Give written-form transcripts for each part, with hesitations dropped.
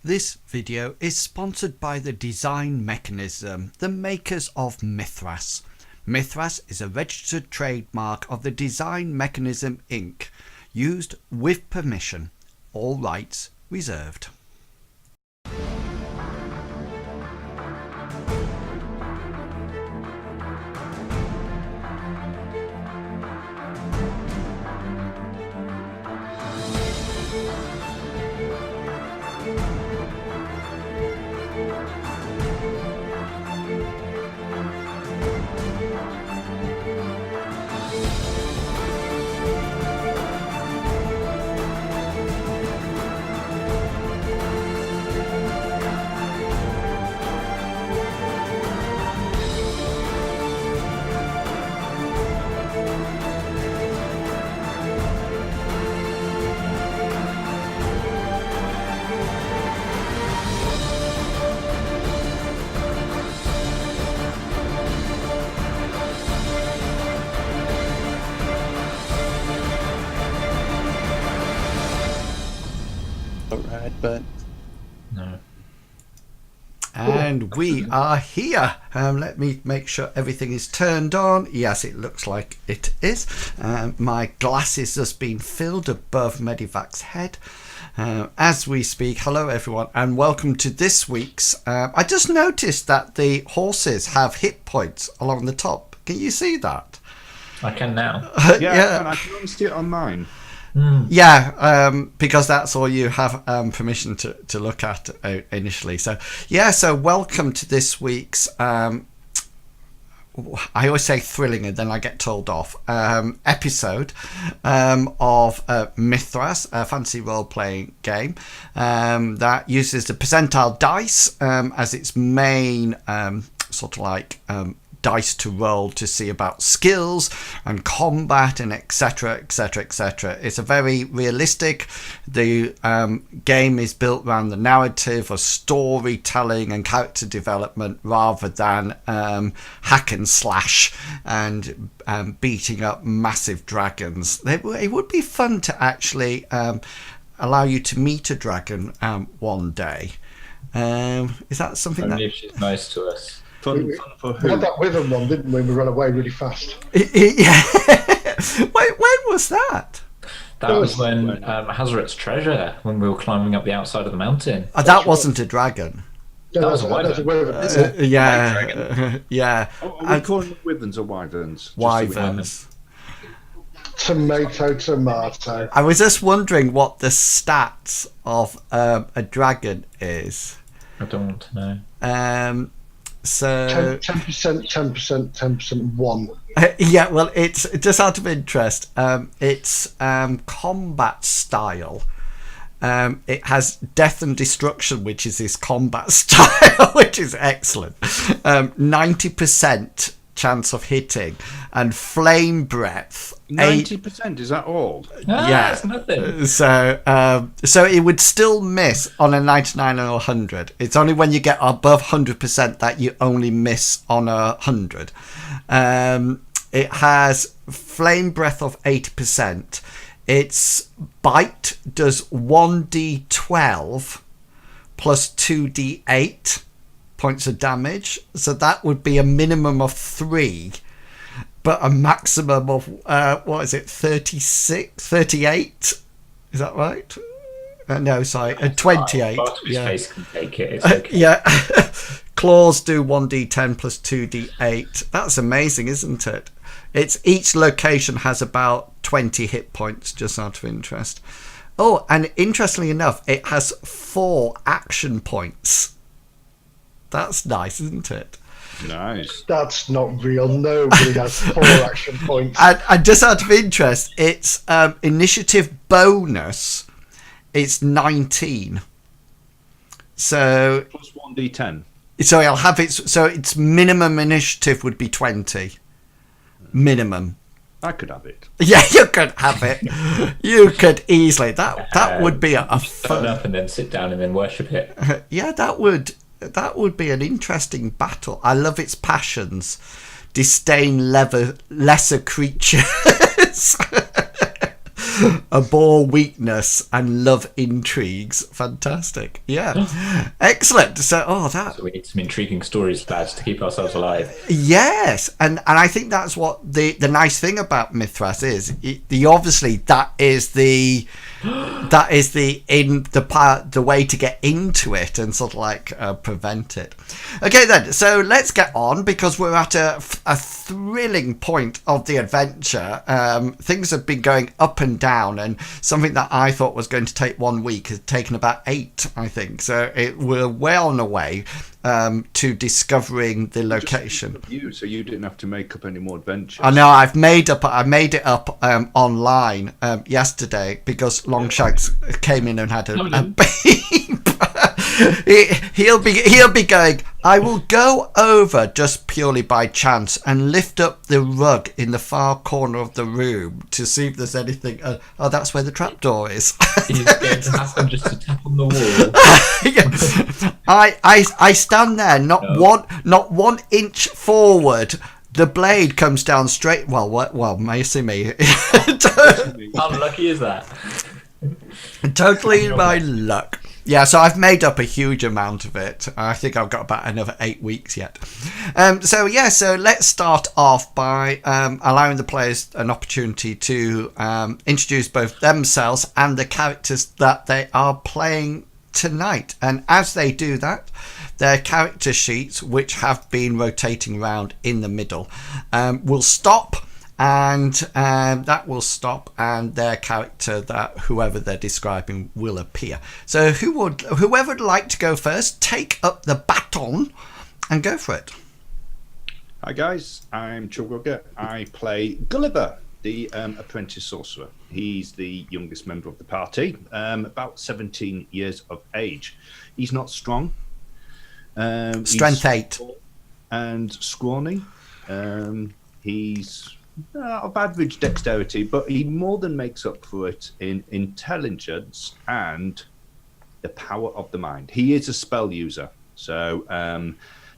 This video is sponsored by the Design Mechanism, the makers of Mithras. Mithras is a registered trademark of the Design Mechanism Inc., used with permission, all rights reserved. But no. And we are here. Let me make sure everything is turned on. Yes, it looks like it is. My glasses has been filled above Medivac's head as we speak. Hello everyone and welcome to this week's I just noticed that the horses have hit points along the top. Can you see that? I can now. Yeah. And I can only see it on mine. Yeah, because that's all you have permission to look at initially. So yeah, so welcome to this week's I always say thrilling and then I get told off episode of Mithras, a fantasy role-playing game that uses the percentile dice as its main sort of like dice to roll to see about skills and combat and etc etc etc. It's a very realistic, the game is built around the narrative of storytelling and character development rather than hack and slash and beating up massive dragons. It would be fun to actually allow you to meet a dragon one day. Is that something Only if she's nice to us. Fun for who? We had that wither one, didn't we? We ran away really fast. Yeah. When was that? That was when Hazaret's treasure, when we were climbing up the outside of the mountain. That wasn't a dragon. No, That was a that's wyvern. Yeah. Yeah. Are we calling them wyverns or wyverns? Wyverns. Tomato. I was just wondering what the stats of a dragon is. I don't want to know. So 10%, 10%, 10%, 1. yeah, well, it's just out of interest. It's combat style. It has death and destruction, which is his combat style, which is excellent. 90% chance of hitting, and flame breath. 90%, is that all? Ah, Yeah. that's nothing. So it would still miss on a 99 or 100. It's only when you get above 100% that you only miss on a 100. It has flame breath of 80%. Its bite does 1d12 plus 2d8 points of damage. So that would be a minimum of 3. But a maximum of, 38? Is that right? No, sorry, 28. Part of his Yeah. face can take it. It's okay. Yeah. Claws do 1d10 plus 2d8. That's amazing, isn't it? Each location has about 20 hit points, just out of interest. Oh, and interestingly enough, it has 4 action points. That's nice, isn't it? Nice. That's not real. Nobody has 4 action points. And just out of interest, its initiative bonus is 19. So Plus 1d10. so I'll have its minimum initiative would be 20. Minimum. I could have it. Yeah, you could have it. You could easily. That would be a Turn fun. up and then sit down and then worship it. Yeah, that would be an interesting battle. I love its passions. Disdain lesser creatures. Abhor weakness and love intrigues. Fantastic. Yeah. Excellent. So, So we need some intriguing stories, lads, to keep ourselves alive. yes, and I think that's what the nice thing about Mithras is. Obviously that is the way to get into it and sort of like prevent it. Okay, then. So let's get on, because we're at a thrilling point of the adventure. Things have been going up and down, and something that I thought was going to take 1 week has taken about 8, I think. So we're well on the way to discovering the location. So you didn't have to make up any more adventures. I know. I made it up online yesterday, because Longshanks came in and had a beep. He'll be going, I will go over just purely by chance and lift up the rug in the far corner of the room to see if there's anything. Oh, that's where the trapdoor is. He's going to happen just to tap on the wall. Yeah. I stand there, not 1 inch forward. The blade comes down straight. Well, mercy me. How lucky is that? Totally my luck. Yeah, so I've made up a huge amount of it. I think I've got about another 8 weeks yet. So let's start off by allowing the players an opportunity to introduce both themselves and the characters that they are playing tonight. And as they do that, their character sheets, which have been rotating around in the middle, will stop. And that will stop, and their character, that whoever they're describing, will appear. So whoever would like to go first, take up the baton and go for it. Hi guys, I'm Chugugger. I play Gulliver, the apprentice sorcerer. He's the youngest member of the party, about 17 years of age. He's not strong. Strength 8. And scrawny. He's of average dexterity, but he more than makes up for it in intelligence and the power of the mind. He is a spell user, so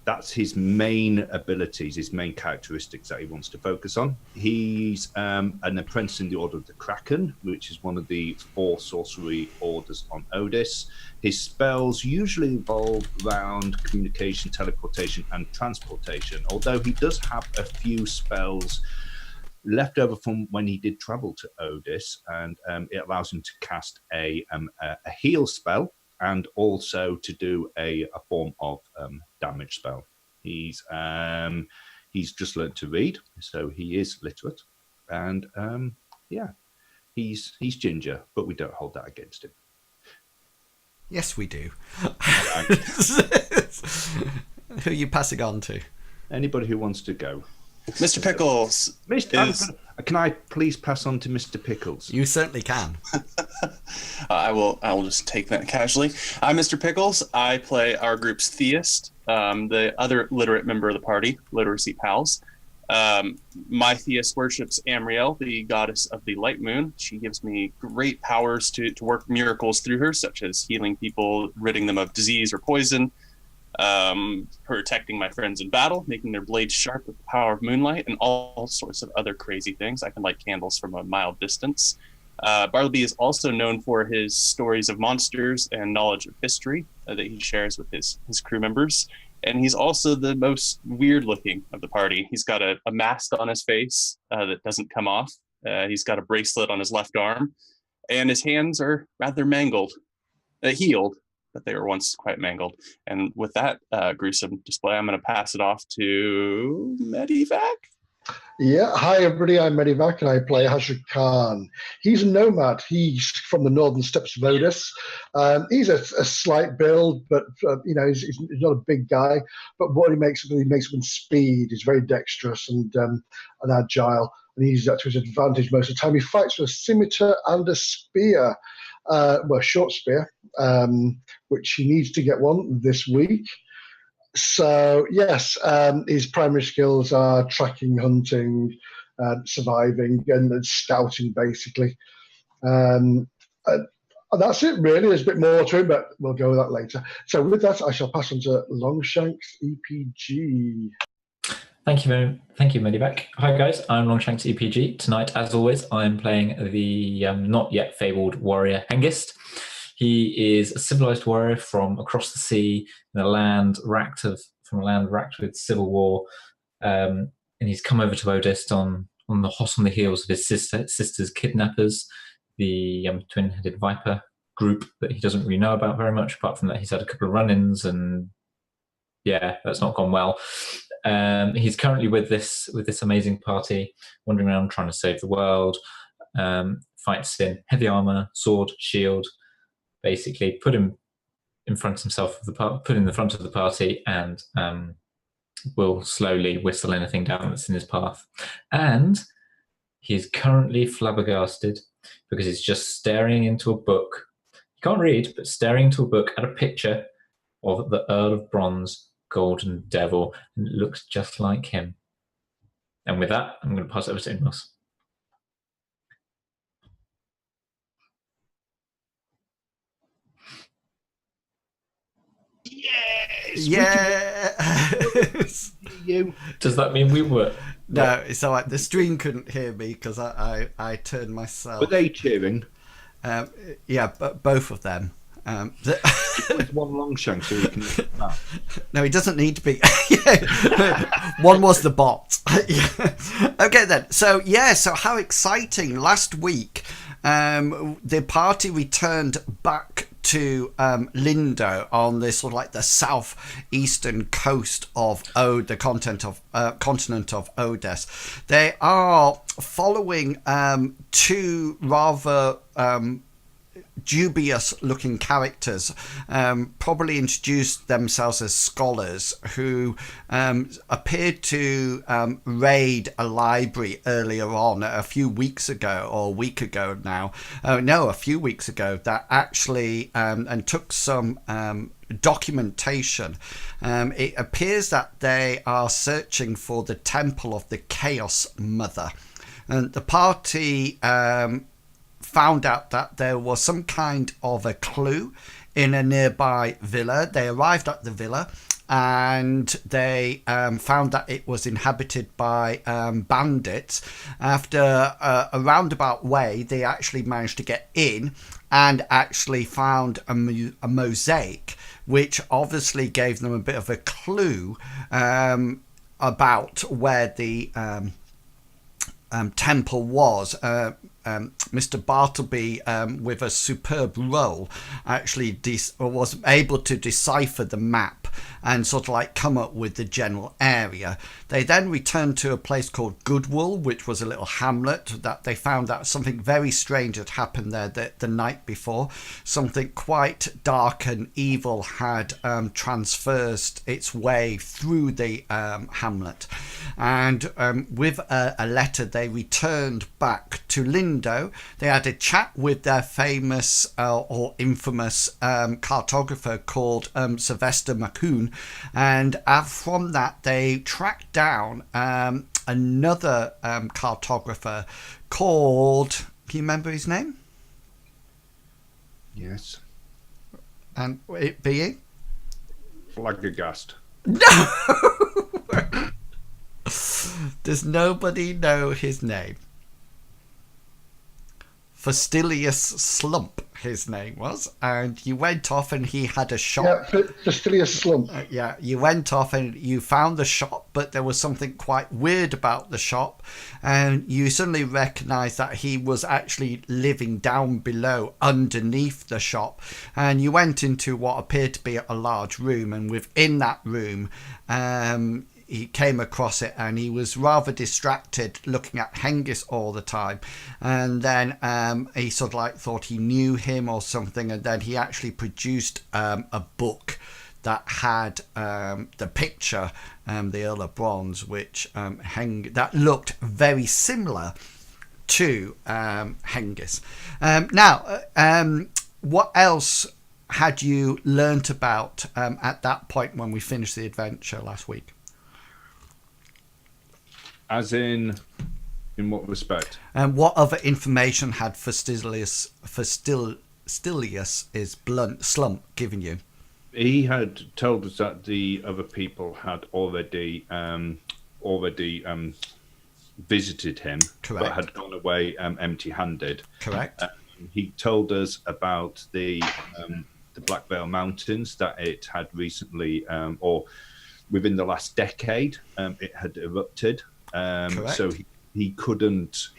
that's his main abilities, his main characteristics that he wants to focus on. He's an apprentice in the Order of the Kraken, which is one of the 4 sorcery orders on Odis. His spells usually involve around communication, teleportation, and transportation, although he does have a few spells left over from when he did travel to Odis, and it allows him to cast a heal spell and also to do a form of damage spell. He's just learned to read, so he is literate, and he's ginger, but we don't hold that against him. Yes, we do. Right. Who are you passing on to? Anybody who wants to go. Mr. Pickles. Can I please pass on to Mr. Pickles? You certainly can. I will just take that casually. I'm Mr. Pickles. I play our group's theist, the other literate member of the party, Literacy Pals. My theist worships Amriel, the goddess of the light moon. She gives me great powers to work miracles through her, such as healing people, ridding them of disease or poison, protecting my friends in battle, making their blades sharp with the power of moonlight, and all sorts of other crazy things. I can light candles from a mile distance. Bartleby is also known for his stories of monsters and knowledge of history that he shares with his crew members. And he's also the most weird looking of the party. He's got a mask on his face that doesn't come off. He's got a bracelet on his left arm, and his hands are rather mangled, healed, but they were once quite mangled. And with that gruesome display, I'm going to pass it off to Medivac. Yeah, hi everybody, I'm Medivac and I play Hashir Khan. He's a nomad. He's from the northern steppes of Odis. He's a slight build, but he's not a big guy. But what he makes up in speed. He's very dexterous and agile, and he uses that to his advantage most of the time. He fights with a scimitar and a spear, short spear, which he needs to get one this week. So yes, his primary skills are tracking, hunting, surviving, and scouting, basically. And that's it, really. There's a bit more to it, but we'll go with that later. So with that, I shall pass on to Longshanks EPG. Thank you, Medivac. Hi guys, I'm Longshanks EPG. Tonight, as always, I'm playing the not yet fabled warrior Hengist. He is a civilized warrior from across the sea in a land racked with civil war, and he's come over to Odist on the heels of his sister's kidnappers, the twin-headed viper group that he doesn't really know about very much. Apart from that, he's had a couple of run-ins, and yeah, that's not gone well. He's currently with this amazing party, wandering around trying to save the world. Fights in heavy armor, sword, shield. Basically, put in the front of the party, and will slowly whistle anything down that's in his path. And he's currently flabbergasted because he's just staring into a book. He can't read, but staring into a book at a picture of the Earl of Bronze, Golden Devil, and it looks just like him. And with that, I'm going to pass it over to Inmos. Yes. You. Does that mean we were? No, it's all right. The stream couldn't hear me because I turned myself. Were they cheering? Yeah, but both of them. There's one Longshank, so he can. No, he doesn't need to be. One was the bot. Okay, then. So how exciting! Last week, the party returned back to Lindowe on this sort of like the southeastern coast of the continent of Odess. They are following two rather dubious looking characters, probably introduced themselves as scholars, who appeared to raid a library earlier on a few weeks ago, or a week ago now. A few weeks ago, that actually and took some documentation. It appears that they are searching for the Temple of the Chaos Mother, and the party found out that there was some kind of a clue in a nearby villa. They arrived at the villa and they found that it was inhabited by bandits. After a roundabout way, they actually managed to get in and actually found a mosaic, which obviously gave them a bit of a clue about where the temple was. Mr. Bartleby, with a superb role, actually was able to decipher the map and sort of like come up with the general area. They then returned to a place called Goodwool, which was a little hamlet that they found that something very strange had happened there the night before. Something quite dark and evil had transversed its way through the hamlet. And with a letter, they returned back to Lindowe. They had a chat with their famous or infamous cartographer called Sylvester Macoun, and from that they tracked down another cartographer called, can you remember his name? Yes. And it being? Flagagast. No! Does nobody know his name? Fastilius Slump, his name was, and you went off and he had a shop. Yeah, Fastilius Slump. You went off and you found the shop, but there was something quite weird about the shop, and you suddenly recognised that he was actually living down below, underneath the shop, and you went into what appeared to be a large room, and within that room, he came across it and he was rather distracted looking at Hengist all the time, and then he sort of like thought he knew him or something, and then he actually produced a book that had the picture, the Earl of Bronze, which that looked very similar to Hengist. What else had you learnt about at that point when we finished the adventure last week? As in what respect? And what other information had Fastilius is blunt slump given you? He had told us that the other people had already already visited him, Correct. but had gone away empty-handed. Correct. He told us about the Black Veil Mountains, that it had recently, or within the last decade, it had erupted. So he couldn't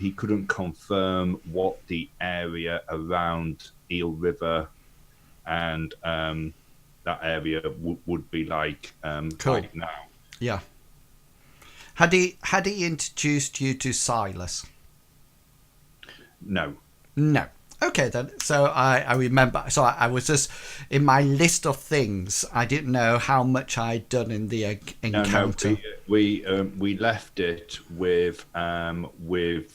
confirm what the area around Eel River and that area would be like right now. Yeah. Had he introduced you to Silas? No. Okay then. So I remember. So I was just in my list of things. I didn't know how much I'd done in the encounter. No, we left it with the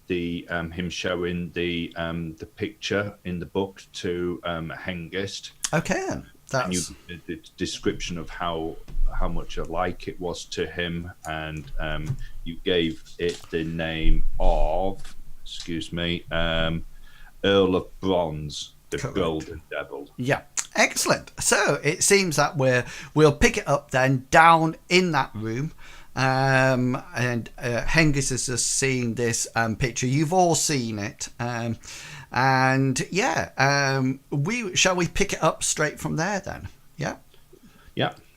him showing the picture in the book to Hengist. Okay, then. That's The description of how much alike it was to him, and you gave it the name of, Earl of Bronze, the Correct. Golden Devil. Yeah, excellent. So it seems that we'll pick it up then down in that room, and Hengist is just seeing this picture. You've all seen it, and yeah, shall we pick it up straight from there then? Yeah.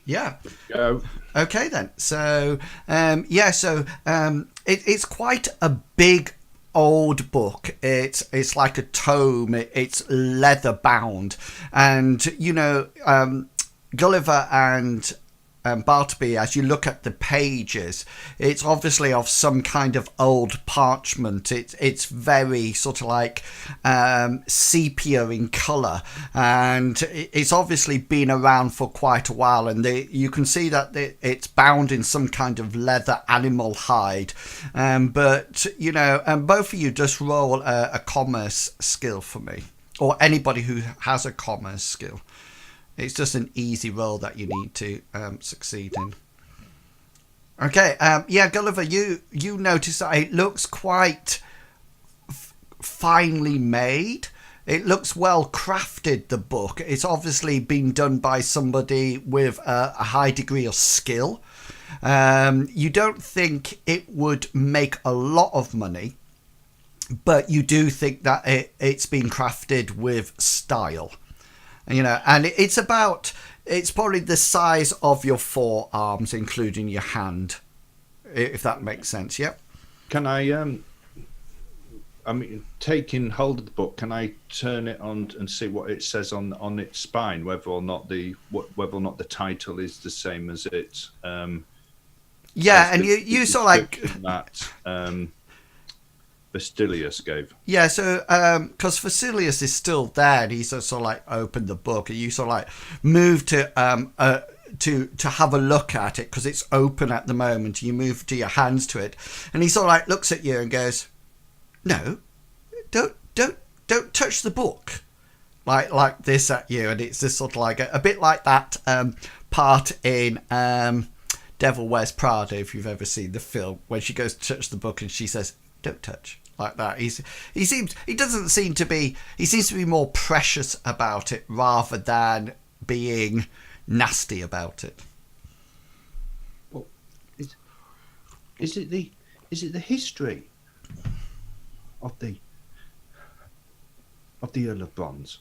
Yeah. Go. Okay then. So it's quite a big old book. It's like a tome. It's leather bound, and Gulliver and Bartleby, as you look at the pages, it's obviously of some kind of old parchment. It's very sort of like sepia in colour, and it's obviously been around for quite a while, and you can see that it's bound in some kind of leather animal hide. But both of you just roll a commerce skill for me, or anybody who has a commerce skill. It's just an easy roll that you need to succeed in. Okay, Gulliver, you notice that it looks quite finely made. It looks well crafted, the book. It's obviously been done by somebody with a high degree of skill. You don't think it would make a lot of money, but you do think that it's been crafted with style. And it's probably the size of your forearms, including your hand, if that makes sense. Yep. Can I, taking hold of the book, can I turn it on and see what it says on its spine, whether or not the title is the same as it? Yeah, and you sort of like that. Basilius gave. Yeah, so because Basilius is still there, and he sort of like opened the book, and you sort of like move to have a look at it because it's open at the moment. You move to your hands to it, and he sort of like looks at you and goes, "No, don't touch the book," like this at you, and it's just sort of like a bit like that part in Devil Wears Prada, if you've ever seen the film, when she goes to touch the book and she says, "Don't touch." Like that. He seems to be more precious about it rather than being nasty about it. Well, is it the history of the Earl of Bronze?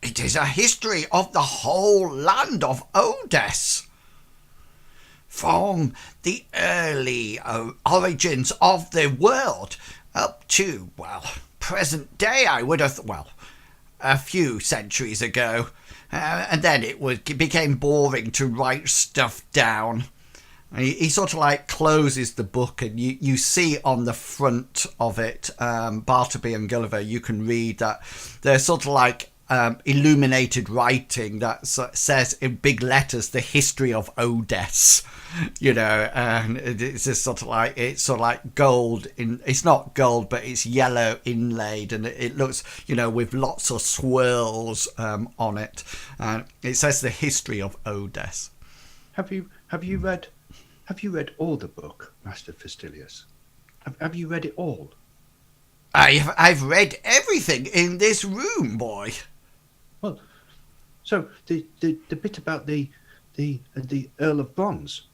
It is a history of the whole land of Odess. From the early origins of the world up to, present day, I would have, a few centuries ago. And then it became boring to write stuff down. And he sort of like closes the book, and you see on the front of it, Bartleby and Gulliver, you can read that they're sort of like illuminated writing that says in big letters the history of Odess, and it's just sort of like gold it's not gold, but it's yellow inlaid, and it looks with lots of swirls on it, and it says the history of Odess. Have you read all the book, Master Fastilius? Have you read it all? I've read everything in this room, boy. Well, so the bit about the Earl of Bronze,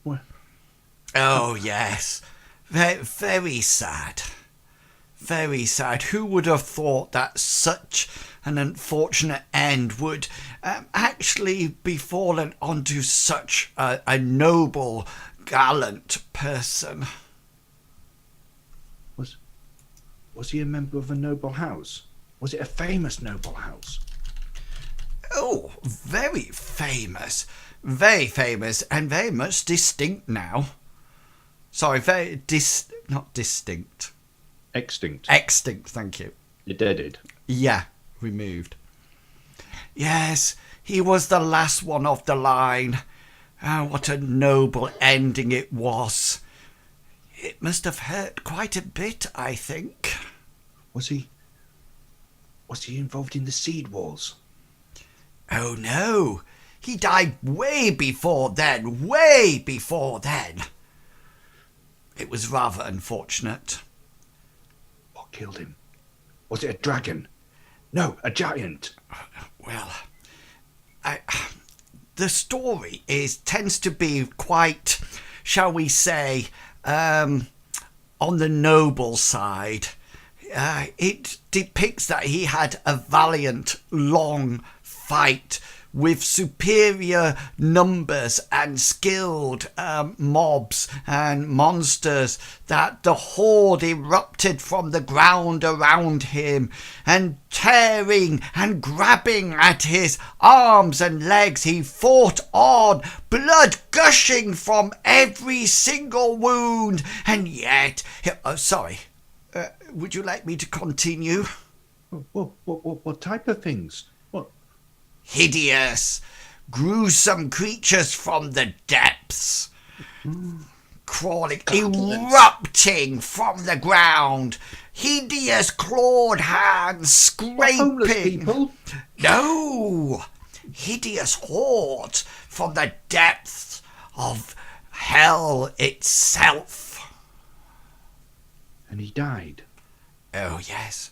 Oh, yes. Very sad. Very sad. Who would have thought that such an unfortunate end would actually be fallen onto such a noble, gallant person? Was he a member of a noble house? Was it a famous noble house? Oh, very famous. Very famous and very much distinct now. Sorry, not distinct. Extinct. Extinct, thank you. You're deaded. Yeah, removed. Yes, he was the last one of the line. Oh, what a noble ending it was. It must have hurt quite a bit, I think. Was he involved in the seed wars? Oh, no. He died way before then. Way before then. It was rather unfortunate. What killed him? Was it a dragon? No, a giant. Well, the story tends to be quite, shall we say, on the noble side. It depicts that he had a valiant, long fight with superior numbers and skilled mobs and monsters, that the horde erupted from the ground around him, and tearing and grabbing at his arms and legs, he fought on, blood gushing from every single wound, and yet... would you like me to continue? What type of things? What? Hideous, gruesome creatures from the depths, crawling, erupting from the ground. Hideous clawed hands Homeless scraping. people? No, hideous hordes from the depths of hell itself. And he died. Oh, yes.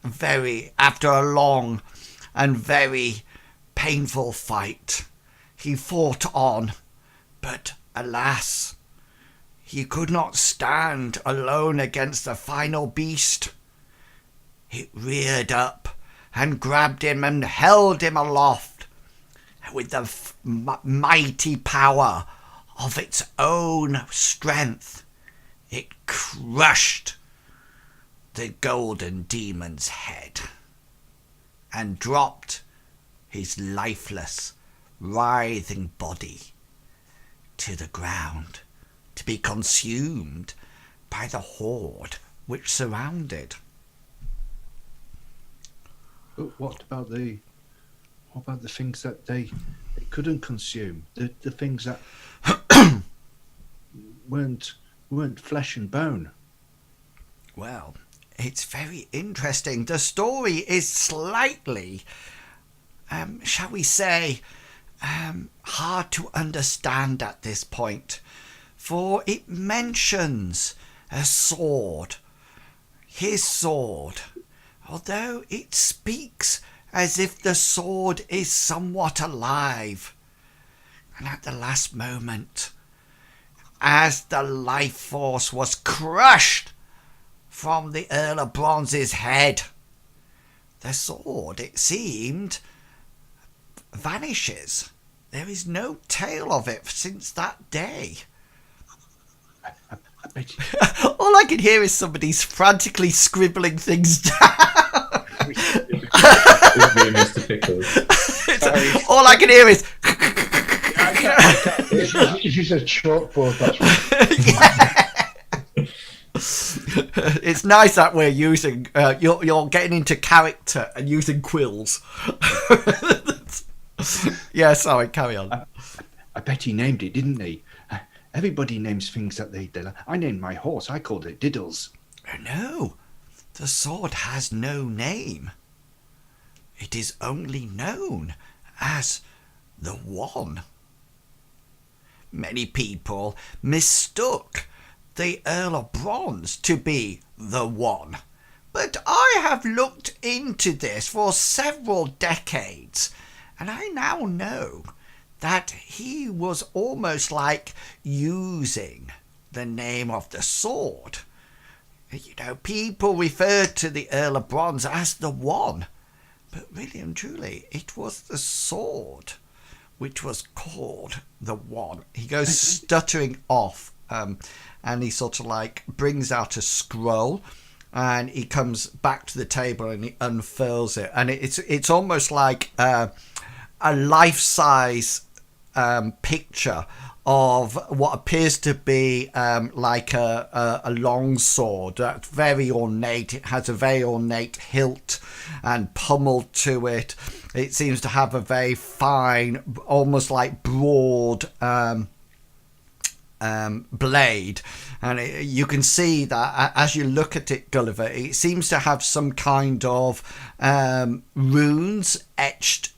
After a long and very painful fight, he fought on, but alas, he could not stand alone against the final beast. It reared up and grabbed him and held him aloft with the mighty power of its own strength. It crushed the golden demon's head and dropped his lifeless, writhing body to the ground to be consumed by the horde which surrounded. But what about the things that they couldn't consume? The things that weren't flesh and bone. Well, it's very interesting. The story is slightly, shall we say, hard to understand at this point, for it mentions a sword, his sword, although it speaks as if the sword is somewhat alive. And at the last moment, as the life force was crushed from the Earl of Bronze's head, the sword, it seemed, vanishes. There is no tale of it since that day. I bet you. All I can hear is somebody's frantically scribbling things down. It's me, Mr. Pickles. All I can hear is... If you said chalkboard, that's right. It's nice that we're using... you're getting into character and using quills. Yeah, sorry, carry on. I bet he named it, didn't he? Everybody names things that they like. I named my horse. I called it Diddles. Oh, no. The sword has no name. It is only known as the One. Many people mistook the Earl of Bronze to be the One, but I have looked into this for several decades, and I now know that he was almost like using the name of the sword? You know, people referred to the Earl of Bronze as the One, but really and truly, it was the sword which was called the One. He goes stuttering off, and he sort of like brings out a scroll, and he comes back to the table and he unfurls it, and it's almost like a life-size picture of what appears to be like a long sword that's very ornate. It has a very ornate hilt and pommel to it. It seems to have a very fine, almost like broad blade, and you can see that as you look at it, Gulliver, it seems to have some kind of runes etched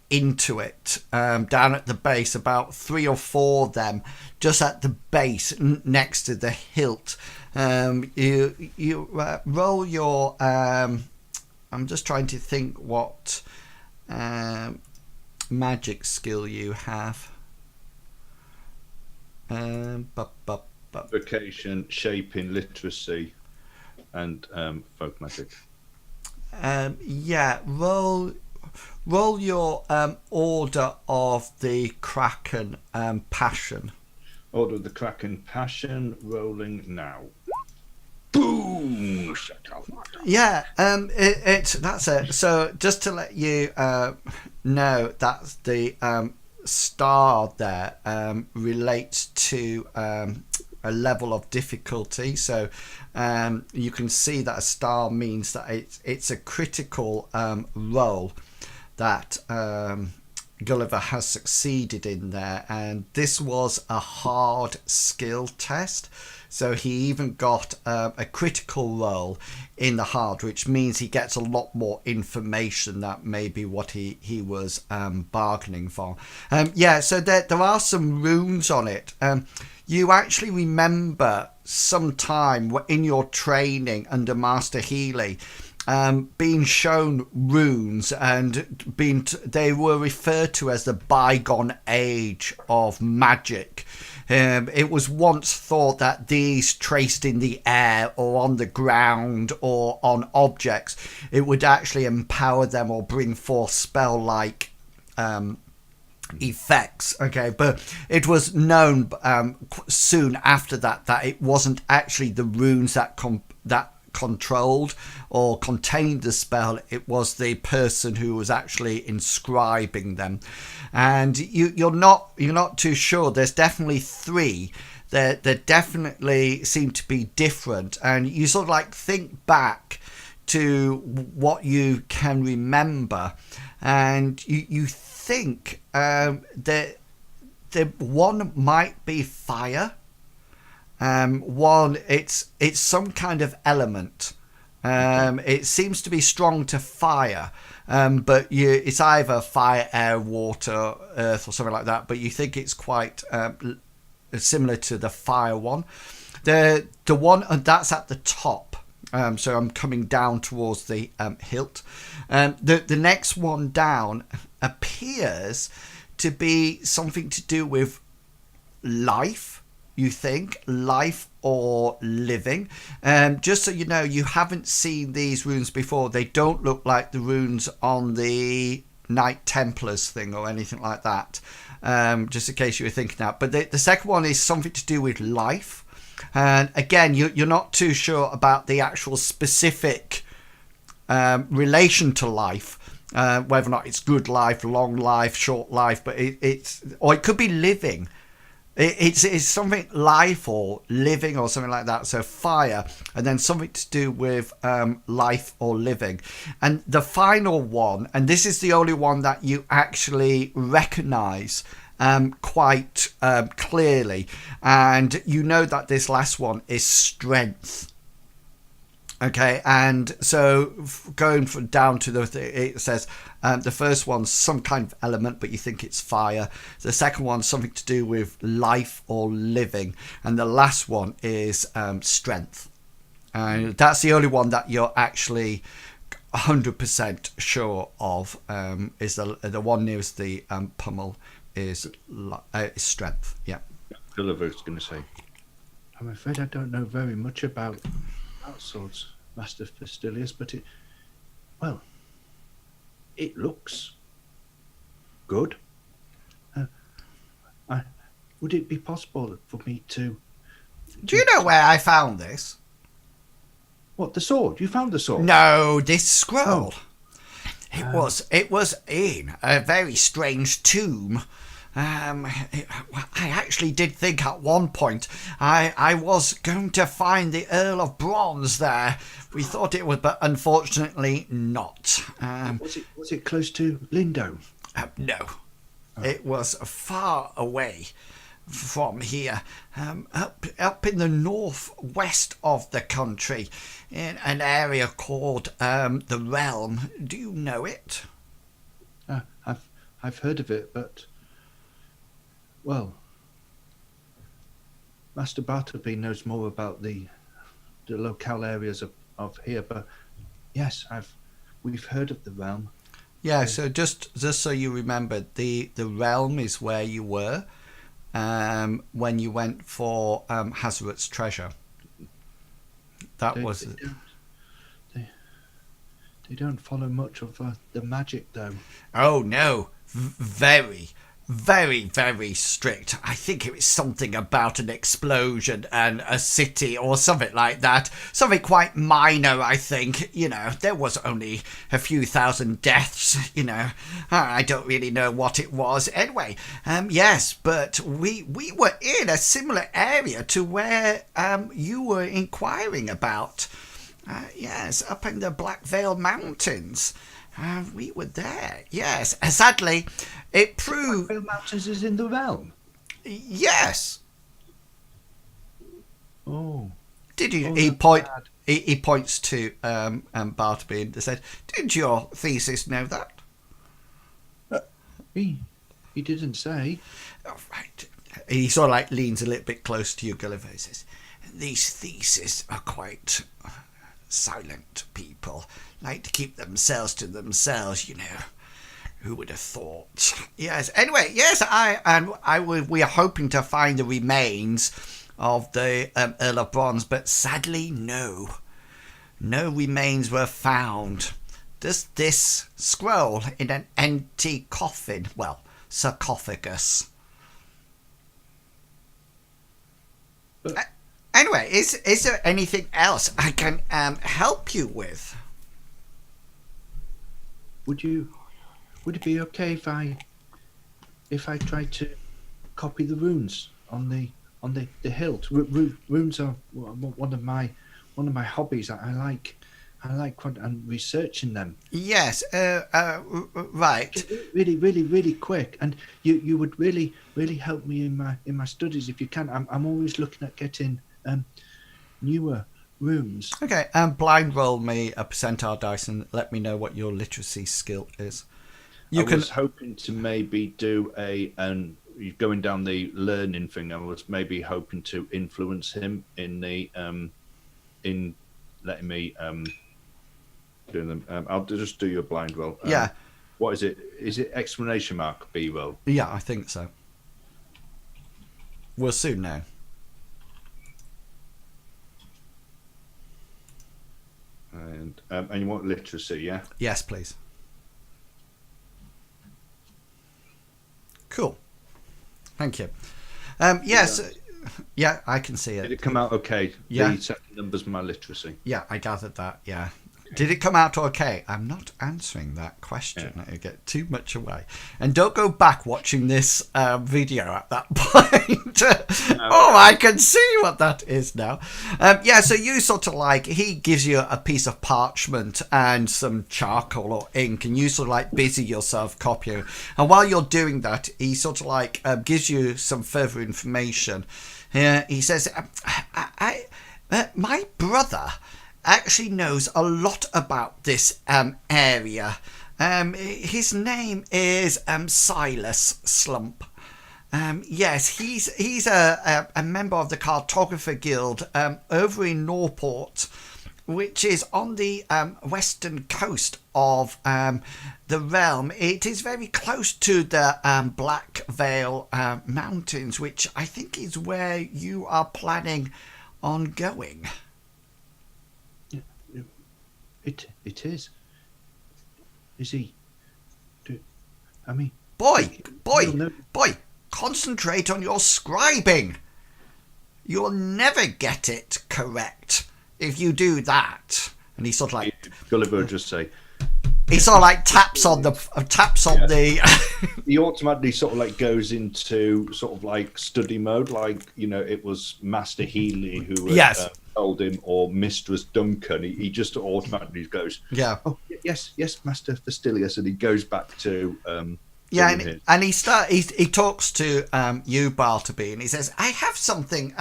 into it down at the base, about 3 or 4 of them just at the base next to the hilt. You roll your I'm just trying to think what magic skill you have. Vocation, shaping, literacy, and folk magic. Yeah, roll your Order of the Kraken Passion. Order of the Kraken Passion, rolling now. Boom! Yeah, that's it. So just to let you know, that's the star there relates to a level of difficulty. So you can see that a star means that it's a critical role that Gulliver has succeeded in there, and this was a hard skill test. So he even got a critical role in the hard, which means he gets a lot more information that maybe what he was bargaining for. Yeah, so there are some runes on it. You actually remember some time in your training under Master Healy being shown runes, and they were referred to as the bygone age of magic. It was once thought that these traced in the air or on the ground or on objects, it would actually empower them or bring forth spell-like effects. Okay, but it was known soon after that it wasn't actually the runes that controlled or contained the spell. It was the person who was actually inscribing them, and you're not too sure. There's definitely 3 that definitely seem to be different, and you sort of like think back to what you can remember, and you think that the one might be fire. One, it's some kind of element. It seems to be strong to fire, but it's either fire, air, water, earth, or something like that. But you think it's quite similar to the fire one. The one that's at the top. So I'm coming down towards the hilt. The next one down appears to be something to do with life. You think life or living. Just so you know, you haven't seen these runes before. They don't look like the runes on the Knight Templars thing or anything like that. Just in case you were thinking that. But the second one is something to do with life. And again, you're not too sure about the actual specific relation to life. Whether or not it's good life, long life, short life. But or it could be living. It's something life or living or something like that. So fire, and then something to do with life or living. And the final one, and this is the only one that you actually recognize quite clearly, and you know that this last one is strength. Okay, and so going down to it says the first one's some kind of element, but you think it's fire. The second one's something to do with life or living, and the last one is strength. And that's the only one that you're actually 100% sure of. Is the one nearest the pummel is strength. Yeah. Gulliver's going to say, I'm afraid I don't know very much about outsource, Master Fastilius, but it looks good. Would it be possible for me to... Do you know where I found this? What, the sword? You found the sword? No, this scroll. Oh. It was in a very strange tomb. I actually did think at one point I was going to find the Earl of Bronze there. We thought it was, but unfortunately not. Was it close to Lindowe? No, it was far away from here, up in the northwest of the country, in an area called the Realm. Do you know it? I've heard of it, but well, Master Bartleby knows more about the locale areas of here. But yes, we've heard of the Realm. Yeah. So just so you remember, the Realm is where you were when you went for Hazaret's treasure. That was. They don't follow much of the magic, though. Oh no, very, very, very strict. I think it was something about an explosion and a city or something like that. Something quite minor, I think. You know, there was only a few thousand deaths, you know. I don't really know what it was. Anyway, yes, but we were in a similar area to where you were inquiring about. Yes, up in the Black Veil Mountains. We were there, yes. Sadly, it proved... Black Veil Mountains is in the Realm? Yes. Oh. Did you... Oh, he points to Bartleby and said, did your thesis know that? He didn't say. Oh, right. He sort of like leans a little bit close to you, Gulliver. He says, these theses are quite... silent people, like to keep themselves to themselves, you know. Who would have thought? Yes. Anyway, yes, we are hoping to find the remains of the Earl of Bronze, but sadly, no remains were found. Just this scroll in an empty coffin, well, sarcophagus. Anyway, is there anything else I can help you with? Would it be okay if I tried to copy the runes on the hilt? Runes are one of my hobbies. I like and researching them. Yes. Right. Really quick, and you would really help me in my studies if you can. I'm always looking at getting newer runes. Okay, blind roll me a percentile dice and let me know what your literacy skill is. I was hoping to maybe do going down the learning thing. I was maybe hoping to influence him in the in letting me doing them. I'll just do your blind roll. Yeah. What is it? Is it exclamation mark B roll? Yeah, I think so. We'll soon know. And you want literacy, yeah? Yes, please. Cool. Thank you. Yes. Yeah, I can see it. Did it come out okay? Yeah. The second number's my literacy. Yeah, I gathered that. Yeah. Did it come out okay? I'm not answering that question. Yeah. I get too much away. And don't go back watching this video at that point. Oh, I can see what that is now. Yeah, so you sort of like, he gives you a piece of parchment and some charcoal or ink, and you sort of like busy yourself copying. And while you're doing that, he sort of like gives you some further information. He says, my brother actually knows a lot about this area. His name is Silas Slump. Yes, he's a member of the Cartographer Guild over in NorPort, which is on the western coast of the realm. It is very close to the Black Veil Mountains, which I think is where you are planning ongoing. It is. Is he? I mean, Boy, you'll know- concentrate on your scribing. You'll never get it correct if you do that. And he sort of like Gulliver would just say. he sort of like taps on the He automatically sort of like goes into sort of like study mode, like, you know, it was Master Healy who had, Yes. told him, or Mistress Duncan. He just automatically goes, yeah. oh yes, Master Fastilius, and he goes back to Yeah, doing his. and he talks to you, Bartleby, and he says, I have something,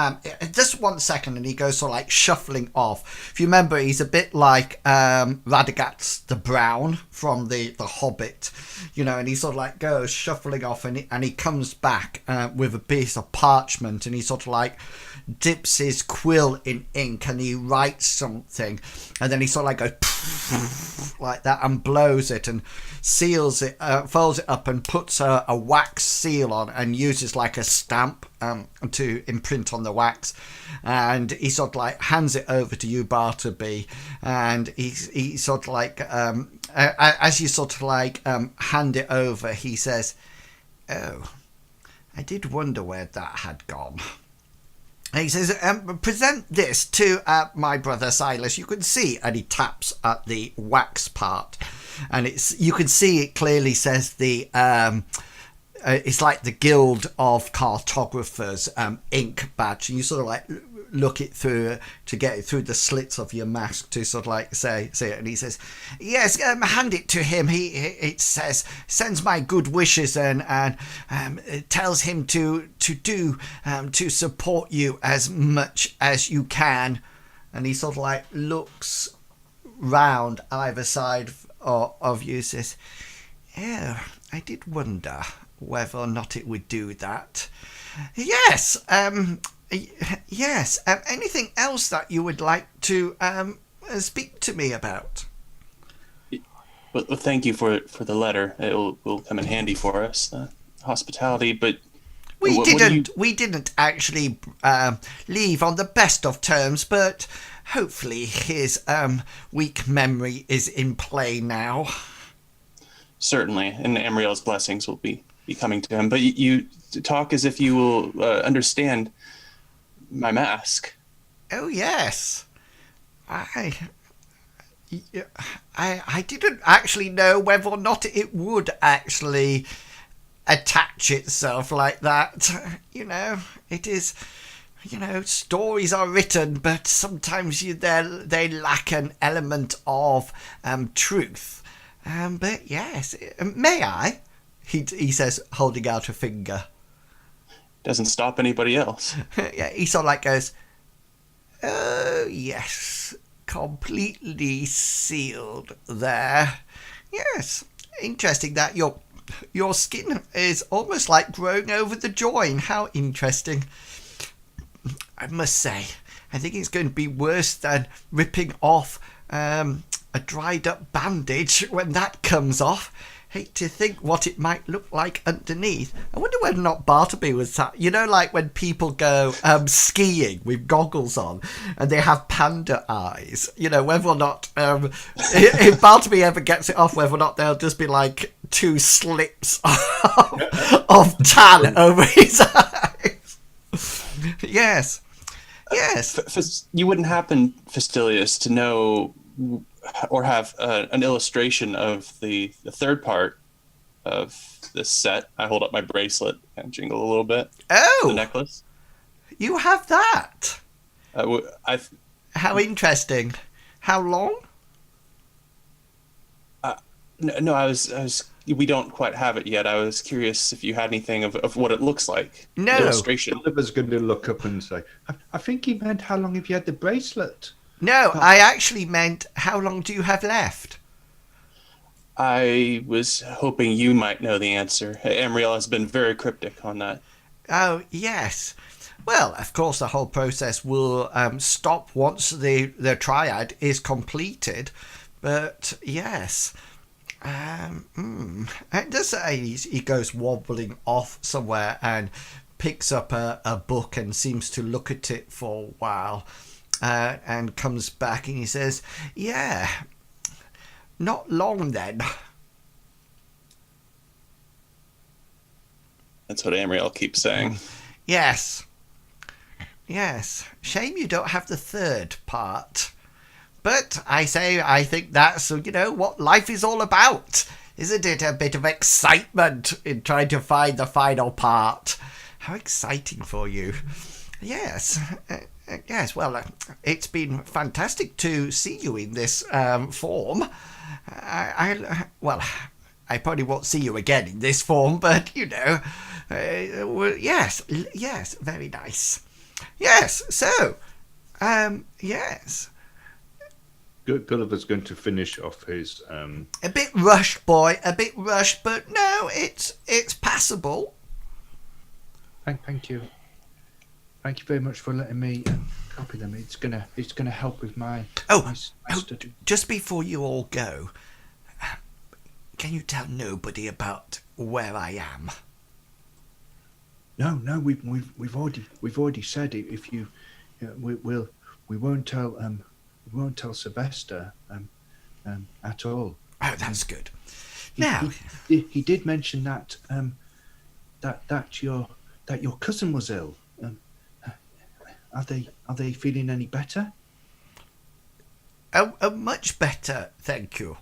just 1 second, and he goes sort of like shuffling off. If you remember, he's a bit like Radagast the Brown from the Hobbit, you know, and he sort of like goes shuffling off, and he comes back with a piece of parchment, and he sort of like dips his quill in ink, and he writes something, and then he sort of like goes like that and blows it and seals it, folds it up and puts a wax seal on and uses like a stamp to imprint on the wax, and he sort of like hands it over to you, Bartleby, and he sort of like as you sort of like hand it over, he says, oh, I did wonder where that had gone. And he says, present this to my brother Silas. You can see, and he taps at the wax part, and you can see it clearly says the it's like the Guild of Cartographers ink badge, and you sort of like look it through to get it through the slits of your mask to sort of like say it, and he says, yes, hand it to him. It says, sends my good wishes and tells him to support you as much as you can. And he sort of like looks round either side of you, says, oh, I did wonder whether or not it would do that. Yes, yes. Anything else that you would like to speak to me about? Well, thank you for the letter. It will come in handy for us, hospitality. But we what do you- didn't actually leave on the best of terms, but hopefully his weak memory is in play now. Certainly, and Amriel's blessings will be coming to him. But you talk as if you will understand my mask. Oh yes, I didn't actually know whether or not it would actually attach itself like that. You know, it is. You know, stories are written, but sometimes they lack an element of truth. But yes, may I? He says, holding out a finger. Doesn't stop anybody else. Yeah, he sort of like goes, oh yes, completely sealed there. Yes, interesting that your skin is almost like growing over the join. How interesting. I must say, I think it's going to be worse than ripping off a dried up bandage when that comes off. Hate to think what it might look like underneath. I wonder whether or not Bartleby was that. You know, like when people go skiing with goggles on and they have panda eyes. You know, whether or not if Bartleby ever gets it off, whether or not there'll just be like 2 slips of tan over his eyes. Yes. Yes. You wouldn't happen, Fastilius, to know or have an illustration of the third part of this set. I hold up my bracelet and jingle a little bit. Oh, the necklace. You have that. How interesting. How long? No, I was. We don't quite have it yet. I was curious if you had anything of what it looks like. No. Illustration. Oliver's going to look up and say, I think he meant how long have you had the bracelet? No, I actually meant how long do you have left? I was hoping you might know the answer. Amriel has been very cryptic on that. Oh, yes. Well, of course, the whole process will stop once the triad is completed. But, yes. It does say he goes wobbling off somewhere and picks up a book and seems to look at it for a while, and comes back and he says, "Yeah, not long then." That's what Amriel keeps saying. Yes. Shame you don't have the third part. But I think that's, what life is all about. Isn't it a bit of excitement in trying to find the final part? How exciting for you. Yes. Yes, well, it's been fantastic to see you in this form. I probably won't see you again in this form, but, yes, very nice. Yes, so, yes. Gulliver's going to finish off his... A bit rushed, boy, but no, it's passable. Thank you. Thank you very much for letting me copy them. It's gonna help with my study. Just before you all go, can you tell nobody about where I am? No, we've already said it. If you, we won't tell Sylvester at all. Oh, that's good. Now he did mention that that your cousin was ill. Are they feeling any better? Oh, much better, thank you.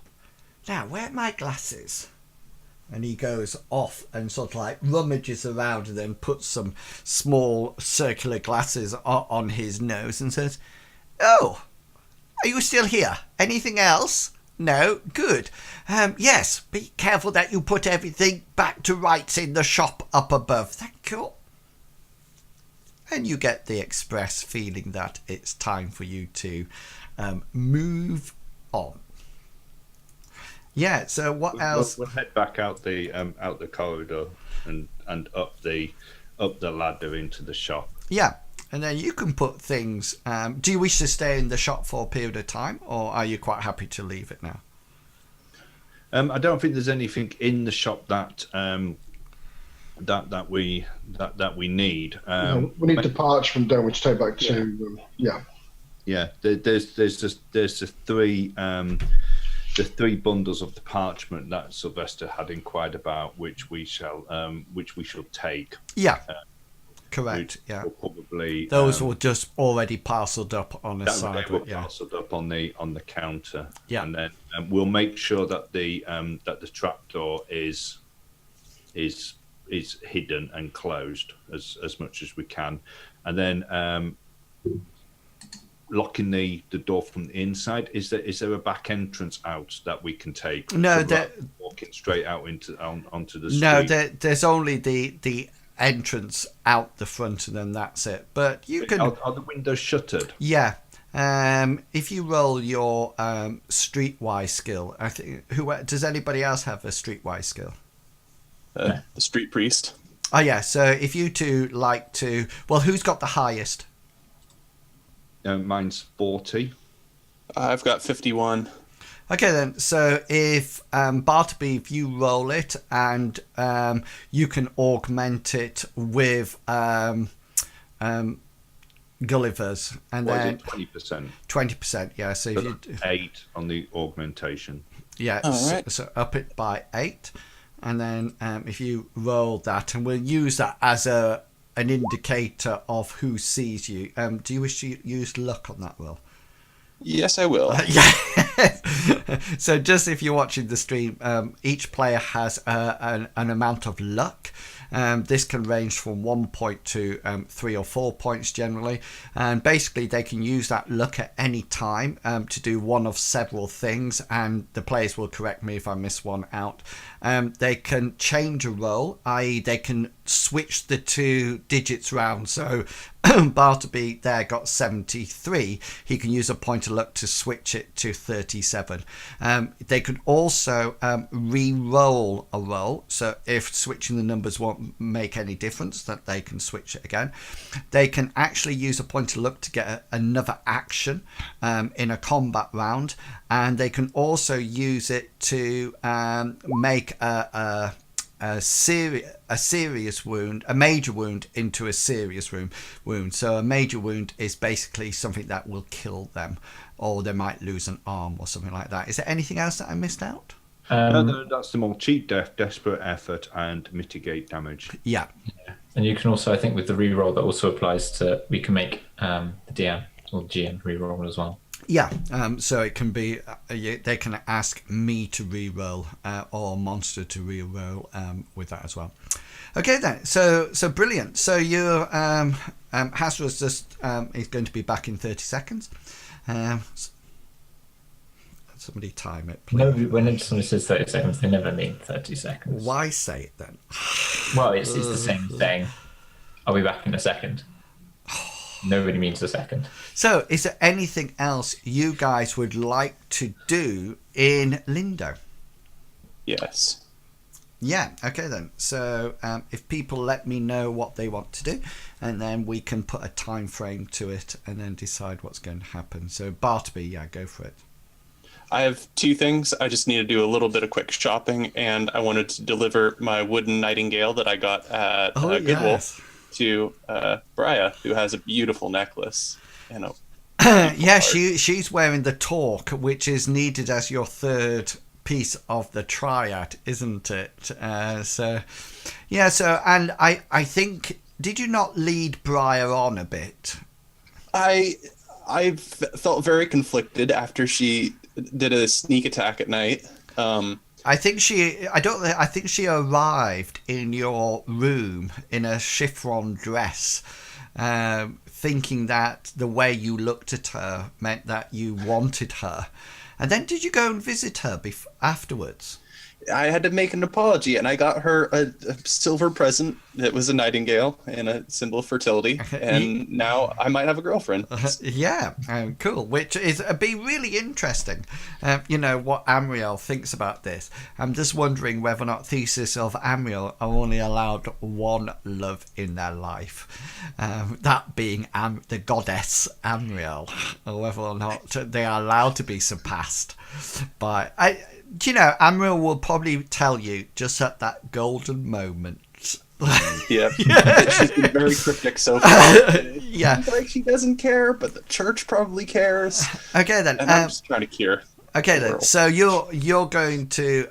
Now, where are my glasses? And he goes off and sort of like rummages around and then puts some small circular glasses on his nose and says, "Oh, are you still here? Anything else? No? Good. Yes, be careful that you put everything back to rights in the shop up above. Thank you." And you get the express feeling that it's time for you to move on. Yeah, so what else? We'll head back out the corridor and up the ladder into the shop. Yeah, and then you can put things... do you wish to stay in the shop for a period of time, or are you quite happy to leave it now? I don't think there's anything in the shop that we need. We need the parchment, don't we, to take back to Yeah, there's the three bundles of the parchment that Sylvester had inquired about, which we shall take. Yeah, correct. Yeah, probably those were just already parcelled up on the side. They were parcelled up on the counter. Yeah, and then we'll make sure that the trapdoor is hidden and closed as much as we can, and then locking the door from the inside. Is there a back entrance out that we can take? No, walking straight out onto the street. No, there's only the entrance out the front, and then that's it. But you can. Are the windows shuttered? Yeah. If you roll your streetwise skill, I think. Does anybody else have a streetwise skill? The street priest. Oh yeah. So if you two like to, well, who's got the highest? Mine's 40. I've got 51. Okay then. So if Bartleby, if you roll it, and you can augment it with Gulliver's, and then 20%. 20%. Yeah. So if you 8 on the augmentation. Yeah. Right. So up it by 8, and then if you roll that, and we'll use that as an indicator of who sees you. Do you wish to use luck on that roll? Yes, I will. Yeah. So just if you're watching the stream, each player has an amount of luck. This can range from 1 point to 3 or 4 points generally, and basically they can use that luck at any time to do one of several things, and the players will correct me if I miss one out. They can change a roll, i.e. they can switch the 2 digits round. So Bartleby there got 73. He can use a point of luck to switch it to 37. They could also re-roll a roll. So if switching the numbers won't make any difference, that they can switch it again. They can actually use a point of luck to get another action in a combat round, and they can also use it to make a a serious wound, a major wound into a serious wound. So a major wound is basically something that will kill them, or they might lose an arm or something like that. Is there anything else that I missed out? No, that's the more cheat death, desperate effort, and mitigate damage. Yeah. And you can also, I think, with the reroll, that also applies to, we can make the DM or GM reroll as well. Yeah, so it can be, they can ask me to reroll or Monster to reroll with that as well. Okay then, so brilliant. So your Hasra's just is going to be back in 30 seconds. Somebody time it, please. No, when somebody says 30 seconds, they never mean 30 seconds. Why say it then? Well, it's the same thing. I'll be back in a second. Nobody means a second. So, is there anything else you guys would like to do in Lindowe? Yes. Yeah, okay then. So, if people let me know what they want to do, and then we can put a time frame to it and then decide what's going to happen. So, Bartleby, yeah, go for it. I have two things. I just need to do a little bit of quick shopping, and I wanted to deliver my wooden nightingale that I got at Goodwill to Briya, who has a beautiful necklace. And yeah, she's wearing the Torque, which is needed as your third piece of the triad, isn't it? And I think, did you not lead Briya on a bit? I felt very conflicted after she did a sneak attack at night. I think she arrived in your room in a chiffon dress, thinking that the way you looked at her meant that you wanted her. And then did you go and visit her afterwards? I had to make an apology, and I got her a silver present that was a nightingale and a symbol of fertility, and now I might have a girlfriend. Yeah, cool. Which is be really interesting. What Amriel thinks about this. I'm just wondering whether or not Thesis of Amriel are only allowed one love in their life, that being the goddess Amriel, or whether or not they are allowed to be surpassed by. Amriel will probably tell you just at that golden moment. Yeah. She's been very cryptic so far. Yeah. Like she doesn't care, but the church probably cares. Okay then. And I'm just trying to cure. Okay then. So you're going to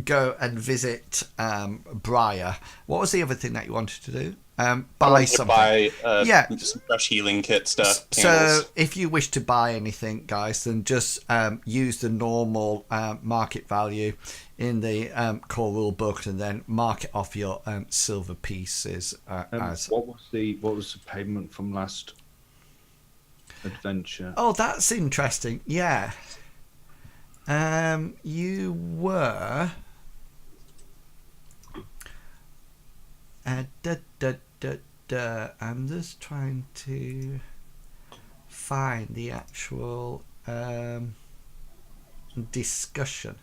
go and visit Briya. What was the other thing that you wanted to do? Buy something. Buy some fresh healing kit stuff. Candles. So if you wish to buy anything, guys, then just use the normal market value in the core rule book, and then mark it off your silver pieces. What was the payment from last adventure? Oh, that's interesting. Yeah. You were. I'm just trying to find the actual discussion.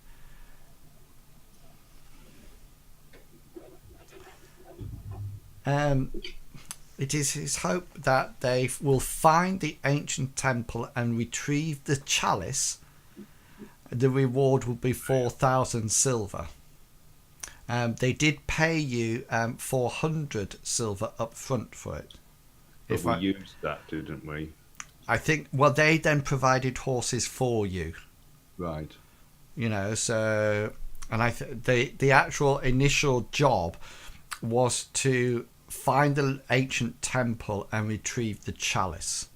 It is his hope that they will find the ancient temple and retrieve the chalice. The reward will be 4,000 silver. They did pay you 400 silver up front for it. But we used that, didn't we? I think, well, they then provided horses for you. Right. So, and the actual initial job was to find the ancient temple and retrieve the chalice.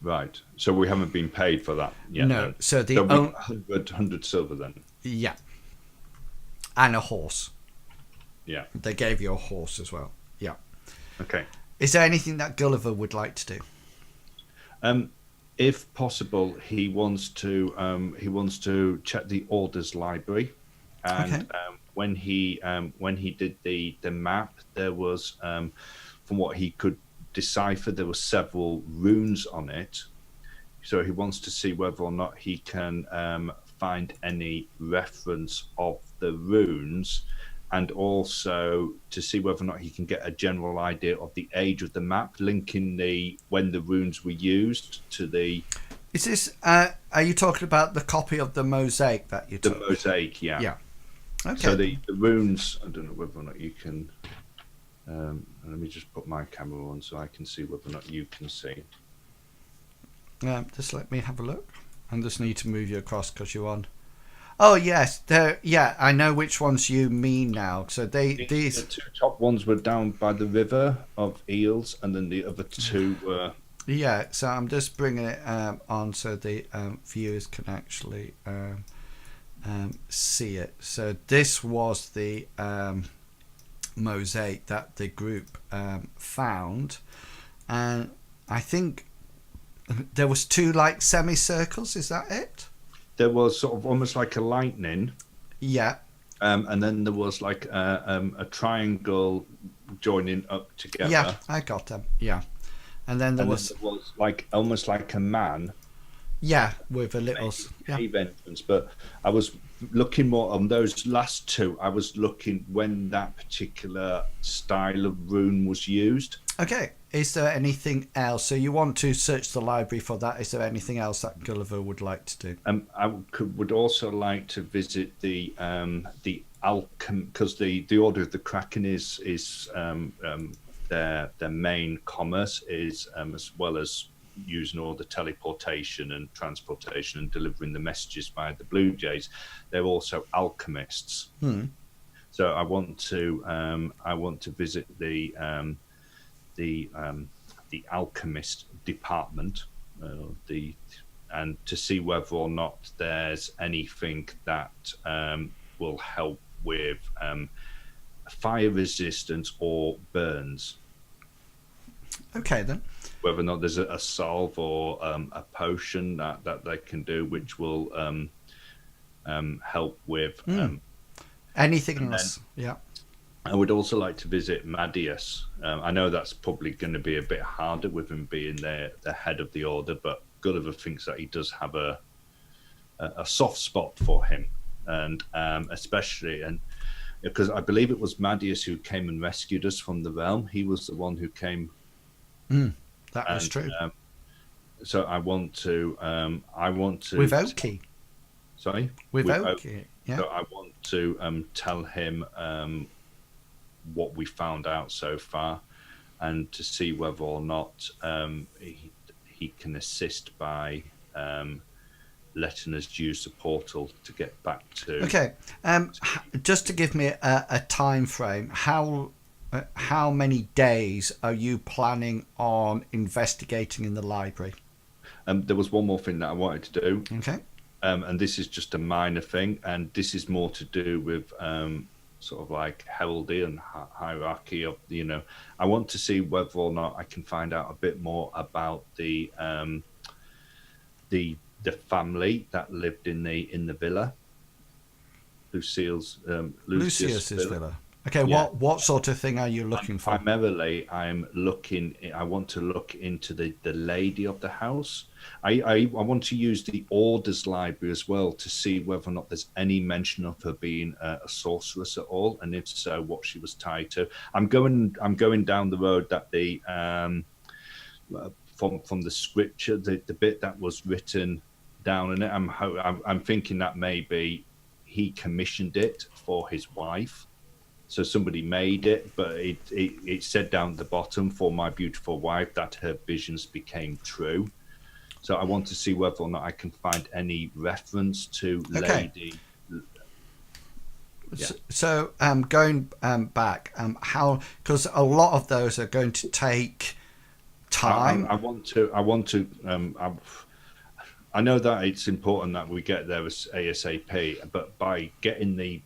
Right. So we haven't been paid for that yet. No. Then. So 100 silver then. Yeah. And a horse. Yeah. They gave you a horse as well. Yeah. Okay. Is there anything that Gulliver would like to do? If possible, he wants to check the orders library, and when he did the map, there was from what he could decipher, there were several runes on it. So he wants to see whether or not he can find any reference of the runes, and also to see whether or not he can get a general idea of the age of the map, linking when the runes were used to the. Is this? Are you talking about the copy of the mosaic that you took? The mosaic, yeah. Yeah. Okay. So the runes, I don't know whether or not you can. Let me just put my camera on so I can see whether or not you can see. Just let me have a look. I just need to move you across because you're on. Oh yes, yeah, I know which ones you mean now. So these The two top ones were down by the river of eels, and then the other two were. Yeah, so I'm just bringing it on so the viewers can actually see it. So this was the mosaic that the group found, and I think there was two like semicircles. Is that it? There was sort of almost like a lightning, Yeah. and then there was like a triangle joining up together. Yeah, I got them. Yeah, and then there And was then there was like almost like a man yeah with a little cave entrance. But I was looking more on those last two. I was looking when that particular style of rune was used. Okay. Is there anything else? So you want to search the library for that? Is there anything else that Gulliver would like to do? I would also like to visit the alchem, because the Order of the Kraken is their main commerce is as well as using all the teleportation and transportation and delivering the messages via the Blue Jays. They're also alchemists. So I want to visit the alchemist department, and to see whether or not there's anything that will help with fire resistance or burns. Okay then. Whether or not there's a salve or a potion that they can do, which will help with. Anything else? Yeah. I would also like to visit Madius. I know that's probably going to be a bit harder with him being the head of the order, but Gulliver thinks that he does have a soft spot for him, and especially because I believe it was Madius who came and rescued us from the realm. He was the one who came. That was true. So I want to. With Oki. Sorry. With Oki. Yeah. So I want to tell him what we found out so far, and to see whether or not he can assist by letting us use the portal to get back to. Okay, just to give me a time frame, how many days are you planning on investigating in the library? There was one more thing that I wanted to do. Okay. And this is just a minor thing, and this is more to do with sort of like heraldry and hierarchy of, I want to see whether or not I can find out a bit more about the family that lived in the villa, Lucius's villa. Okay, yeah. What sort of thing are you looking for? Primarily, I want to look into the lady of the house. I want to use the Order's library as well to see whether or not there's any mention of her being a sorceress at all, and if so, what she was tied to. I'm going down the road that the from the scripture, the bit that was written down in it. I'm thinking that maybe he commissioned it for his wife. So somebody made it, but it said down at the bottom, for my beautiful wife, that her visions became true. So I want to see whether or not I can find any reference to Lady. Yeah. So going back, how, because a lot of those are going to take time. I know that it's important that we get there as ASAP, but by getting the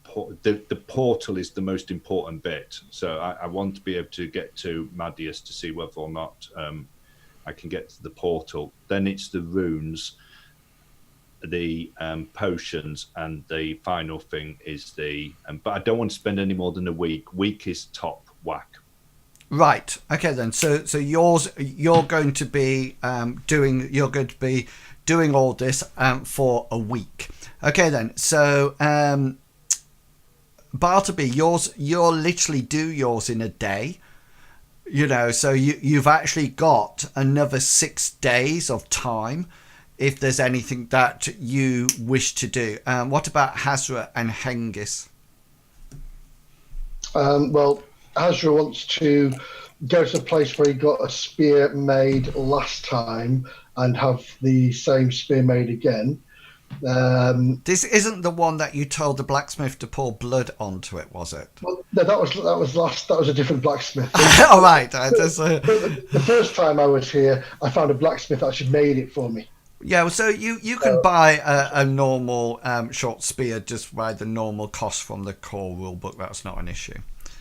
portal is the most important bit. So I want to be able to get to Madius to see whether or not I can get to the portal. Then it's the runes, the potions, and the final thing is but I don't want to spend any more than a week. Week is top whack. Right. Okay then. So you're going to be doing all this for a week. Okay then. So Bartleby, you'll literally do yours in a day. So you've actually got another 6 days of time if there's anything that you wish to do. What about Hazra and Hengist? Well, Azra wants to go to the place where he got a spear made last time and have the same spear made again. This isn't the one that you told the blacksmith to pour blood onto it, was it? Well, no, that was last. That was a different blacksmith. All right. The first time I was here, I found a blacksmith that actually made it for me. Yeah, so you can buy a normal short spear just by the normal cost from the core rulebook. That's not an issue.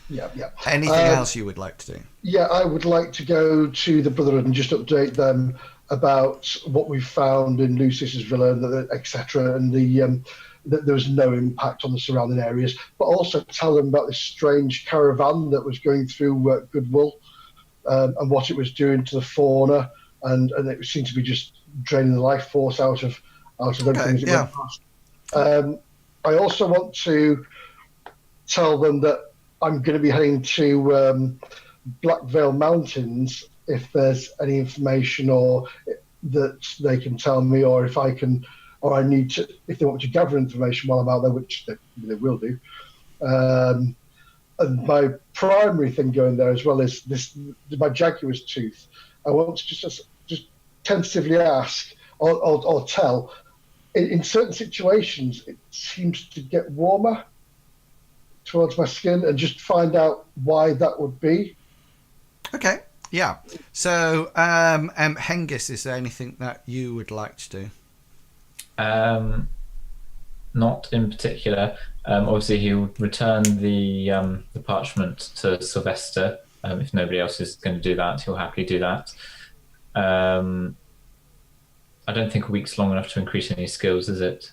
Yeah. Anything else you would like to do? Yeah, I would like to go to the Brotherhood and just update them about what we found in Lucis's villa, and etc., and that there was no impact on the surrounding areas. But also tell them about this strange caravan that was going through Goodwool and what it was doing to the fauna, and it seemed to be just draining the life force out of everything as it went past. I also want to tell them that I'm going to be heading to Blackvale Mountains if there's any information or that they can tell me, or if I can, or I need to, if they want me to gather information while I'm out there, which they will do. And my primary thing going there as well is my Jaguar's tooth. I want to just tentatively ask or tell. In certain situations, it seems to get warmer towards my skin, and just find out why that would be. Okay, yeah. So, Hengist, is there anything that you would like to do? Not in particular. Obviously, he'll return the parchment to Sylvester. If nobody else is going to do that, he'll happily do that. I don't think a week's long enough to increase any skills, is it?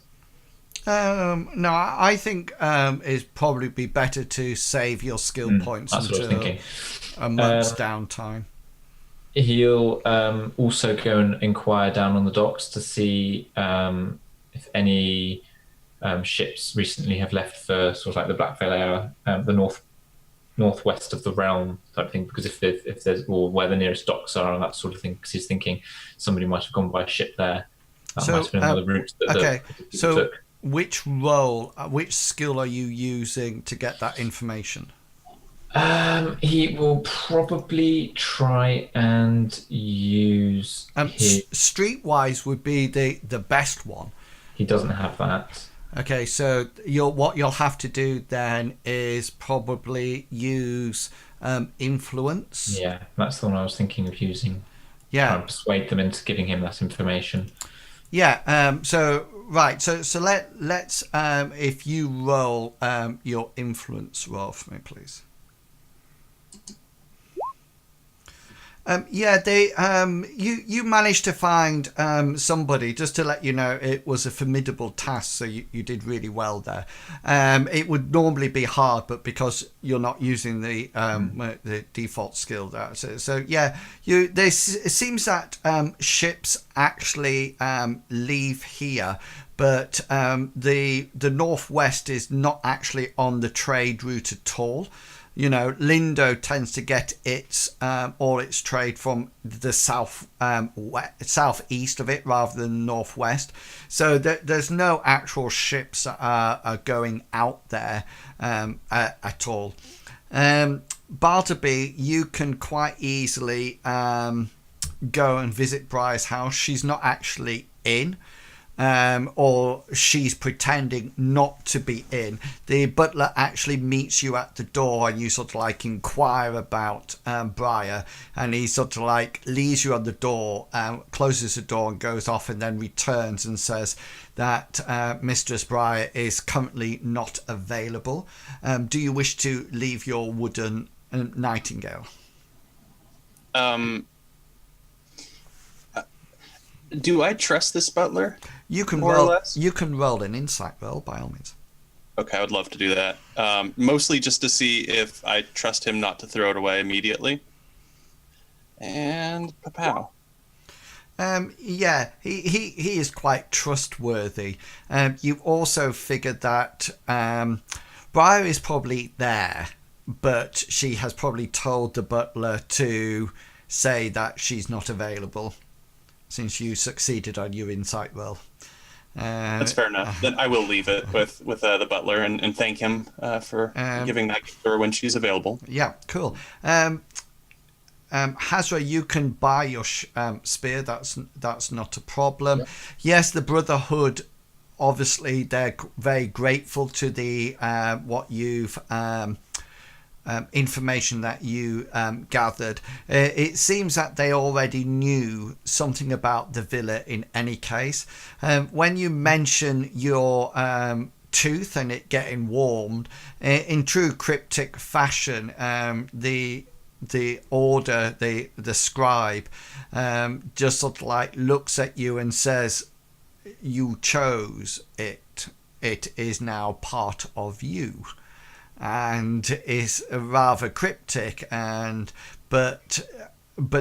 No, I think it'd probably be better to save your skill points until a month's downtime. He'll also go and inquire down on the docks to see if any ships recently have left for sort of like the Blackvale area, the northwest of the realm type thing, because if there's, or where the nearest docks are and that sort of thing, because he's thinking somebody might have gone by ship there. That might have been another route that took. Which skill are you using to get that information? He will probably try and use Streetwise would be the best one. He doesn't have that. Okay, so what you'll have to do then is probably use influence. Yeah, that's the one I was thinking of using. Yeah, try and persuade them into giving him that information. Yeah. So let's if you roll your influence roll for me, please. You managed to find somebody, just to let you know it was a formidable task, so you did really well there. It would normally be hard, but because you're not using the default skill there, it seems that ships actually leave here, but the northwest is not actually on the trade route at all. You know, Lindowe tends to get all its trade from the southeast of it rather than northwest. So there's no actual ships that are going out there at all. Bartleby, you can quite easily go and visit Briar's house. She's not actually in. Or she's pretending not to be in. The butler actually meets you at the door, and you sort of like inquire about Briar, and he sort of like leaves you on the door, closes the door and goes off, and then returns and says that Mistress Briar is currently not available. Do you wish to leave your wooden nightingale? Do I trust this butler? You can roll an insight roll by all means. Okay, I would love to do that. Mostly just to see if I trust him not to throw it away immediately. And pow. Yeah, he is quite trustworthy. You also figured that Briar is probably there, but she has probably told the butler to say that she's not available, since you succeeded on your insight roll. That's fair enough. Then I will leave it with the butler and thank him for giving that to her when she's available. Yeah, cool. Hazra, you can buy your spear. That's not a problem. Yep. Yes, the Brotherhood, obviously, they're very grateful to the what you've information that you gathered. It seems that they already knew something about the villa in any case. When you mention your tooth and it getting warmed, in true cryptic fashion, the order, the scribe, just sort of like looks at you and says, "You chose it. It is now part of you," and is rather cryptic. But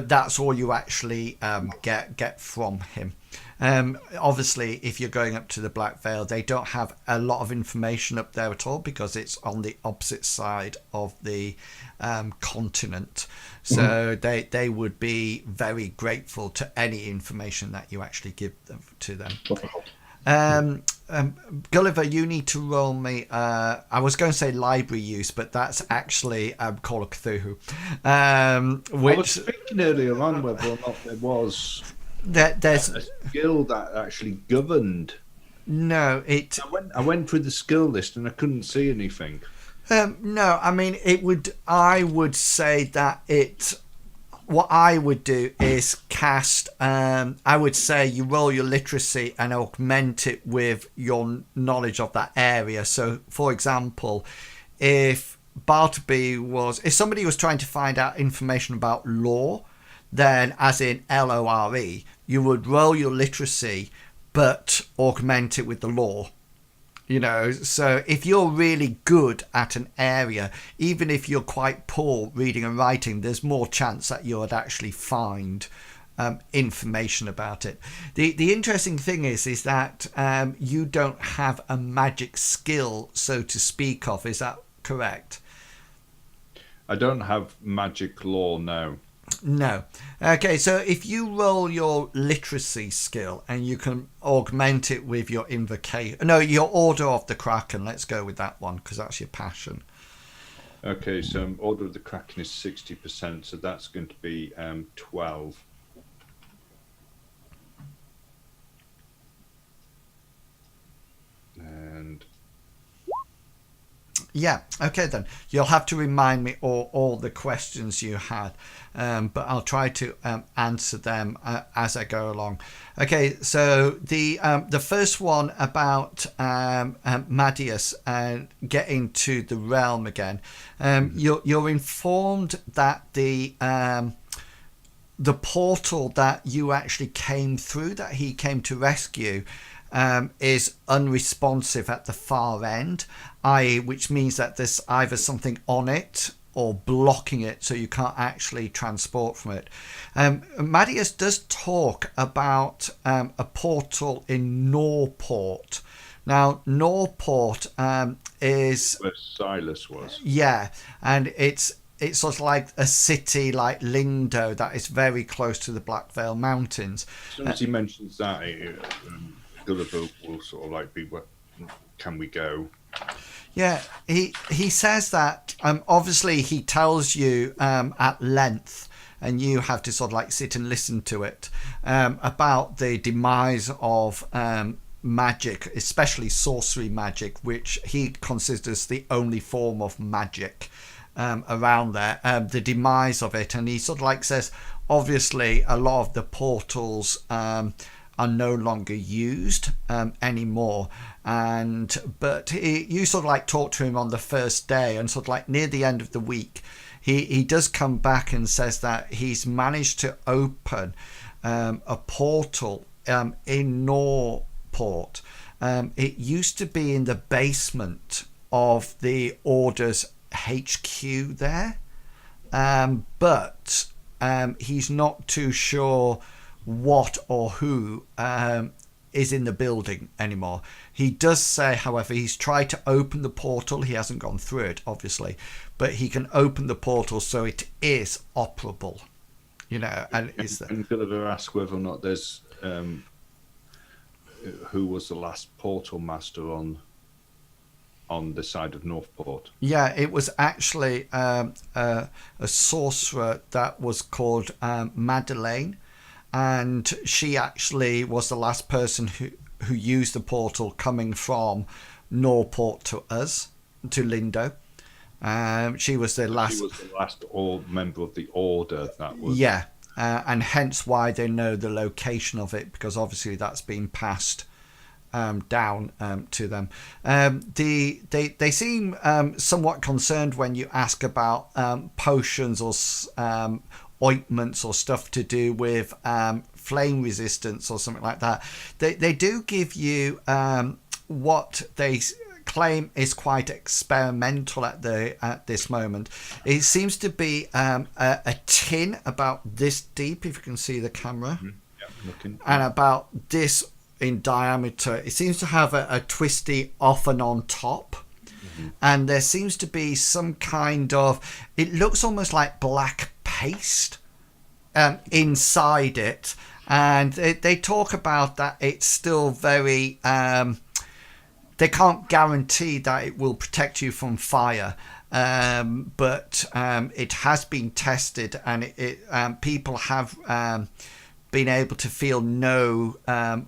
that's all you actually get from him. Obviously, if you're going up to the Black Veil, they don't have a lot of information up there at all because it's on the opposite side of the continent. So they would be very grateful to any information that you actually give them to them. Gulliver, you need to roll me. I was going to say library use, but that's actually Call of Cthulhu. Which I was thinking earlier on whether or not there was there's a skill that actually governed. no. I went through the skill list and I couldn't see anything. No, I mean it would. I would say that what I would do is cast. I would say you roll your literacy and augment it with your knowledge of that area. So, for example, if somebody was trying to find out information about law, then as in LORE, you would roll your literacy, but augment it with the law. So if you're really good at an area, even if you're quite poor reading and writing, there's more chance that you would actually find information about it. The interesting thing is that you don't have a magic skill, so to speak of. Is that correct? I don't have magic law, no. No. Okay, so if you roll your literacy skill and you can augment it with your invocation, no, your Order of the Kraken, let's go with that one because that's your passion. Okay, so Order of the Kraken is 60%, so that's going to be 12. And yeah, okay then. You'll have to remind me all the questions you had, but I'll try to answer them as I go along. Okay, so the first one about Madius getting to the realm again. You're informed that the portal that you actually came through, that he came to rescue, is unresponsive at the far end, i.e. which means that there's either something on it or blocking it, so you can't actually transport from it. Madius does talk about a portal in NorPort. Now, NorPort is where Silas was. Yeah, and it's sort of like a city like Lindowe that is very close to the Black Veil Mountains. As soon as he mentions that, Gulliver will sort of like be, what can we go? Yeah, he says that obviously he tells you at length, and you have to sort of like sit and listen to it, about the demise of magic, especially sorcery magic, which he considers the only form of magic around there, the demise of it. And he sort of like says, obviously a lot of the portals are no longer used anymore, but you sort of like talk to him on the first day, and sort of like near the end of the week he does come back and says that he's managed to open a portal in NorPort. It used to be in the basement of the Order's HQ there, but he's not too sure what or who is in the building anymore. He does say, however, he's tried to open the portal. He hasn't gone through it, obviously, but he can open the portal so it is operable, and is there. And Gulliver asks whether or not there's who was the last portal master on the side of NorPort? Yeah, it was actually a sorcerer that was called Madeleine, and she actually was the last person who used the portal coming from NorPort to us, to Lindowe. She was the last. She was the last member of the order that was. Yeah, and hence why they know the location of it, because obviously that's been passed down to them. They seem somewhat concerned when you ask about potions or ointments or stuff to do with flame resistance or something like that. They do give you what they claim is quite experimental at this moment. It seems to be a tin about this deep, if you can see the camera, Yeah, looking. and about this in diameter. It seems to have a twisty off and on top, and there seems to be some kind of, it looks almost like black paste inside it, and they talk about that it's still very they can't guarantee that it will protect you from fire, but it has been tested, and people have been able to feel no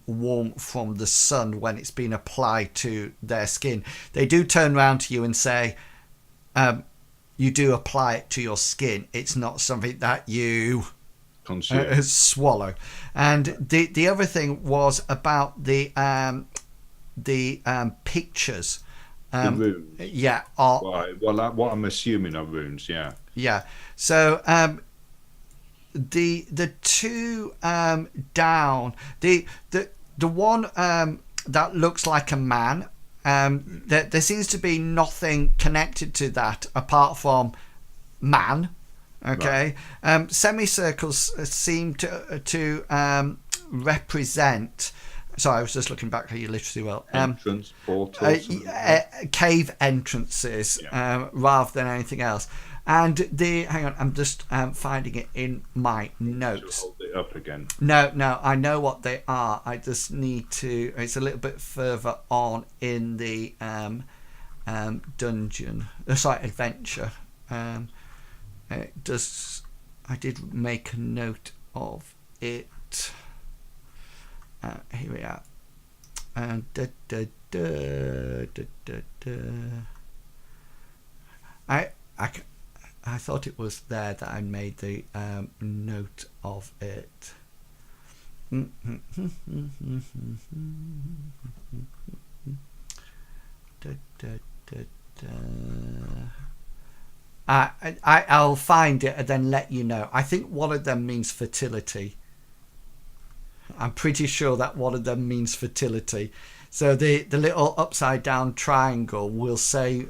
warmth from the sun when it's been applied to their skin. They do turn around to you and say, you do apply it to your skin. It's not something that you swallow. And the other thing was about the pictures. The runes. Yeah. Right. Well, what I'm assuming are runes. Yeah. Yeah. So the two down, the one that looks like a man, there seems to be nothing connected to that apart from man. Okay. Right. Semicircles seem to represent. Sorry, I was just looking back at you literally well. Entrance, portals. Cave entrances, yeah. Rather than anything else. And hang on, I'm just finding it in my notes. Hold it up again. No, I know what they are. I just need to. It's a little bit further on in the dungeon. Adventure. It does. I did make a note of it. Here we are. I thought it was there that I made the note of it. I'll find it and then let you know. I think one of them means fertility. I'm pretty sure that one of them means fertility. So the little upside down triangle will say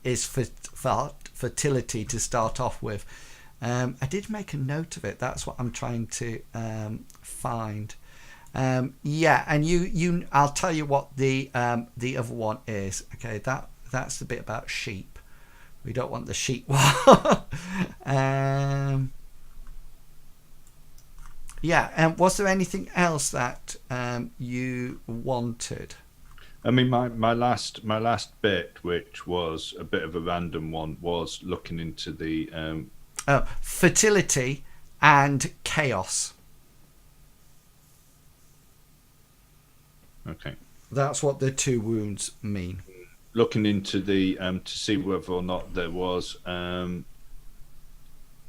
is fertility to start off with. I did make a note of it. That's what I'm trying to find. Yeah, and you I'll tell you what the other one is. Okay, that's the bit about sheep. We don't want the sheep one. Yeah, and was there anything else that you wanted? I mean, my last bit, which was a bit of a random one, was looking into the fertility and chaos. Okay. That's what the two wounds mean. Looking into the to see whether or not there was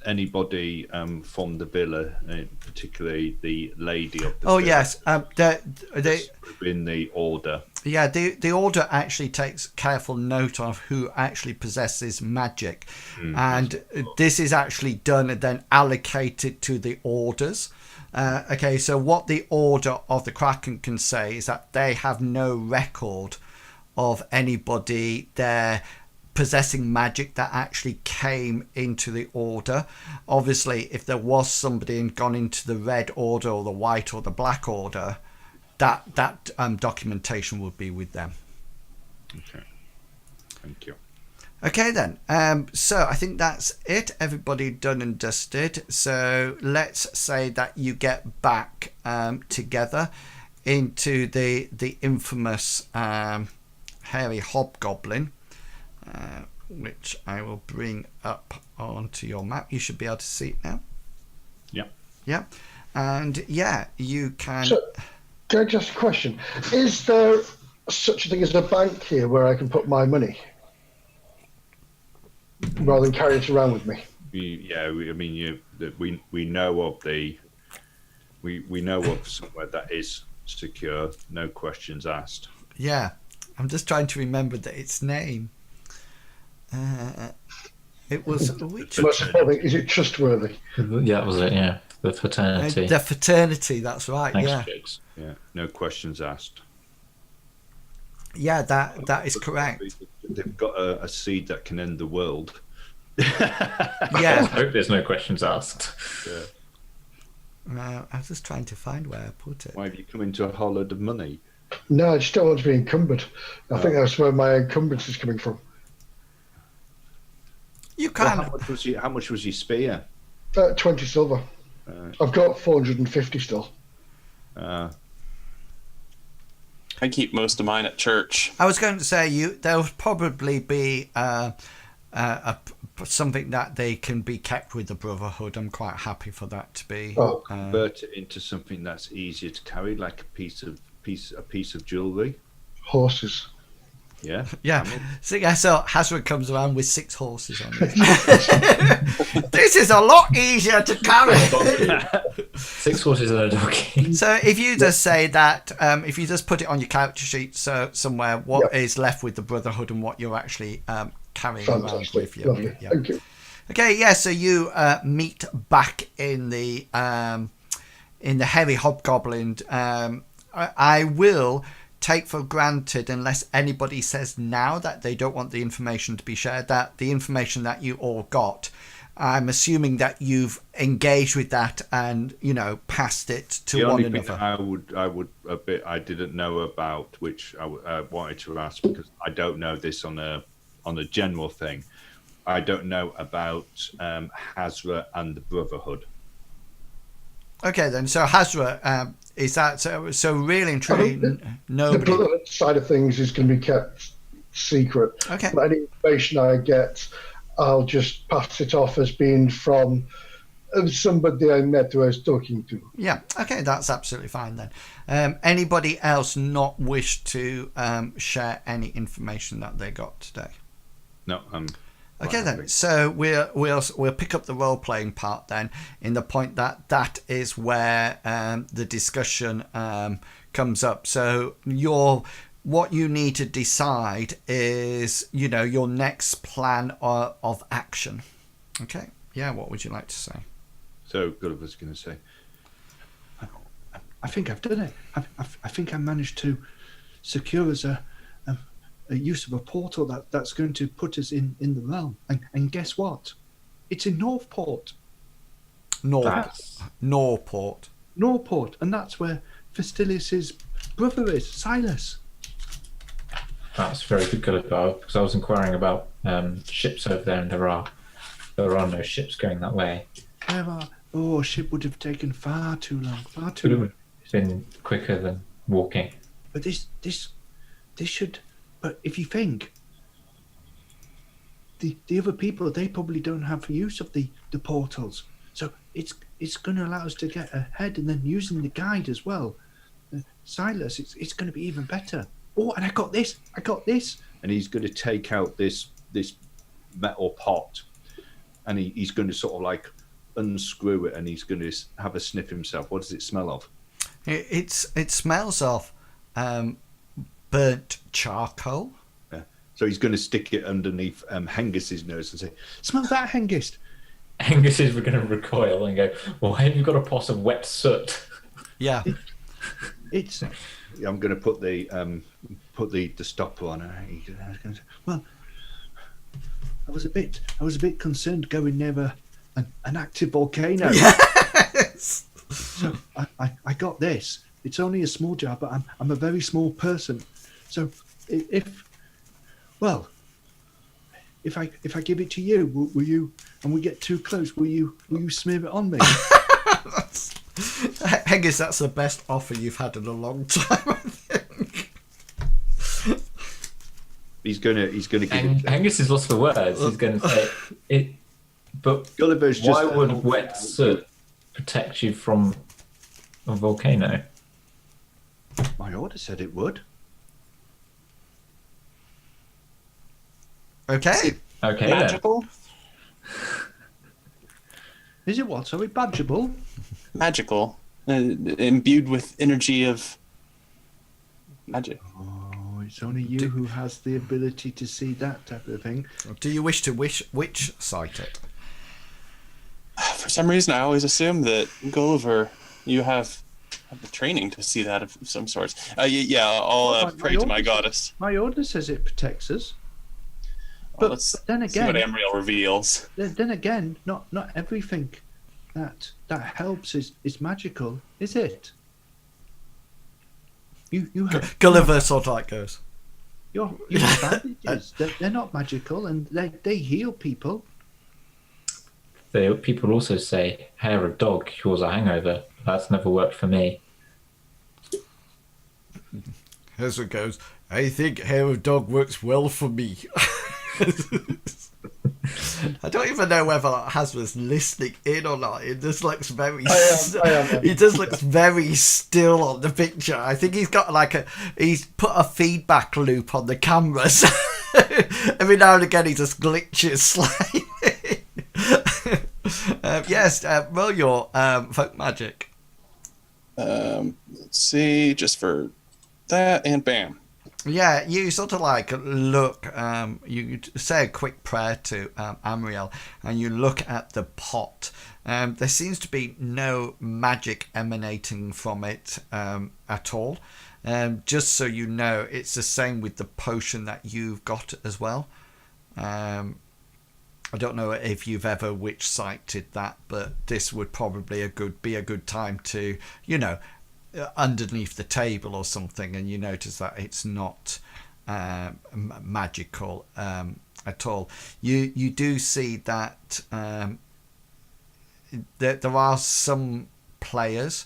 anybody from the villa, particularly the lady of the villa. Yes, in the order. Yeah, the order actually takes careful note of who actually possesses magic, and this is actually done and then allocated to the orders. Okay, so what the order of the Kraken can say is that they have no record of anybody there possessing magic that actually came into the order. Obviously, if there was somebody and gone into the red order or the white or the black order, that documentation would be with them. Okay, thank you. Okay then, so I think that's it. Everybody done and dusted. So let's say that you get back together. into the infamous hairy hobgoblin, which I will bring up onto your map. You should be able to see it now. Yeah. Yeah. And yeah, you can... So, can I just ask a question? Is there such a thing as a bank here where I can put my money rather than carry it around with me? We know of we know of somewhere that is secure, no questions asked. Yeah. I'm just trying to remember its name. It was... which? Most important thing, is it trustworthy? Yeah, that was it. Yeah, the fraternity. The fraternity, that's right. Thanks, Yeah. Jigs. Yeah, no questions asked. Yeah, that is correct. They've got a seed that can end the world. I Yeah. hope there's no questions asked. Yeah. I was just trying to find where I put it. Why have you come into a whole load of money? No, I just don't want to be encumbered. I think that's where my encumbrance is coming from. You Well, can... how much was your spear? 20 silver. I've got 450 still. I keep most of mine at church. I was going to say there will probably be something that they can be kept with the Brotherhood. I'm quite happy for that to be. Convert it into something that's easier to carry, like a piece of jewelry. Horses. Yeah. Yeah. So Hazard comes around with 6 horses on it. This is a lot easier to carry. 6 horses and a donkey. So if you just say that, if you just put it on your character sheet, so somewhere, what is left with the Brotherhood and what you're actually carrying around with you. Lovely. Yeah. Thank you. Okay, yeah. So you meet back in the heavy hobgoblin. I will take for granted, unless anybody says now that they don't want the information to be shared, that the information that you all got, I'm assuming that you've engaged with that and passed it to one another. The only thing I didn't know about, which I wanted to ask, because I don't know this on a general thing. I don't know about Hazra and the Brotherhood. Okay, then. So Hazra, is that so? Really and truly, nobody. The Brotherhood side of things is going to be kept secret. Okay. But any information I get, I'll just pass it off as being from somebody I met who I was talking to. Yeah. Okay, that's absolutely fine then. Anybody else not wish to share any information that they got today? No, Okay then, so we'll pick up the role playing part then, in the point that is where the discussion comes up. So what you need to decide is your next plan of action. Okay, yeah. What would you like to say? So Gulliver's going to say, I think I've done it. I think I managed to secure us a use of a portal that's going to put us in the realm. And guess what? It's in NorPort. NorPort. NorPort, and that's where Fastilius's brother is, Silas. That's very good, Gulliver, because I was inquiring about ships over there, and there are no ships going that way. There are. Oh, a ship would have taken far too long. Would have been quicker than walking. But this should. But if you think, the other people, they probably don't have use of the portals, so it's going to allow us to get ahead, and then using the guide as well. Silas, it's going to be even better. Oh, and I got this, and he's going to take out this metal pot, and he's going to sort of like unscrew it, and he's going to have a sniff himself. What does it smell of? It smells of burnt charcoal. Yeah. So he's going to stick it underneath Hengist's nose and say, "Smell that, Hengist." Hengist is going to recoil and go, "Why have you got a pot of wet soot?" Yeah. It's. I'm going to put the stopper on. Well, I was a bit concerned going near an active volcano. Yes. So I got this. It's only a small jar, but I'm a very small person. So if I give it to you, will you? And we get too close, will you smear it on me? Hengist, that's the best offer you've had in a long time, I think. He's gonna give it. Angus is lost for words. He's going to say it. But Gulliver's why just would wet soot protect you from a volcano? My order said it would. Okay. Okay, Magical? Is it what? Are we badgeable? Magical. Imbued with energy of magic. Oh, it's only you who has the ability to see that type of thing. Do you wish to witch sight it? For some reason, I always assume that Gulliver, you have the training to see that of some sorts. I'll pray to my goddess. My order says it protects us. Well, But let's then see what again, Amriel reveals. then again, not everything that helps is magical, is it? You have Gulliver sort of like goes. your bandages. They're not magical, and they heal people. People also say hair of dog cures a hangover. That's never worked for me. Hazard goes, I think hair of dog works well for me. I don't even know whether Hazard's listening in or not. It just looks very. I am. He just looks very still on the picture. I think he's got he's put a feedback loop on the camera. So every now and again he just glitches slightly. Yes, roll your folk magic. Let's see, just for that, and bam. Yeah, you sort of look, you say a quick prayer to Amriel, and you look at the pot. There seems to be no magic emanating from it at all. Just so you know, it's the same with the potion that you've got as well. I don't know if you've ever witch sighted that, but this would probably be a good time to, underneath the table or something, and you notice that it's not magical at all. You do see that there are some players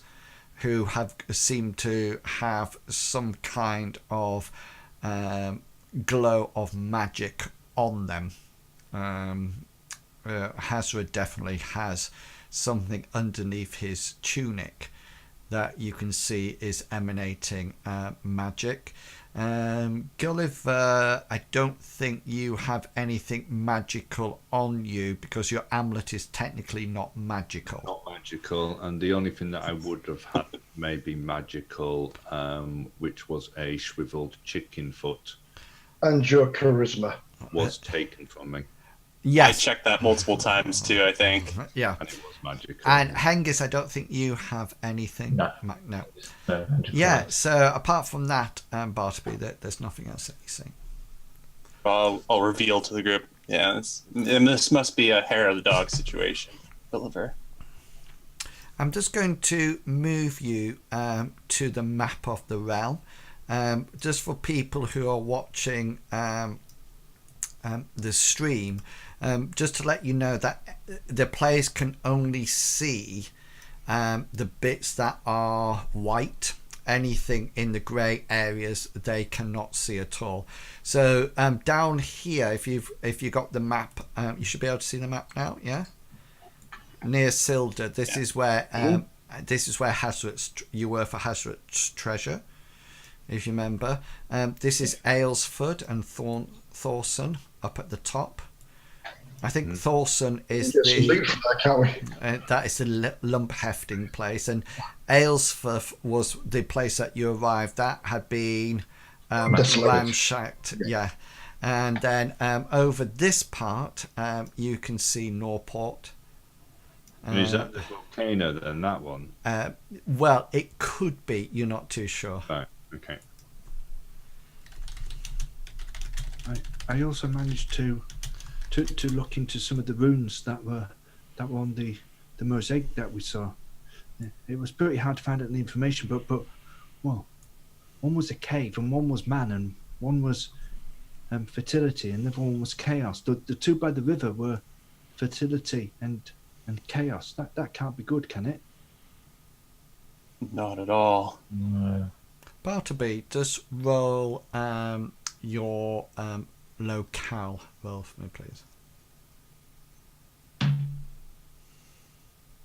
who seem to have some kind of glow of magic on them. Hazard definitely has something underneath his tunic that you can see is emanating magic. Gulliver, I don't think you have anything magical on you because your amulet is technically not magical. Not magical, and the only thing that I would have had maybe magical, which was a shriveled chicken foot, And your charisma. was taken from me. Yes. I checked that multiple times too, I think. Yeah. And it was magical. And Hengist, I don't think you have anything. No. No. No magical. Yeah, so apart from that, Bartleby, there's nothing else that you see. I'll reveal to the group. Yeah, and this must be a hair of the dog situation. Gulliver. I'm just going to move you to the map of the realm. Just for people who are watching the stream, just to let you know that the players can only see the bits that are white. Anything in the grey areas they cannot see at all. So down here, if you got the map, you should be able to see the map now. Yeah, near Silda. This is where Hazard's you were for Hazard's treasure, if you remember. This is Aylesford and Thorson up at the top. I think Thorson is Get some loot from that, can't we? that is the lump hefting place, and Aylesford was the place that you arrived. That had been ransacked, yeah. And then over this part, you can see NorPort. Is that the volcano then, that one? Well, it could be. You're not too sure. Right, okay. I also managed to look into some of the runes that were on the mosaic that we saw. It was pretty hard to find out the information, but well, one was a cave and one was man and one was fertility and the other one was chaos. The two by the river were fertility and chaos. That can't be good, can it? Not at all. No. Bartleby, just roll your locale roll for me, please.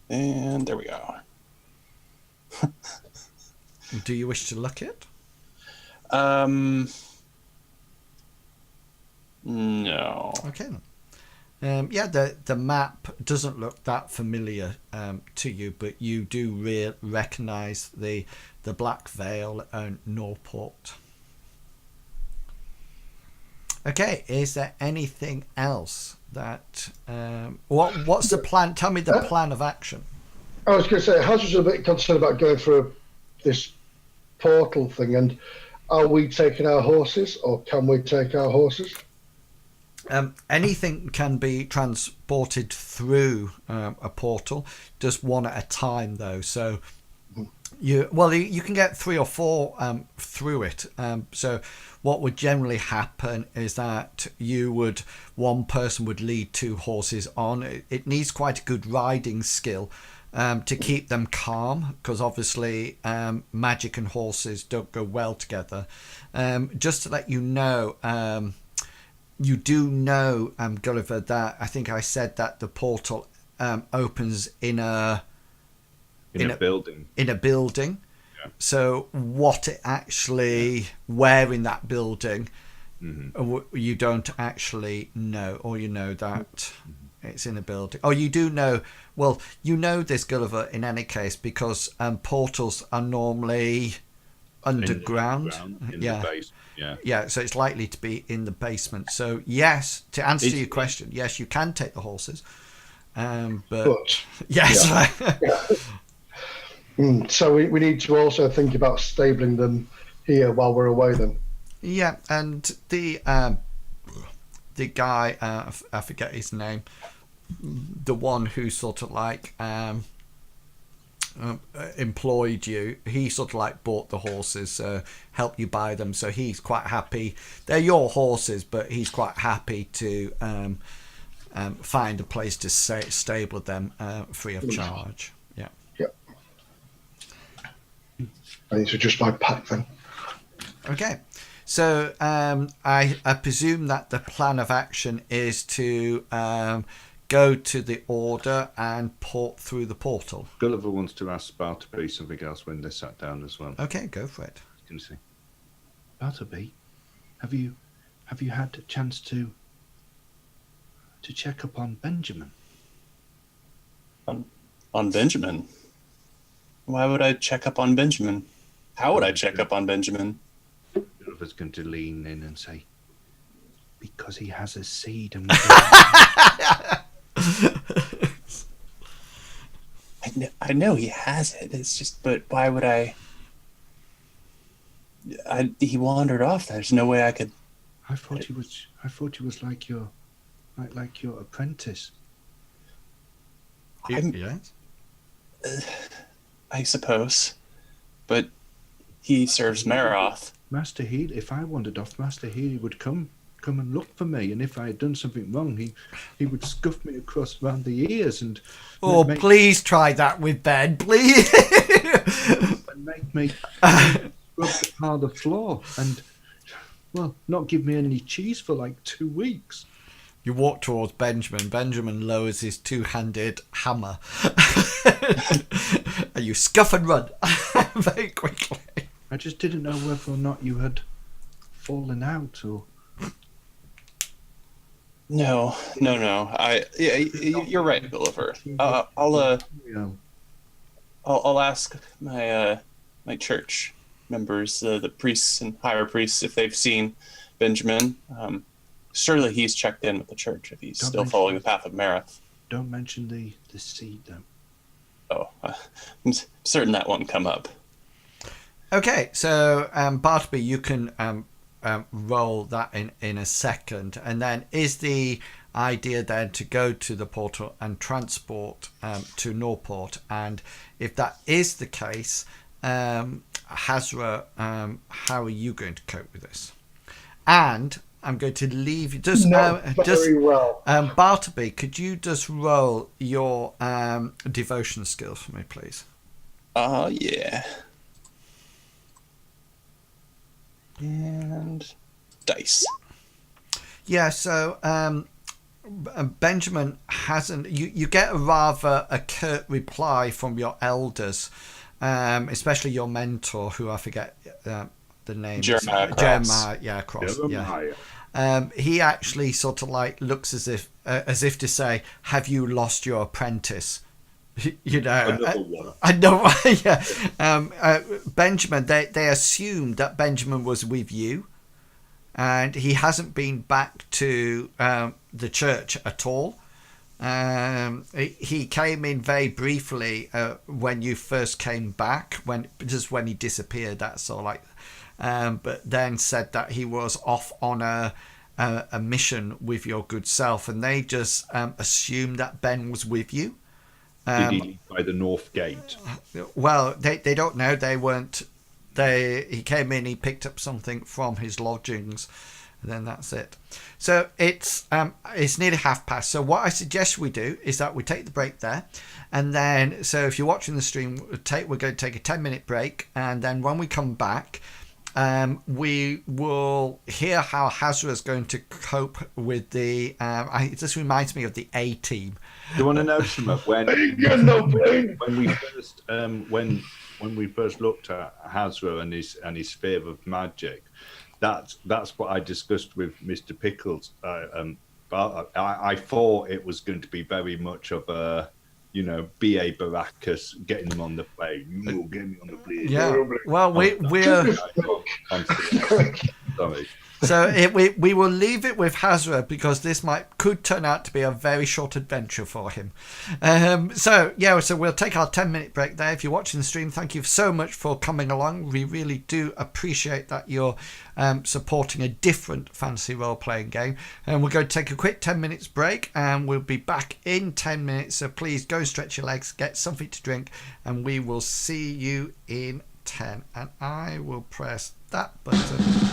And there we go. Do you wish to look it? No. Okay then. Yeah, the map doesn't look that familiar to you, but you do recognise the Black Veil and NorPort. Okay, is there anything else that what's the plan? Tell me the plan of action. I was going to say, Hazard's a bit concerned about going through this portal thing, and are we taking our horses, or can we take our horses? Anything can be transported through a portal, just one at a time though. So you can get 3 or 4 through it. So what would generally happen is that one person would lead 2 horses on. It needs quite a good riding skill to keep them calm, because obviously magic and horses don't go well together. Just to let you know, you do know, Gulliver, that I think I said that the portal opens in a building. In a building. Yeah. So what it actually where in that building, you don't actually know, or you know that it's in a building. Oh, you do know. Well, you know this, Gulliver, in any case, because portals are normally underground. In the base. Yeah, so it's likely to be in the basement. So yes, to answer your question, yes, you can take the horses, but yes. Yeah. So we need to also think about stabling them here while we're away then. Yeah, and the guy, I forget his name, the one who sort of like employed you, he sort of like bought the horses, helped you buy them, so he's quite happy. They're your horses, but he's quite happy to find a place to stable them free of charge. Yeah. I need to adjust my pack then. Okay, so I presume that the plan of action is to go to the Order and port through the portal. Gulliver wants to ask Bartleby something else when they sat down as well. Okay, go for it. Can you see? Bartleby, have you had a chance to check up on Benjamin? On Benjamin? Why would I check up on Benjamin? How would I check up on Benjamin? Gulliver's going to lean in and say, because he has a seed and I know he has it. It's just, but why would I? He wandered off. There's no way I could. I thought he was like your apprentice. Yes. I suppose, but he serves Maroth. Master Healy. If I wandered off, Master Healy would come and look for me, and if I had done something wrong, he would scuff me across around the ears and please try that with Ben, please. And make me rub the parlour floor and not give me any cheese for like 2 weeks. You walk towards Benjamin. Benjamin lowers his 2-handed hammer, and you scuff and run very quickly. I just didn't know whether or not you had fallen out or. No. You're right, Gulliver. I'll ask my church members, the priests and higher priests, if they've seen Benjamin. Surely he's checked in with the church if he's still following the path of Maroth. Don't mention the seed, though. Oh, I'm certain that won't come up. Okay, so Bartleby, you can roll that in a second, and then is the idea then to go to the portal and transport to NorPort? And if that is the case, Hazra, how are you going to cope with this? And I'm going to leave you well. Bartleby, could you just roll your devotion skills for me, please? Yeah. And dice. Yeah, so Benjamin hasn't. You get a curt reply from your elders, especially your mentor, who I forget the name. Jeremiah Cross. Jeremiah, yeah, Cross. Jeremiah. Yeah. He actually sort of like looks as if to say, "Have you lost your apprentice?" You know, Another one. I know. Yeah. Benjamin. They assumed that Benjamin was with you, and he hasn't been back to the church at all. He came in very briefly when you first came back, just when he disappeared. That's all. Like, but then said that he was off on a mission with your good self, and they just assumed that Ben was with you. Did he leave by the north gate? Well, they don't know. They weren't. He came in. He picked up something from his lodgings, and then that's it. So it's nearly past. So what I suggest we do is that we take the break there, and then so if you're watching the stream, we're going to take a 10-minute break, and then when we come back, we will hear how Hazra is going to cope with the. It just reminds me of the A team. Do you want to know something? When we first looked at Hazra and his fear of magic, that's what I discussed with Mr. Pickles. But I thought it was going to be very much of a, B.A. Baracus getting him on the plane. Get me on the plane. Yeah. Well, we're. Sorry. So we will leave it with Hazra because this could turn out to be a very short adventure for him. So we'll take our 10-minute break there. If you're watching the stream, thank you so much for coming along. We really do appreciate that you're supporting a different fantasy role-playing game. And we're going to take a quick 10 minutes break, and we'll be back in 10 minutes. So please go stretch your legs, get something to drink, and we will see you in 10. And I will press that button.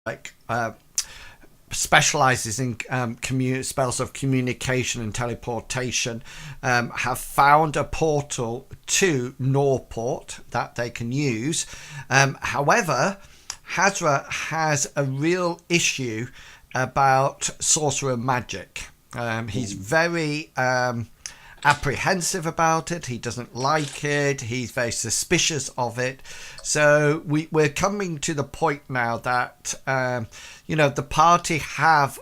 like specializes in spells of communication and teleportation, have found a portal to NorPort that they can use. However, Hazra has a real issue about sorcerer magic. He's very apprehensive about it. He doesn't like it. He's very suspicious of it. So we're coming to the point now that the party have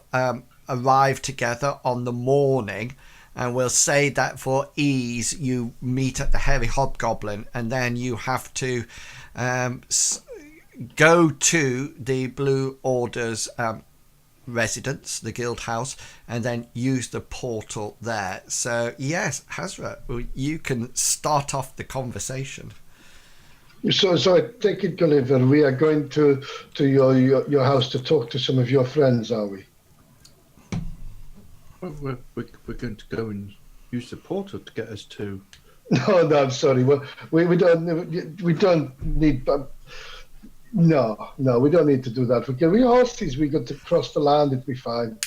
arrived together on the morning, and we'll say that for ease you meet at the Hairy Hobgoblin, and then you have to go to the Blue Order's residence, the guild house, and then use the portal there. So yes, Hazra, you can start off the conversation. So I take it, Gulliver, we are going to your house to talk to some of your friends, are we? Well, we're going to go and use the portal to get us to. No, I'm sorry. Well, we don't need. No, we don't need to do that. We horses. We got to cross the land. It'd be fine.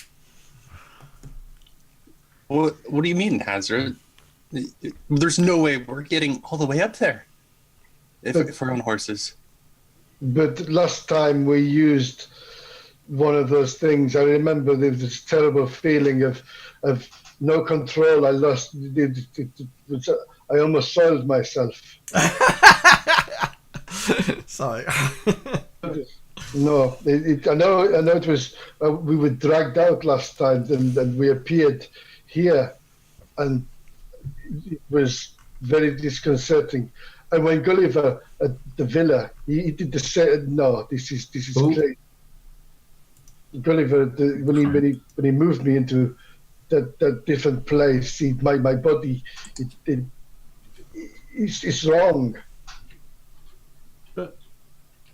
What do you mean, Hazard? There's no way we're getting all the way up there if we're on horses. But last time we used one of those things, I remember there was this terrible feeling of no control. I lost. I almost soiled myself. Sorry. No, I know it was. We were dragged out last time, and we appeared here, and it was very disconcerting. And when Gulliver at the villa, he did the same. No, this is great. Gulliver, when he moved me into that different place, my body, it's wrong. But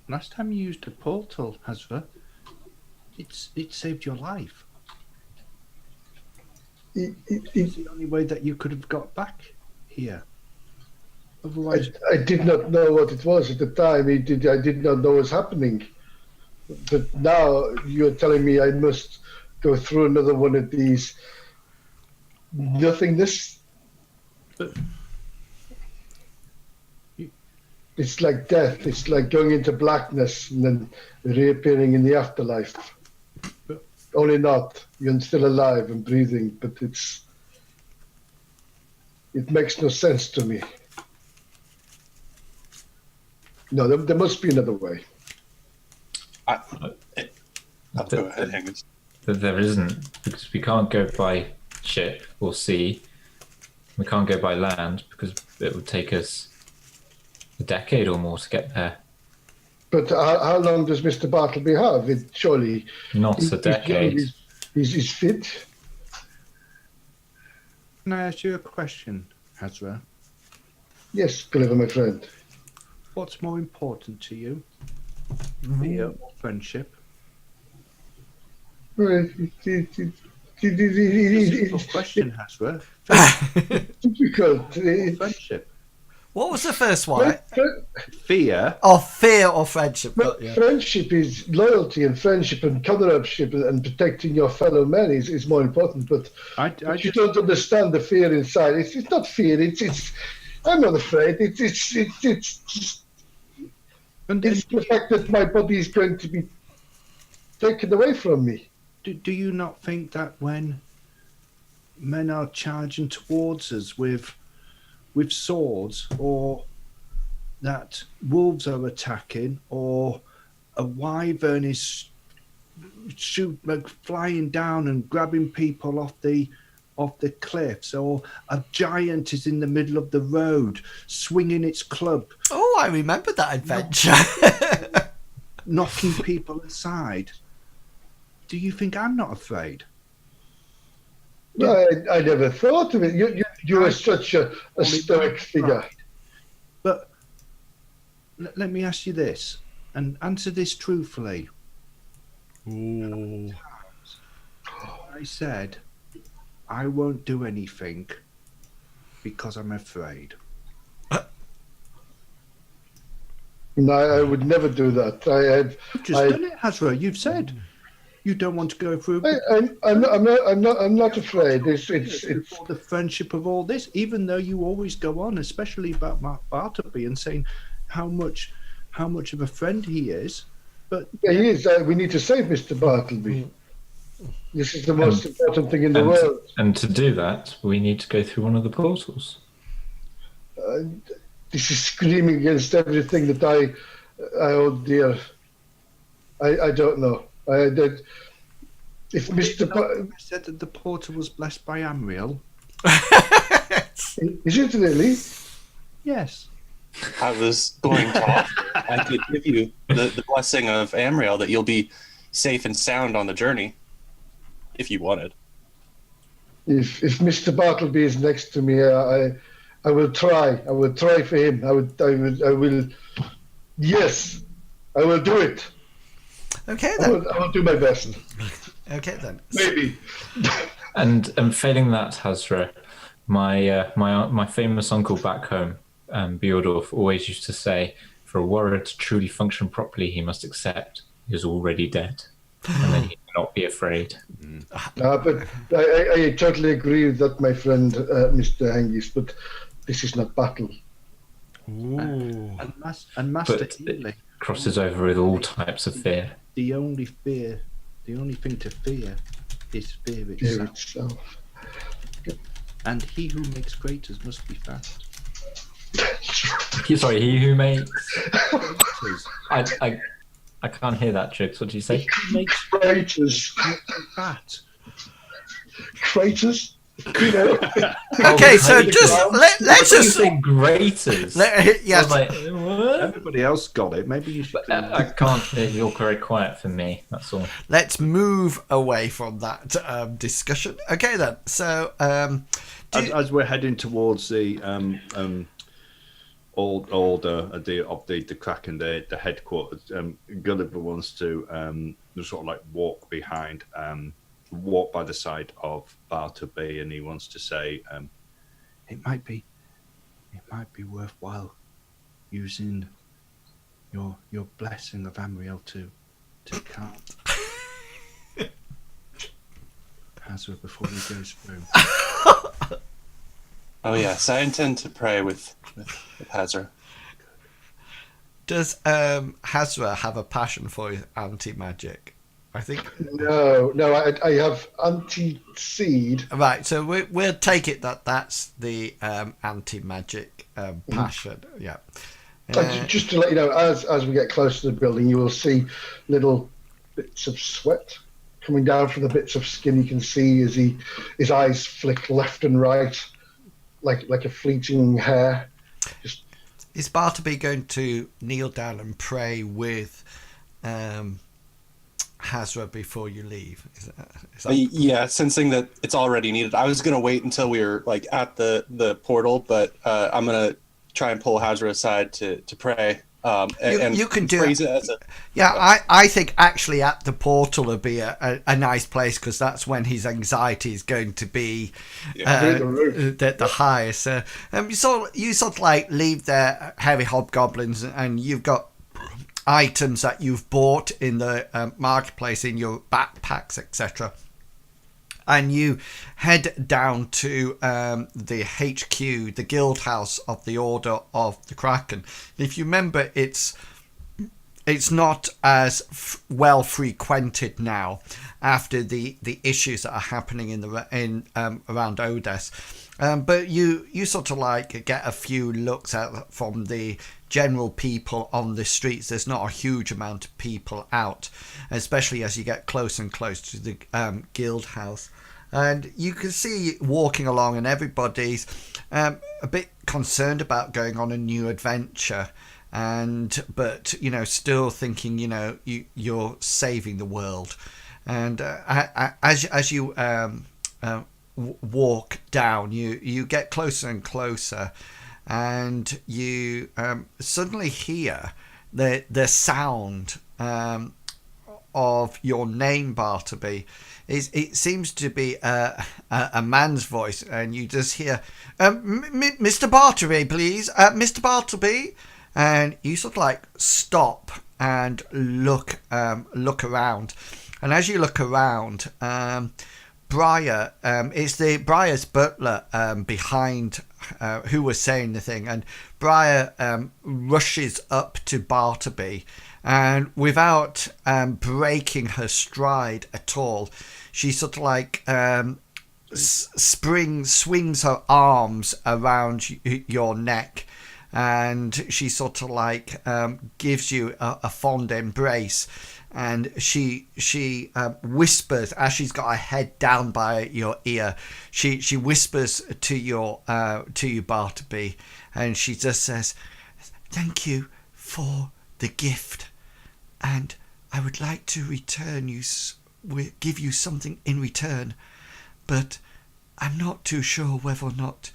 last time you used a portal, Hazra, it saved your life. It's the only way that you could have got back here. Otherwise, I did not know what it was at the time. I did not know what was happening. But now you're telling me I must go through another one of these nothingness. But it's like death. It's like going into blackness and then reappearing in the afterlife. But only not. You're still alive and breathing, but it makes no sense to me. No, there must be another way. Go ahead, Angus. There isn't, because we can't go by ship or sea. We can't go by land because it would take us a decade or more to get there. But how long does Mr. Bartleby have? Surely not a decade. He's fit. can I ask you a question, Hazra? Yes, Gulliver, my friend. What's more important to you, fear or friendship? Well, Simple question, Hazra. difficult. Friendship. What was the first one? Fear. Oh, fear or friendship. But Yeah. friendship is loyalty, and friendship and comradeship and protecting your fellow men is more important. But I you don't understand the fear inside. It's not fear. It's. I'm not afraid. It's the fact that my body is going to be taken away from me. Do you not think that when men are charging towards us with swords, or that wolves are attacking, or a wyvern is flying down and grabbing people off the cliffs, or a giant is in the middle of the road swinging its club, Oh, I remember that adventure. knocking people aside, do you think I'm not afraid? I never thought of it. You are such a stoic figure. But let me ask you this, and answer this truthfully. Ooh. I said I won't do anything because I'm afraid. No, I would never do that. You've just done it, Hazra. You've said you don't want to go through. I'm not afraid. It's For the friendship of all this, even though you always go on, especially about Mark Bartleby, and saying how much of a friend he is. But yeah, he is. We need to save Mr. Bartleby. This is the most important thing in the world. And to do that, we need to go through one of the portals. This is screaming against everything that oh dear. I don't know. If Mr. said that the portal was blessed by Amriel. Is it really? Yes. I was going to offer, I could give you the blessing of Amriel that you'll be safe and sound on the journey, if you wanted. If Mr. Bartleby is next to me, I will try. I will try for him. I will. Yes, I will do it. Okay then. I will do my best. Okay then. Maybe. And failing that, Hazra, my famous uncle back home, Beordorf, always used to say, for a warrior to truly function properly, he must accept he is already dead, and then he cannot be afraid. But I totally agree with that, my friend, Mr. Hengist. But this is not battle. Ooh. And Master But Healy. it crosses over with all types of fear. The only thing to fear is fear Fear itself. itself. And he who makes craters must be fast. Sorry, he who makes. I can't hear that, Jigs. What did you say? He makes Craters. fat. Craters. You know. Okay, so just let's just say graters. yes. I was like, what? Everybody else got it. Maybe you should. I can't. You're very quiet for me. That's all. Let's move away from that discussion. Okay then. So as we're heading towards the order of the Kraken, the headquarters, Gulliver wants to sort of like walk by the side of Bartleby, and he wants to say, it might be worthwhile using your blessing of Amriel to calm Hazra before he goes through. Oh yes, I intend to pray with Hazra. does Hazra have a passion for anti-magic? I think No, I have anti-seed. right. So we'll take it that's the anti-magic passion. Yeah. Just to let you know, as we get closer to the building, you will see little bits of sweat coming down from the bits of skin. You can see as his eyes flick left and right, like a fleeting hair. Is Bartleby going to kneel down and pray with Hazra before you leave? Is that... Yeah, sensing that it's already needed. I was gonna wait until we were like at the portal, but I'm gonna try and pull Hazra aside to pray. You can do phrase it. it as a, I think actually at the portal would be a nice place, because that's when his anxiety is going to be the highest. You sort of like leave their heavy hobgoblins, and you've got items that you've bought in the marketplace in your backpacks, etc. And you head down to the HQ, the guild house of the Order of the Kraken. If you remember, it's not as well frequented now after the issues that are happening around Odess. But you sort of like get a few looks at from the general people on the streets. There's not a huge amount of people out, especially as you get closer and closer to the guild house. And you can see walking along, and everybody's a bit concerned about going on a new adventure, but still thinking you're saving the world. And as you walk down, you get closer and closer, and you suddenly hear the sound of your name, Bartleby. It seems to be a man's voice, and you just hear, Mr. Bartleby, please. Mr. Bartleby, and you sort of like stop and look around. And as you look around, Briar, it's the Briar's butler behind who was saying the thing, and Briar rushes up to Bartleby, and without breaking her stride at all, she sort of like swings her arms around your neck, and she sort of like gives you a fond embrace. And she whispers, as she's got her head down by your ear, she whispers to you, Bartleby, and she just says, "Thank you for the gift, and I would like to give you something in return, but I'm not too sure whether or not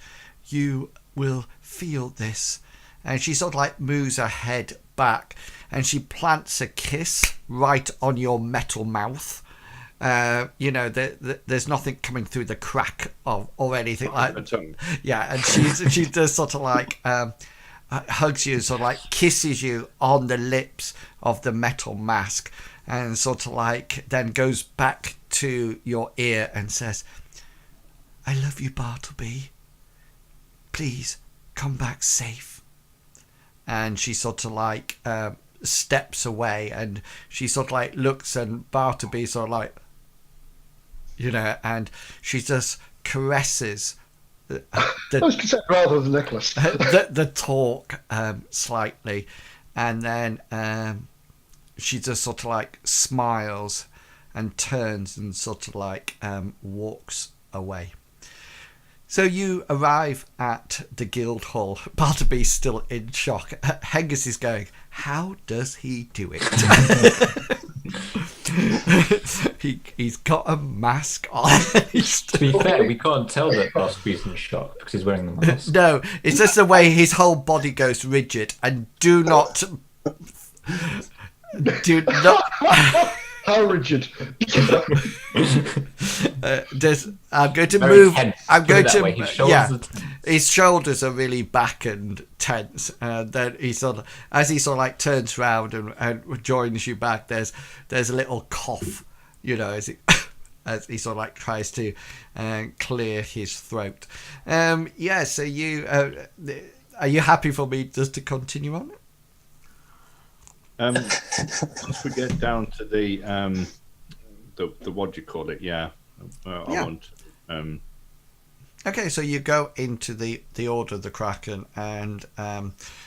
you will feel this." And she sort of like moves her head back, and she plants a kiss right on your metal mouth. There's nothing coming through the crack or anything like that. Yeah, and she does sort of like hugs you, sort of like kisses you on the lips of the metal mask, and sort of like then goes back to your ear and says, "I love you, Bartleby. Please come back safe." And she sort of like steps away, and she sort of like looks, and Bartleby sort of like, and she just caresses rather than the necklace. the talk slightly, and then she just sort of like smiles and turns and sort of like walks away. So you arrive at the Guildhall. Bartleby's still in shock. Hengist is going, "How does he do it?" He's got a mask on. To be fair, we can't tell that Bartleby's in shock because he's wearing the mask. No, it's just the way his whole body goes rigid. And do not... How rigid? I'm going to Very move. tense. I'm Put going it that to. way. His shoulders are tense. His shoulders are really back and tense. And then he sort of, as he sort of like turns round and joins you back, there's a little cough, as he sort of like tries to clear his throat. So you are you happy for me just to continue on? Once we get down to the what do you call it? I want. Okay, so you go into the Order of the Kraken, and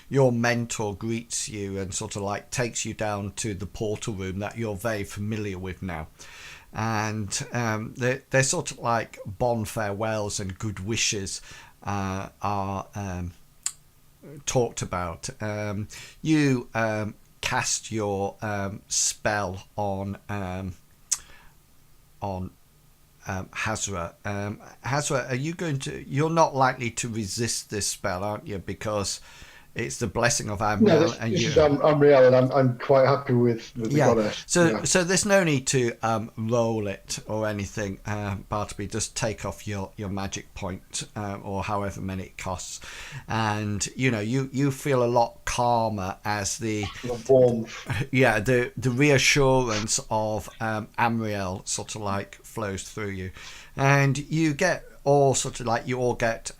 your mentor greets you and sort of like takes you down to the portal room that you're very familiar with now. And they're sort of like bond farewells and good wishes are talked about. You cast your spell on Hazra. Hazra, you're not likely to resist this spell, aren't you? Because it's the blessing of Amriel. No, this is Amriel, and I'm quite happy with the goddess. So there's no need to roll it or anything, Bartleby. Just take off your magic point or however many it costs, and you feel a lot calmer as the warmth. Yeah, the reassurance of Amriel sort of like flows through you, and you all get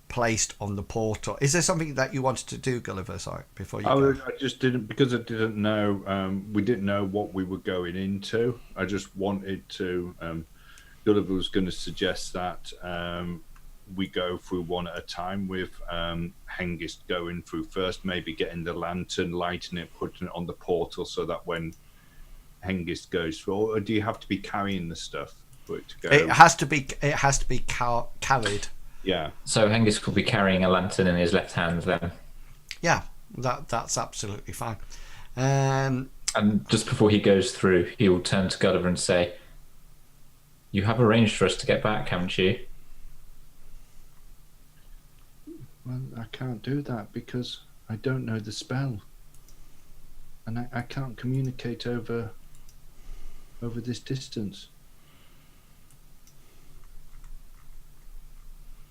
placed on the portal. Is there something that you wanted to do, Gulliver? Sorry, before you go. I just didn't, because I didn't know. We didn't know what we were going into. I just wanted to. Gulliver was going to suggest that we go through one at a time, with Hengist going through first, maybe getting the lantern, lighting it, putting it on the portal, so that when Hengist goes through, or do you have to be carrying the stuff for it to go? It has to be carried. Yeah. So Hengist could be carrying a lantern in his left hand then. Yeah, that's absolutely fine. And just before he goes through, he will turn to Gulliver and say, "You have arranged for us to get back, haven't you?" Well, I can't do that because I don't know the spell, and I can't communicate over this distance.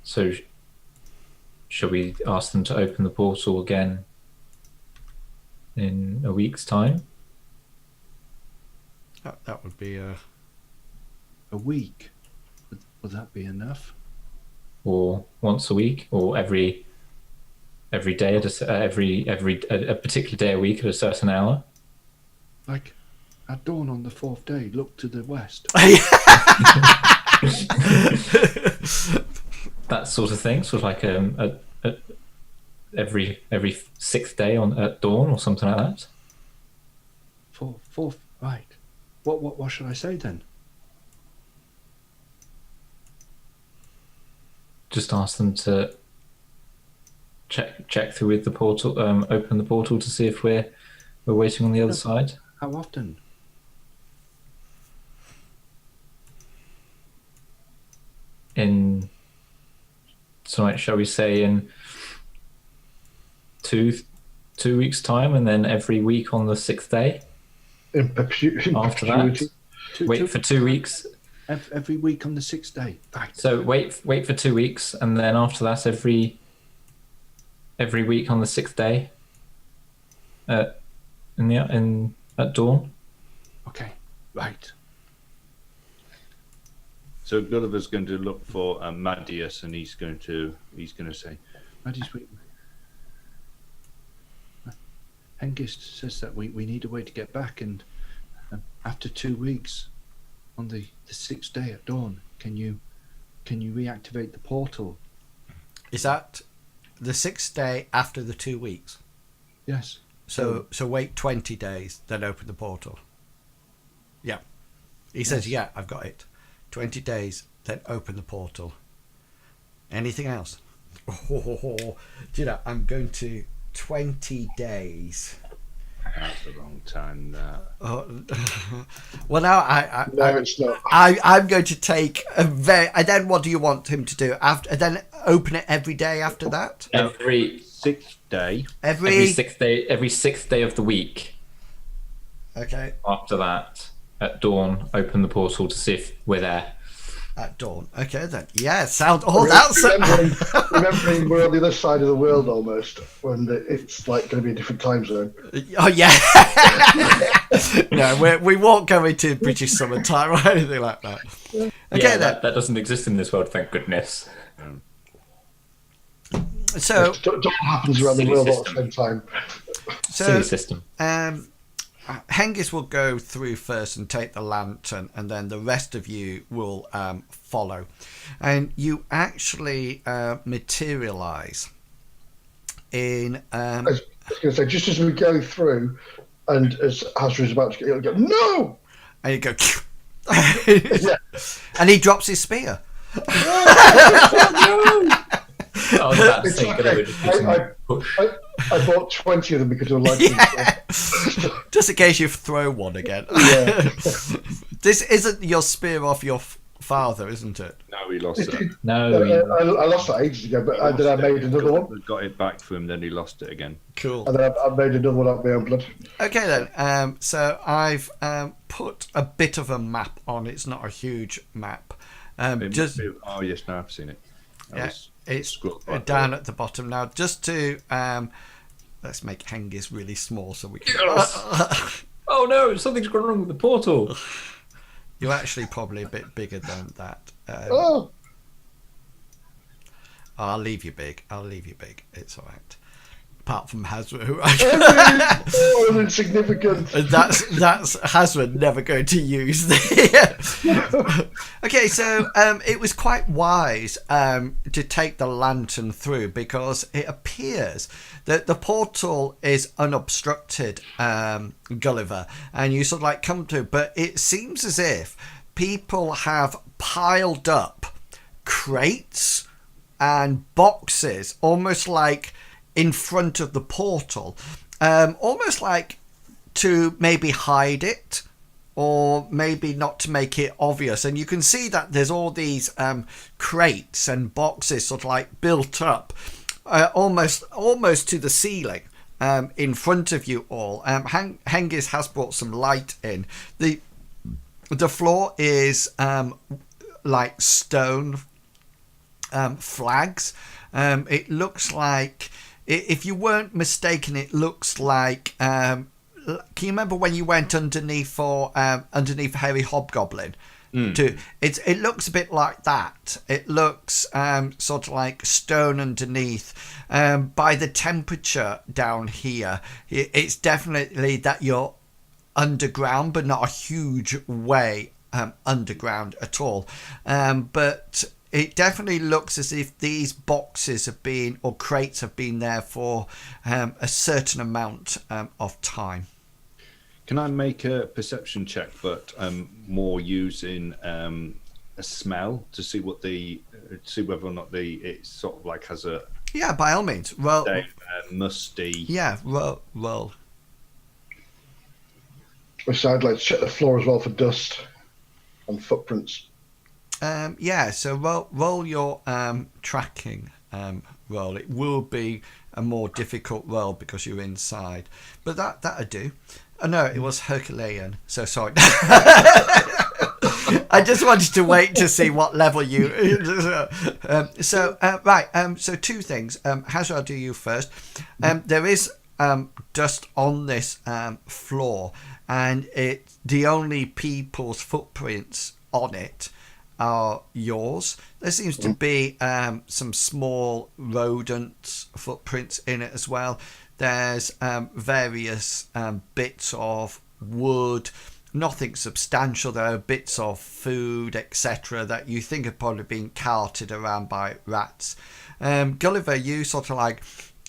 So shall we ask them to open the portal again in a week's time. That would be A week. Would that be enough? Or once a week, or every day at a particular day a week at a certain hour. Like at dawn on the 4th day, look to the west. That sort of thing, sort of like every 6th day at dawn or something like that. Fourth, right. What should I say then? Just ask them to check through with the portal, open the portal to see if we're waiting on the other side. How often? Shall we say in 2 weeks' time, and then every week on the 6th day. After that, wait for 2 weeks. Every week on the 6th day. Right. So wait for 2 weeks, and then after that, every week on the 6th day. At dawn. Okay. Right. So Gulliver's going to look for Madius, and he's going to say, Madius, Hengist says that we need a way to get back, and after 2 weeks, on the 6th day at dawn, can you reactivate the portal? Is that the 6th day after the 2 weeks? Yes. So wait 20 days, then open the portal. Yeah. He says, yeah, I've got it. 20 days, then open the portal. Anything else? Do you know, I'm going to 20 days. That's the wrong time. Well, now it's not. I'm going to take a very. And then what do you want him to do after? And then open it every day after that. Every 6th day. every 6th day of the week. Okay. After that, at dawn, open the portal to see if we're there. At dawn. Okay then. Yeah. Sound. Oh, that's. Remembering we're on the other side of the world almost, when it's like going to be a different time zone. Oh yeah. No, we won't go into British summertime or anything like that. Okay Yeah, then. that doesn't exist in this world, thank goodness. So. It all happens around the Silly world all at system. the same time. Silly system. Hengist will go through first and take the lantern, and then the rest of you will follow. And you actually materialize in. I was going to say, just as we go through, and as Hazra is about to get, he'll go, no! And you go. Yeah. And he drops his spear. I was about to It's say, okay. I bought 20 of them because I like them. Just in case you throw one again. Yeah. This isn't your spear off your father, isn't it? No, we lost it. No, I lost that ages ago, but then I made another one. Got it back for him, then he lost it again. Cool. And then I made another one out of my own blood. Okay then. So I've put a bit of a map on. It's not a huge map. Just Oh yes, no, I've seen it. it's down at the bottom now. Just to let's make Hengist really small so we can. Yes! Oh no, something's gone wrong with the portal. You're actually probably a bit bigger than that. Oh! I'll leave you big. It's all right. Apart from Hazra, who Oh, insignificant. that's Hazra never going to use the. Okay, so it was quite wise to take the lantern through, because it appears that the portal is unobstructed, Gulliver, and you sort of like come to, but it seems as if people have piled up crates and boxes, almost like in front of the portal, almost like to maybe hide it, or maybe not to make it obvious. And you can see that there's all these crates and boxes sort of like built up almost to the ceiling in front of you all. Hengist has brought some light in. The floor is like stone flags. It looks like if you weren't mistaken, it looks like. Can you remember when you went underneath Hairy Hobgoblin? It looks a bit like that. It looks sort of like stone underneath. By the temperature down here, it's definitely that you're underground, but not a huge way underground at all. But it definitely looks as if these boxes have been, or crates have been there for a certain amount of time. Can I make a perception check, but more using a smell to see whether or not it sort of like has a by all means. Well, musty. Yeah, roll. So I'd like to check the floor as well for dust and footprints. So roll your tracking roll. It will be a more difficult roll because you're inside, but that'll do. Oh no, it was Herculean. So sorry. I just wanted to wait to see what level you. So two things. Hazard, I'll do you first. There is dust on this floor, and the only people's footprints on it are yours. There seems to be some small rodent footprints in it as well. There's various bits of wood, nothing substantial. There are bits of food, etc., that you think have probably been carted around by rats. Gulliver, you sort of like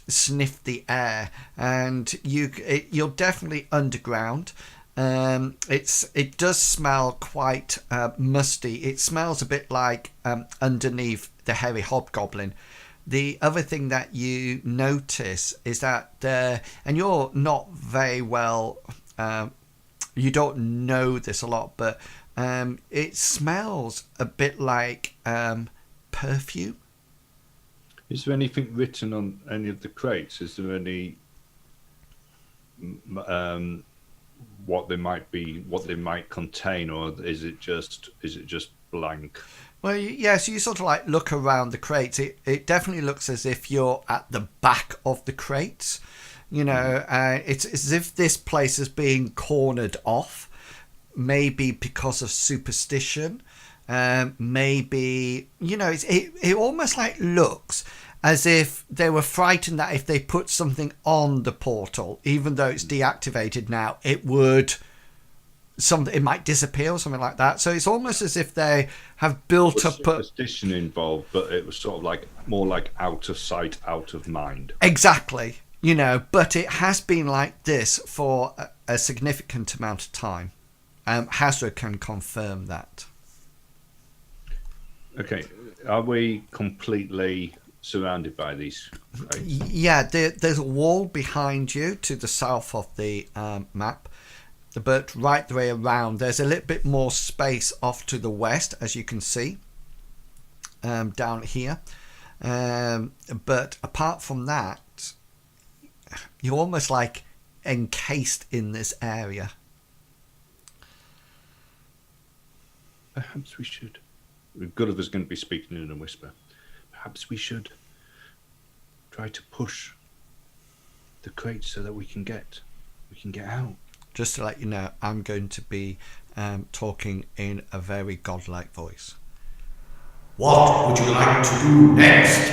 sniff the air, and you're definitely underground. It does smell quite musty. It smells a bit like underneath the Hairy Hobgoblin. The other thing that you notice is that and you're not very well, you don't know this a lot, but it smells a bit like perfume. Is there anything written on any of the crates? Is there any what they might contain, or is it just blank? Well, so you sort of like look around the crates. It definitely looks as if you're at the back of the crates. It's as if this place is being cornered off, maybe because of superstition. Maybe, it almost like looks as if they were frightened that if they put something on the portal, even though it's deactivated now, it might disappear or something like that. So it's almost as if they have built up superstition involved, but it was sort of like more like out of sight, out of mind. Exactly. But it has been like this for a significant amount of time. Hazard can confirm that. Okay, are we completely surrounded by these crates? Yeah, there's a wall behind you to the south of the map. But right the way around, there's a little bit more space off to the west, as you can see, down here. But apart from that, you're almost like encased in this area. Perhaps we should. Gulliver's going to be speaking in a whisper. Perhaps we should try to push the crates so that we can get out. Just to let you know, I'm going to be talking in a very godlike voice. What would you like to do next?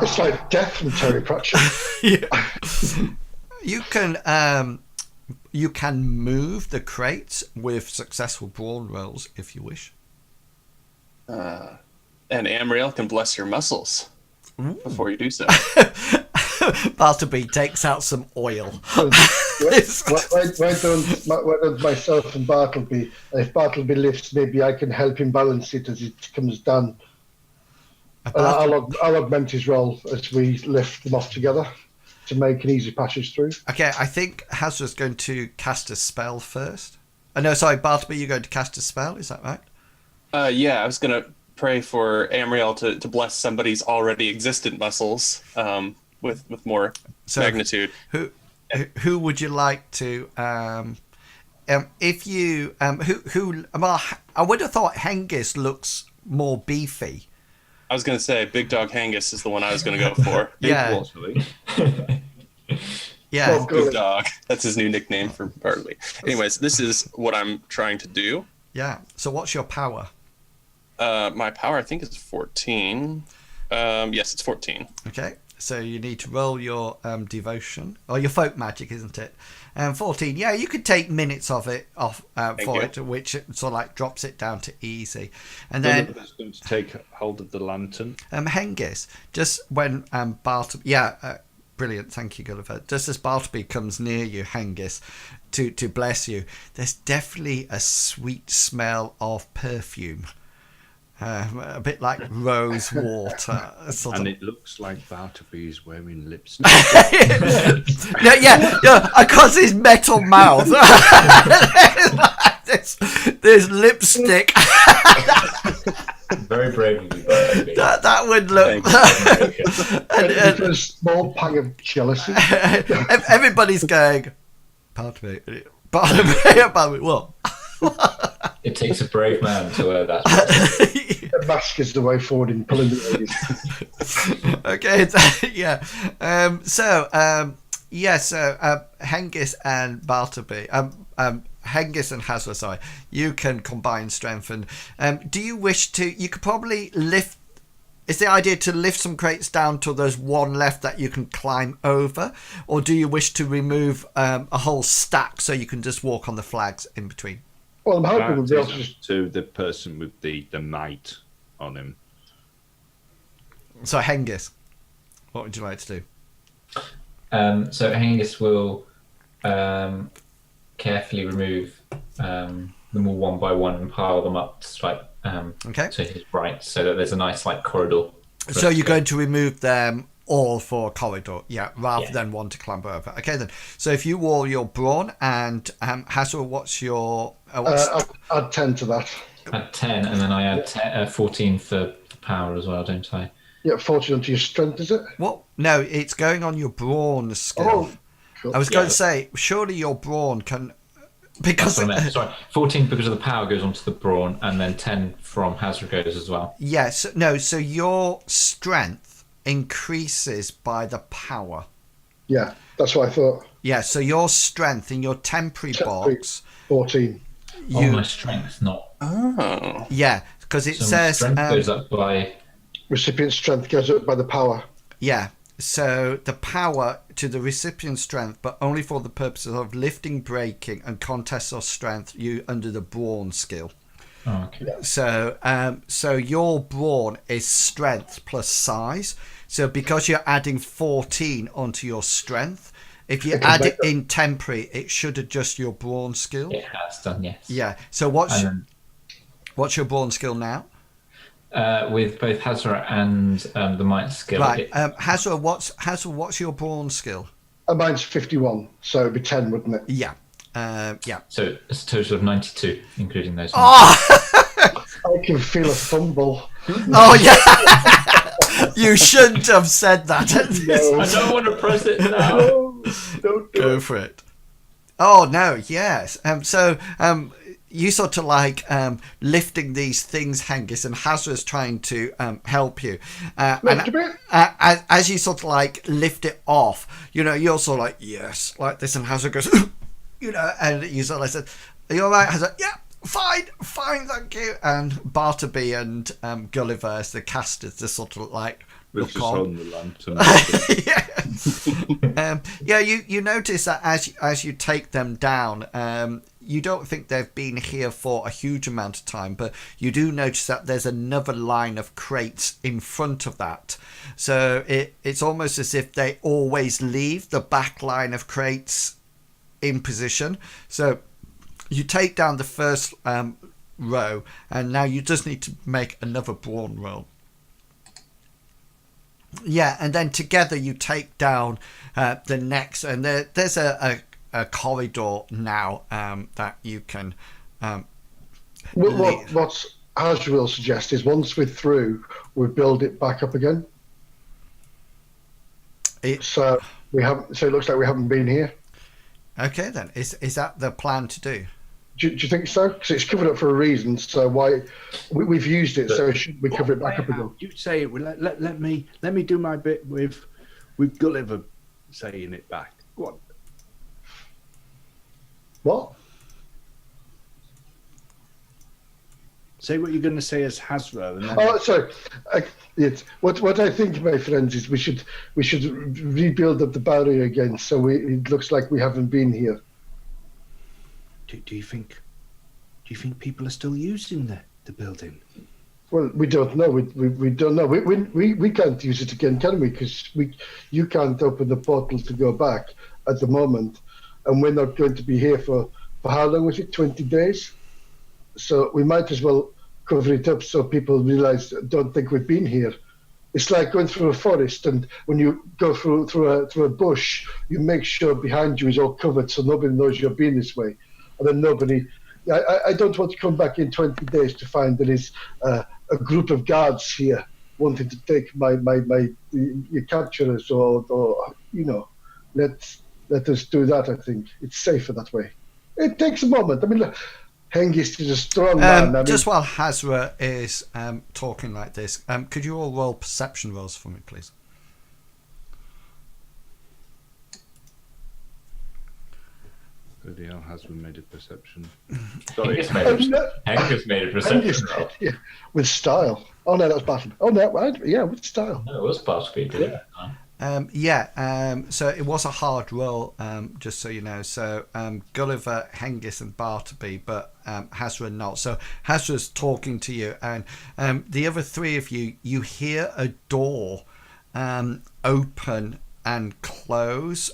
It's like death from Terry Pratchett. You can move the crates with successful brawn rolls if you wish. And Amriel can bless your muscles before you do so. Bartleby takes out some oil. why don't myself and Bartleby, if Bartleby lifts, maybe I can help him balance it as it comes down. I'll augment his roll as we lift them off together to make an easy passage through. Okay, I think Hazra's going to cast a spell first. No, sorry, Bartleby, you're going to cast a spell, is that right? Yeah, I was going to pray for Amriel to bless somebody's already existent muscles with more magnitude. Who would you like to? If you well, I would have thought Hengist looks more beefy. I was going to say Big Dog Hangus is the one I was going to go for. Yeah. Yeah. Oh, Big Dog. That's his new nickname for Bartleby. Anyways, this is what I'm trying to do. Yeah. So what's your power? My power, I think, is 14. Yes, it's 14. Okay. So you need to roll your devotion, or your folk magic, isn't it? 14. Yeah, you could take minutes of it off for it, which sort of like drops it down to easy. And then going to take hold of the lantern. Hengist, just when Bartleby, brilliant, thank you, Gulliver. Just as Bartleby comes near you, Hengist, to bless you, there's definitely a sweet smell of perfume. A bit like rose water. And it looks like Bartleby's wearing lipstick. yeah, across his metal mouth. there's lipstick. Very brave of you, Bartleby. That would look. and a small pang of jealousy. Everybody's going, Bartleby, what? It takes a brave man to wear that. The mask is the way forward in pulling the ladies. Okay, yeah. So Hengist and Bartleby, Hengist and Hazra, sorry, you can combine strength. And do you wish to? You could probably lift. Is the idea to lift some crates down till there's one left that you can climb over, or do you wish to remove a whole stack so you can just walk on the flags in between? Well, I'm hoping we'll be able to just... to the person with the might on him. So Hengist, what would you like to do? So Hengist will carefully remove them all one by one and pile them up to to his right, so that there's a nice corridor. So you're going to remove them all for a corridor, rather than one to climb over. Okay then. So if you wall your brawn and Hazra, what's your? Add 10 to that. Add 10, and then I add 14 for power as well, don't I? Yeah, 14 onto your strength, is it? What? No, it's going on your brawn skill. Oh, cool. I was going to say, surely your brawn can, because that's what I meant. Sorry, 14 because of the power goes onto the brawn, and then 10 from Hazra goes as well. Yes, no. So your strength increases by the power. Yeah, that's what I thought. Yeah, so your strength in your temporary box. 14. My strength, not. Oh. Yeah, because it So says strength goes up by. Recipient strength goes up by the power. Yeah, so the power to the recipient's strength, but only for the purposes of lifting, breaking, and contests of strength. You under the brawn skill. Oh, okay. So, so your brawn is strength plus size. So because you're adding 14 onto your strength, if you add it in temporary, it should adjust your brawn skill. It has done, yes. Yeah. So what's your brawn skill now? With both Hazra and the might skill. Right. Hazra, what's your brawn skill? Mine's 51, so it'd be 10, wouldn't it? Yeah. Yeah. So it's a total of 92, including those. Oh! I can feel a fumble. Oh yeah. You shouldn't have said that. No. I don't want to press it now. No, don't do Go it. for it. Oh no, yes. So you sort of lifting these things, Hengist, and Hazra's trying to help you. As you sort of lift it off, you're sort of yes, like this, and Hazra goes, and you sort of said, "Are you all right?" Hazra, yeah. Fine, thank you. And Bartleby and Gulliver, as the casters, just sort of We'll look just on. hold the lantern. You notice that as you take them down, you don't think they've been here for a huge amount of time, but you do notice that there's another line of crates in front of that. So it's almost as if they always leave the back line of crates in position. So you take down the first row, and now you just need to make another brawn roll. Yeah, and then together you take down the next, and there's a corridor now that you can. What Ash will suggest is once we're through, we build it back up again. So it looks like we haven't been here. Okay, then is that the plan to do? Do you think so? Because it's covered up for a reason. So why we've used it? So should we cover it back up again? You say it. Let me do my bit with Gulliver saying it back. Go on. What? Say what you're going to say as Hasra. And then... Oh, sorry. Yes. What I think, my friends, is we should rebuild up the barrier again, so it looks like we haven't been here. Do you think people are still using the building? Well, we don't know. We don't know. We can't use it again, can we? Because you can't open the portal to go back at the moment, and we're not going to be here for how long was it? 20 days. So we might as well cover it up so people don't think we've been here. It's like going through a forest, and when you go through a bush, you make sure behind you is all covered so nobody knows you're being this way. And then nobody. I don't want to come back in 20 days to find there is a group of guards here wanting to take your capturers or let us do that. I think it's safer that way. It takes a moment. I mean, look, Hengist is a strong man. Just while Hasra is talking like this, could you all roll perception rolls for me, please? Bloody hell, Hasra made a perception. Sorry. Angus made a perception roll. Yeah, with style. Oh no, that was battle. Oh no, right? Yeah, with style. No, it was battle speed. So it was a hard roll, just so you know. So Gulliver, Hengist, and Bartleby, but Hasra not. So Hasra's talking to you, and the other three of you hear a door open and close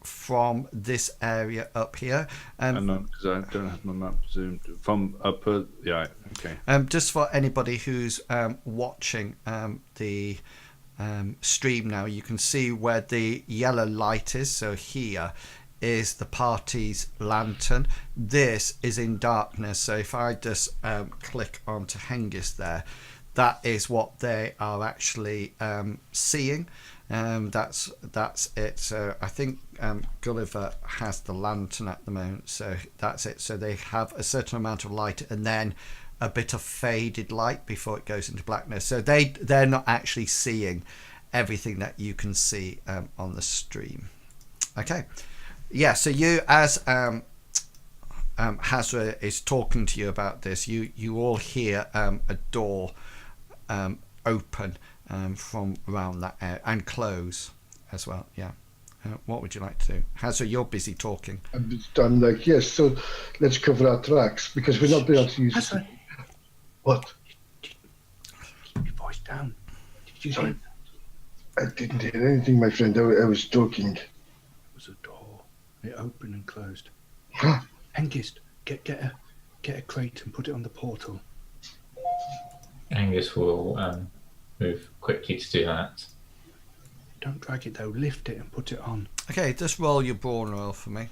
from this area up here. Because I don't have my map zoomed from up. Yeah, okay. Just for anybody who's watching the stream now, you can see where the yellow light is. So here is the party's lantern. This is in darkness. So if I just click onto Hengist there, that is what they are actually seeing. That's it. So I think Gulliver has the lantern at the moment. So that's it. So they have a certain amount of light and then a bit of faded light before it goes into blackness. So they're not actually seeing everything that you can see on the stream. Okay. Yeah. So you, as Hasra is talking to you about this, you all hear a door open from around that area and close as well. Yeah. What would you like to do? Hasra, you're busy talking. I'm like, yes, so let's cover our tracks because we're not able to use Hasra. What? Keep your voice down. Did you Sorry? I didn't hear anything, my friend. I was talking. It was a door. It opened and closed. Huh? Hengist, get a crate and put it on the portal. Angus will move quickly to do that. Don't drag it though. Lift it and put it on. Okay, just roll your brawn roll for me.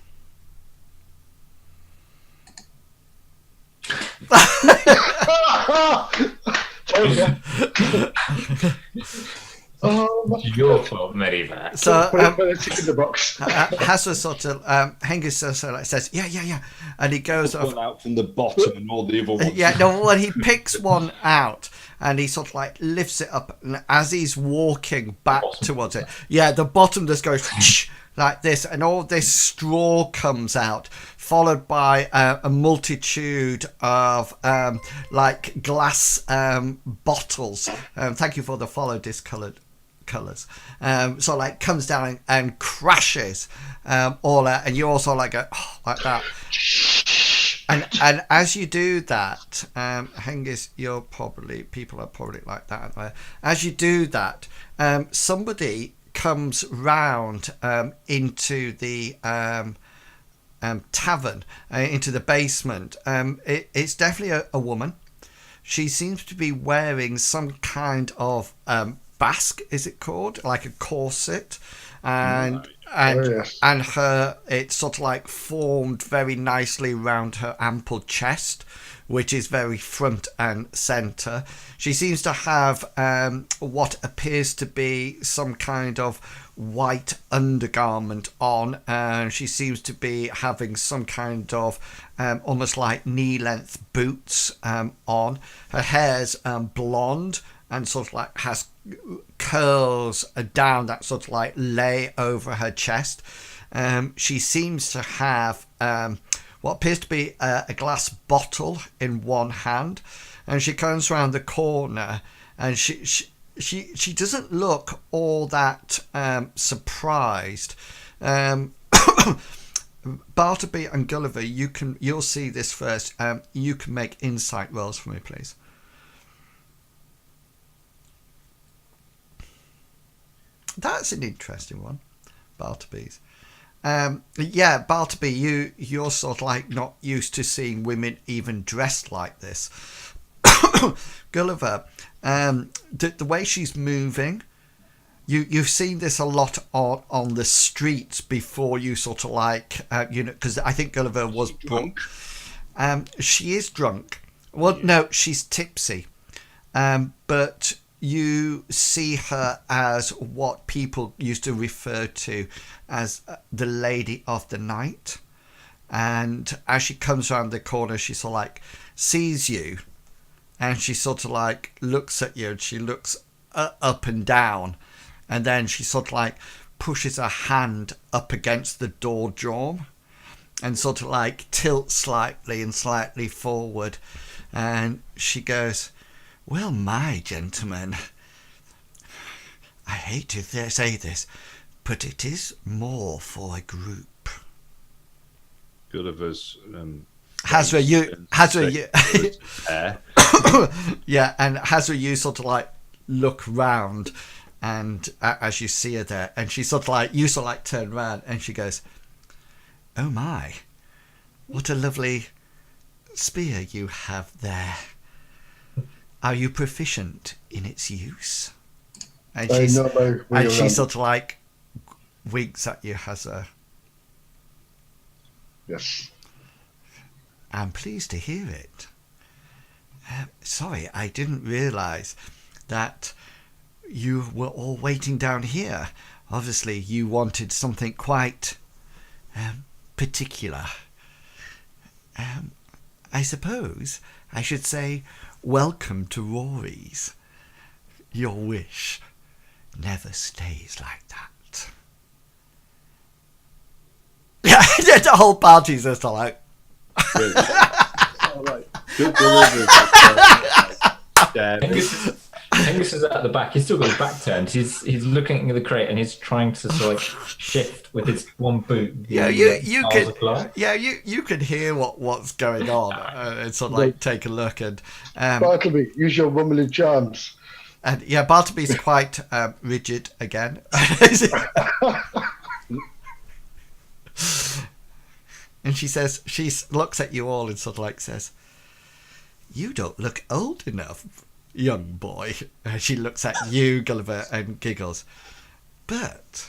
Your fault, Medivac. So put it in the box. Hasra sort of Hengist sort of like says, yeah, and he goes off. One out from the bottom and all the other ones. Yeah, no, well, he picks one out and he sort of like lifts it up, and as he's walking back towards it, the bottom just goes like this, and all this straw comes out, followed by a multitude of like glass bottles. Thank you for the follow discoloured colours. So like comes down and crashes all out, and you also like go like that. And as you do that, Hengist, people are probably like that. As you do that, somebody comes round into the tavern, into the basement. It's definitely a woman. She seems to be wearing some kind of basque, is it called? Like a corset. and and her, it's sort of like formed very nicely around her ample chest, which is very front and center. She seems to have what appears to be some kind of white undergarment on, and she seems to be having some kind of almost like knee-length boots on. Her hair's blonde and sort of like has curls down that sort of like lay over her chest. She seems to have what appears to be a glass bottle in one hand, and she comes around the corner, and she doesn't look all that surprised. Bartleby and Gulliver, you'll see this first. You can make insight rolls for me, please. That's an interesting one, Bartleby's. Yeah, Bartleby, you're sort of like not used to seeing women even dressed like this. Gulliver, the way she's moving, you've seen this a lot on the streets before you sort of like, because I think Gulliver was drunk. She is drunk. Well, no, she's tipsy. But you see her as what people used to refer to as the Lady of the Night. And as she comes around the corner, she sort of like sees you, and she sort of like looks at you, and she looks up and down, and then she sort of like pushes her hand up against the door jamb and sort of like tilts slightly and slightly forward, and she goes, "Well, my gentlemen, I hate to say this, but it is more for a group." Gulliver's Hazra, you hair. yeah, and Hazra, you sort of like look round, and as you see her there, and she sort of like, you sort of like turn around, and she goes, "Oh my, what a lovely spear you have there. Are you proficient in its use?" And she sort of like winks at you, Hazra. Yes. I'm pleased to hear it. Sorry, I didn't realise that you were all waiting down here. Obviously, you wanted something quite particular. I suppose I should say, welcome to Rory's. Your wish never stays like that. Yeah, the whole party's just like... All right. Good Angus is at the back. He's still got his back turned. He's looking at the crate, and he's trying to sort of like shift with his one boot. Yeah, you can hear what's going on, and sort of like take a look. And Bartleby, use your womanly charms. And yeah, Bartleby's quite rigid again. And she says, she looks at you all and sort of like says, "You don't look old enough, young boy." And she looks at you, Gulliver, and giggles. "But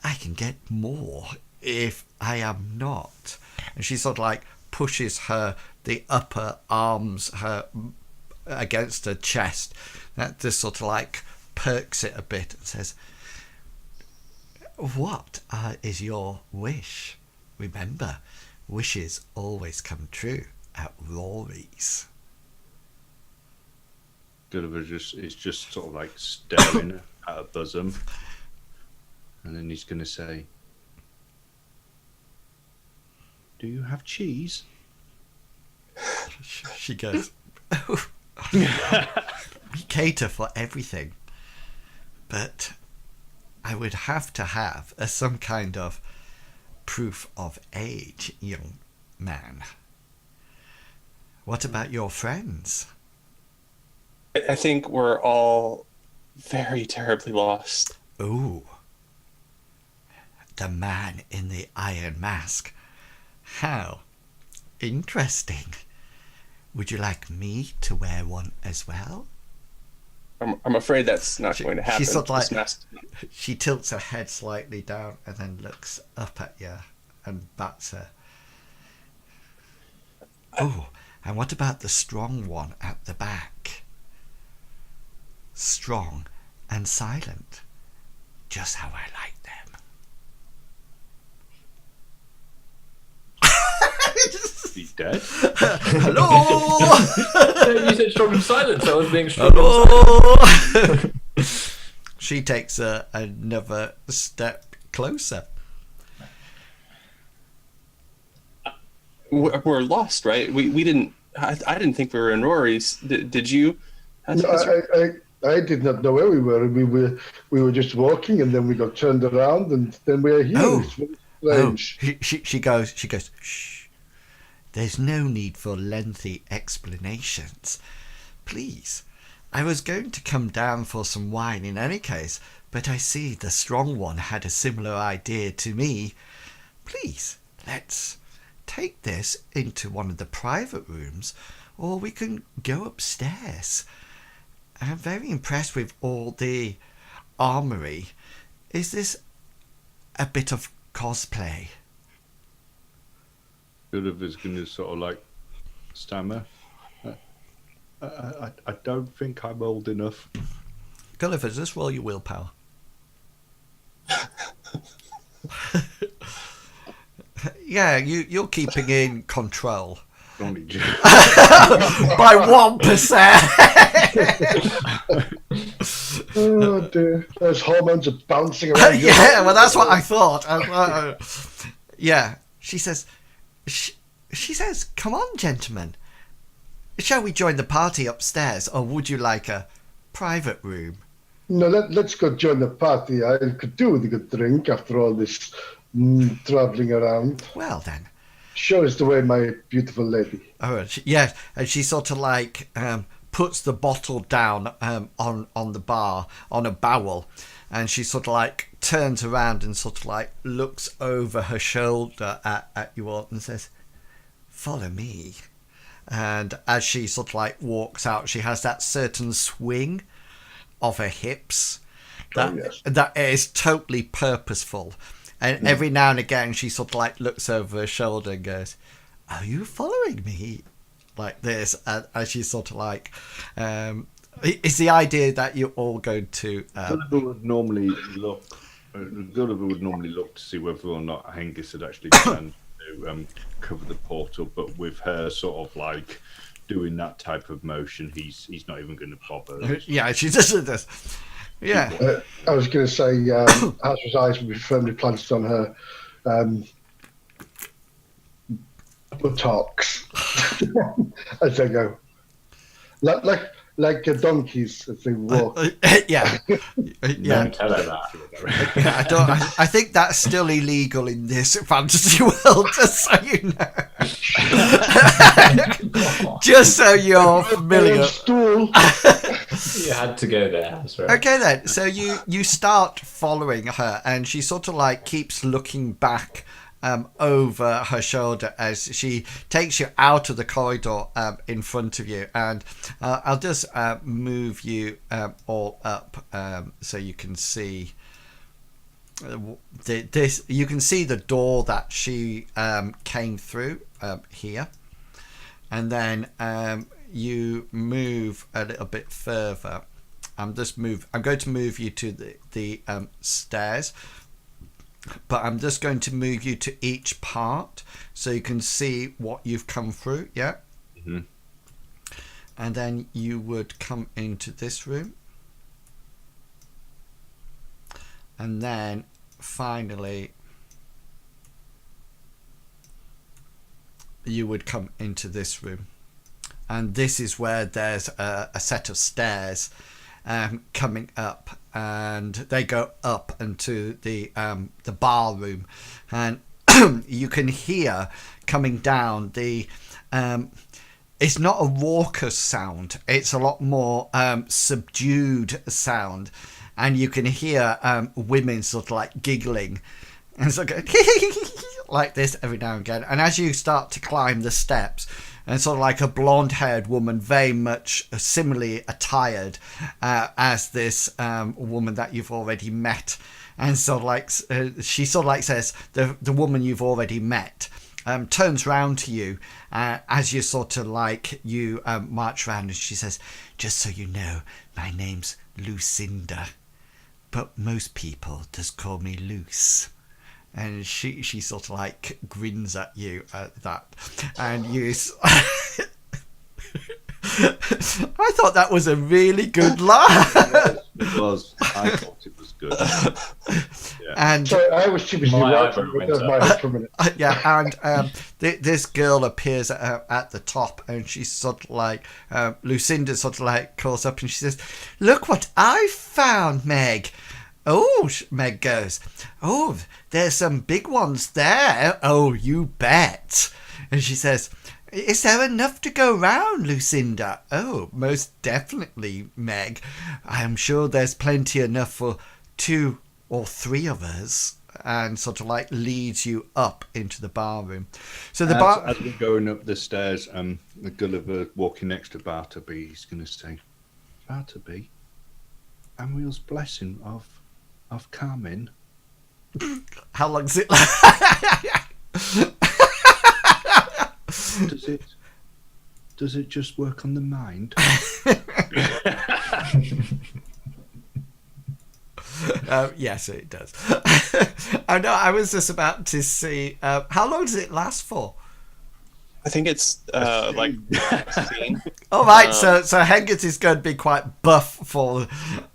I can get more if I am not." And she sort of like pushes the upper arms against her chest. That just sort of like perks it a bit and says, "What is your wish? Remember, wishes always come true at Rory's." Gulliver is just sort of like staring at her bosom, and then he's going to say, "Do you have cheese?" She goes, "Oh, we cater for everything, but I would have to have some kind of proof of age, young man. What about your friends?" I think we're all very terribly lost. "Oh, the man in the iron mask. How interesting. Would you like me to wear one as well?" I'm afraid that's not going to happen. She's sort of like, This mess- she tilts her head slightly down and then looks up at you and bats her. Oh, and what about the strong one at the back? Strong and silent, just how I like them. He's dead. Hello. You said strong and silent, so I was being strong and silent. Hello. She takes another step closer. We're lost, right? We didn't. I didn't think we were in Rory's. Did you? I did not know where we were. We were just walking, and then we got turned around, and then we're here. Oh. It's very strange. She goes, shh. There's no need for lengthy explanations. Please, I was going to come down for some wine in any case, but I see the strong one had a similar idea to me. Please, let's take this into one of the private rooms, or we can go upstairs. I'm very impressed with all the armory. Is this a bit of cosplay? Gulliver's going to sort of like stammer. I don't think I'm old enough. Gulliver, just roll your willpower. Yeah, you're keeping in control. Only By 1%. Oh dear, those hormones are bouncing around. Yeah, well, that's what I thought. Yeah, she says, come on, gentlemen. Shall we join the party upstairs, or would you like a private room? No, let's go join the party. I could do with a good drink after all this traveling around. Well, then. Show us the way, my beautiful lady. Oh, yeah, and she sort of like puts the bottle down on the bar, on a barrel, and she sort of like turns around and sort of like looks over her shoulder at you all and says, follow me. And as she sort of like walks out, she has that certain swing of her hips that is totally purposeful. And every now and again, she sort of like looks over her shoulder and goes, are you following me? Like this, as she's sort of like, it's the idea that you're all going to... Gulliver would normally look to see whether or not Hengist had actually planned to cover the portal, but with her sort of like doing that type of motion, he's not even going to bother. Yeah, she just does. Yeah. I was going to say, Asher's eyes will be firmly planted on her buttocks as they go, like donkeys as they walk. Yeah. Don't tell her that. Yeah, I think that's still illegal in this fantasy world, just so you know. Just so you're familiar. Stool. You had to go there. That's right. Okay then, so you start following her, and she sort of like keeps looking back over her shoulder as she takes you out of the corridor in front of you, and I'll just move you all up so you can see this. You can see the door that she came through here, and then you move a little bit further. I'm going to move you to the stairs, but I'm just going to move you to each part so you can see what you've come through. Yeah. Mm-hmm. And then you would come into this room, and then finally you would come into this room, and this is where there's a set of stairs coming up, and they go up into the bar room, and you can hear coming down the it's not a raucous sound, it's a lot more subdued sound, and you can hear women sort of like giggling and sort of going like this every now and again. And as you start to climb the steps, and sort of like a blonde-haired woman, very much similarly attired as this woman that you've already met. And sort of like she sort of like says, the woman you've already met turns round to you as you sort of like you march around, and she says, "Just so you know, my name's Lucinda, but most people just call me Luce." And she sort of like grins at you at that, and you. I thought that was a really good laugh. It was. I thought it was good. Yeah. And sorry, I was too busy writing with my head for a minute. yeah, and this girl appears at the top, and she's sort of like Lucinda sort of like calls up, and she says, "Look what I found, Meg." "Oh," Meg goes, "Oh, there's some big ones there." "Oh, you bet." And she says, "Is there enough to go round, Lucinda?" "Oh, most definitely, Meg. I am sure there's plenty enough for 2 or 3 of us." And sort of like leads you up into the bar room. So the bar, as we're going up the stairs, the Gulliver walking next to Bartleby, he's going to say, "Bartleby, Amriel's blessing of Carmen." how long does it Does it just work on the mind? Yes, it does. I know. I was just about to see. How long does it last for? I think it's like a scene. All right, so Hengist is going to be quite buff for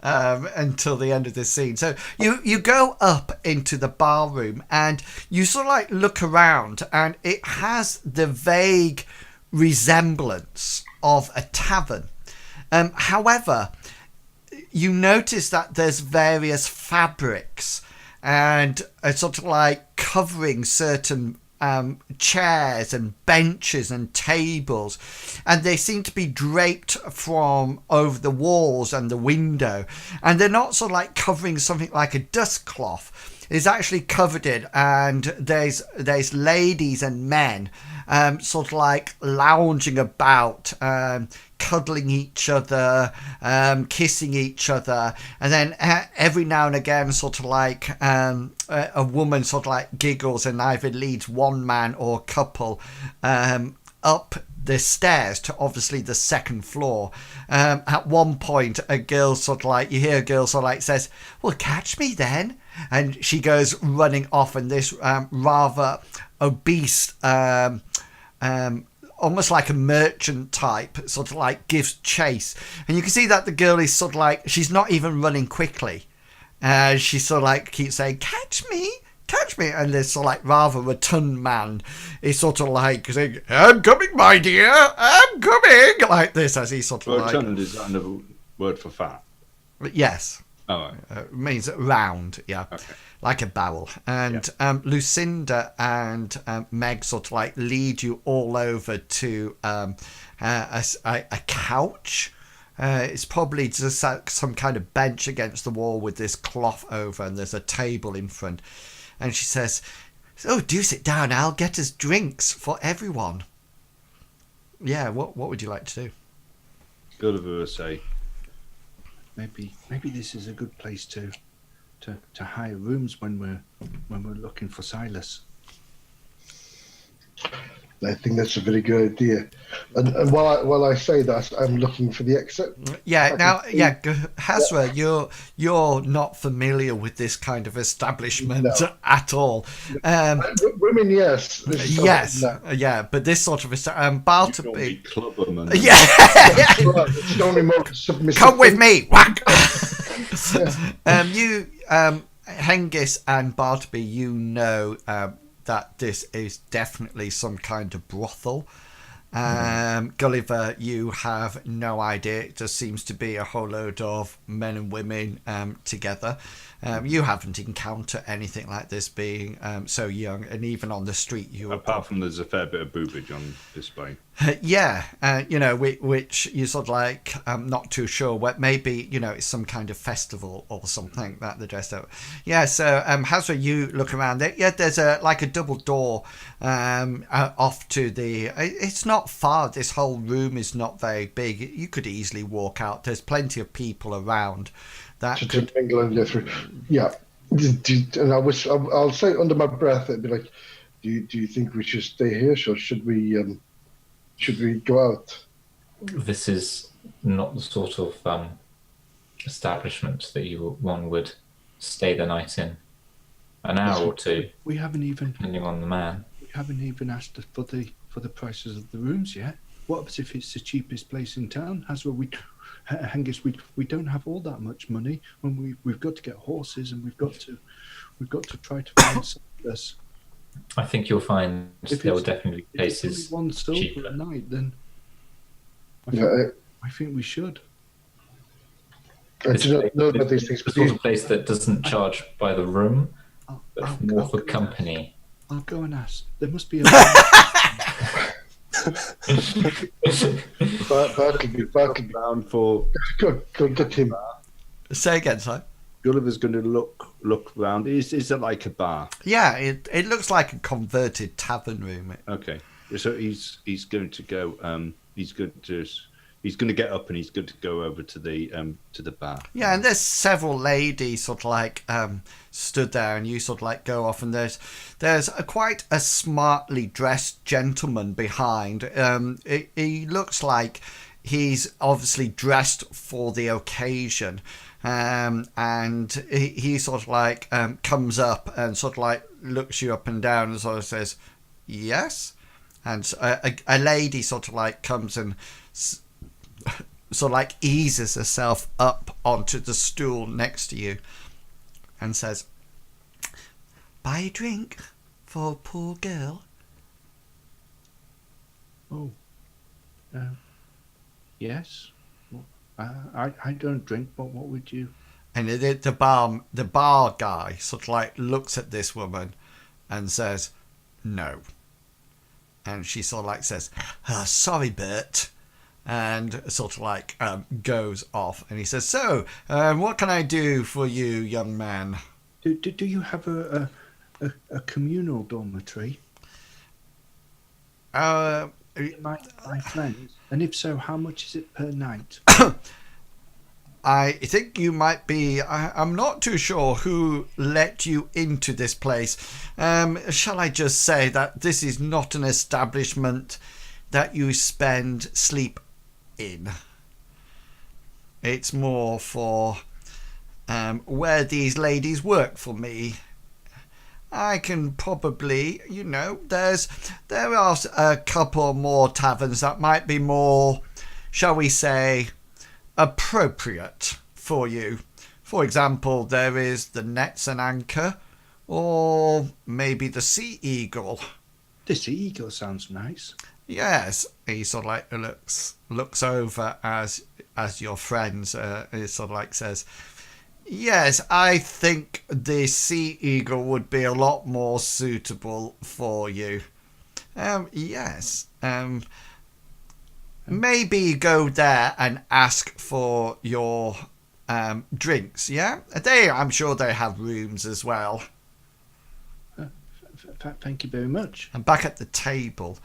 until the end of this scene. So you go up into the bar room, and you sort of like look around, and it has the vague resemblance of a tavern. However, you notice that there's various fabrics and sort of like covering certain chairs and benches and tables, and they seem to be draped from over the walls and the window, and they're not sort of like covering something like a dust cloth. It's actually covered in, and there's ladies and men sort of like lounging about, cuddling each other, kissing each other, and then every now and again sort of like a woman sort of like giggles and either leads one man or couple up the stairs to obviously the second floor. At one point a girl sort of like, you hear a girl sort of like says, "Well, catch me then," and she goes running off, and this rather obese almost like a merchant type sort of like gives chase, and you can see that the girl is sort of like, she's not even running quickly. She sort of like keeps saying, "Catch me, catch me," and this sort of like rather rotund man is sort of like saying, "I'm coming, my dear, I'm coming," like this, as he sort of Rotund, is that another word for fat? Yes. Oh, right. Means round, yeah. Okay. Like a barrel. And Lucinda and Meg sort of like lead you all over to a couch. It's probably just some kind of bench against the wall with this cloth over, and there's a table in front. And she says, "Oh, do sit down. I'll get us drinks for everyone." Yeah, what would you like to do? Gulliver will say, maybe this is a good place to hire rooms when we're looking for Silas. I think that's a very good idea. And while I say that, I'm looking for the exit. Yeah. Now, yeah, Hazra, you're not familiar with this kind of establishment at all. Women, yes. Yes, yeah, but this sort of Bartleby. Clubberman. Yeah. It's only more submissive. Come with me. Whack. You, Hengist and Bartleby, you know that this is definitely some kind of brothel. Gulliver, you have no idea. It just seems to be a whole load of men and women together. You haven't encountered anything like this being so young, and even on the street apart from there's a fair bit of boobage on display. Yeah, you know, which you're sort of like not too sure what, maybe, you know, it's some kind of festival or something that they're dressed up. Yeah, so Hazra, you look around there. Yeah, there's a double door off to the. It's not not far. This whole room is not very big. You could easily walk out. There's plenty of people around. That to mingle and go through. Yeah. And I'll say under my breath, it'd be like, do you think we should stay here, or should we go out? This is not the sort of establishment that one would stay the night in. An hour or two. We haven't even, depending on the man. We haven't even asked for the prices of the rooms yet. What happens if it's the cheapest place in town? Hengist, we don't have all that much money. When we've got to get horses, and we've got to try to find service. I think you'll find there will definitely be places if it's only 1 silver cheaper. a night, then I think we should. I don't know about these things, the sort of place that doesn't charge by the room, but more for company. I'll go and ask. There must be a. Bartleby. Round for. Go get him. Say again, Si. Gulliver's going to look round. Is it like a bar? Yeah, it looks like a converted tavern room. Okay, so he's going to go. He's going to get up, and he's going to go over to the bar. Yeah, and there's several ladies sort of like stood there, and you sort of like go off, and there's quite a smartly dressed gentleman behind. He looks like he's obviously dressed for the occasion. And he sort of like comes up and sort of like looks you up and down and sort of says, yes. And a lady sort of like comes and sort of like eases herself up onto the stool next to you and says, buy a drink for a poor girl. Oh, yes. I don't drink, but what would you? And the bar guy sort of like looks at this woman and says, no. And she sort of like says, oh, sorry, Bert. And sort of like goes off. And he says, so, what can I do for you, young man? Do you have a communal dormitory? My friends. And if so, how much is it per night? I think you might be... I'm not too sure who let you into this place. Shall I just say that this is not an establishment that you sleep in. It's more for where these ladies work for me. I can probably, there are a couple more taverns that might be more, shall we say, appropriate for you. For example, there is the Nets and Anchor, or maybe the Sea Eagle. The Sea Eagle sounds nice. Yes, he sort of like looks over as your friends. He sort of like says, yes, I think the Sea Eagle would be a lot more suitable for you. Yes. Maybe go there and ask for your drinks, yeah? I'm sure they have rooms as well. Thank you very much. And back at the table,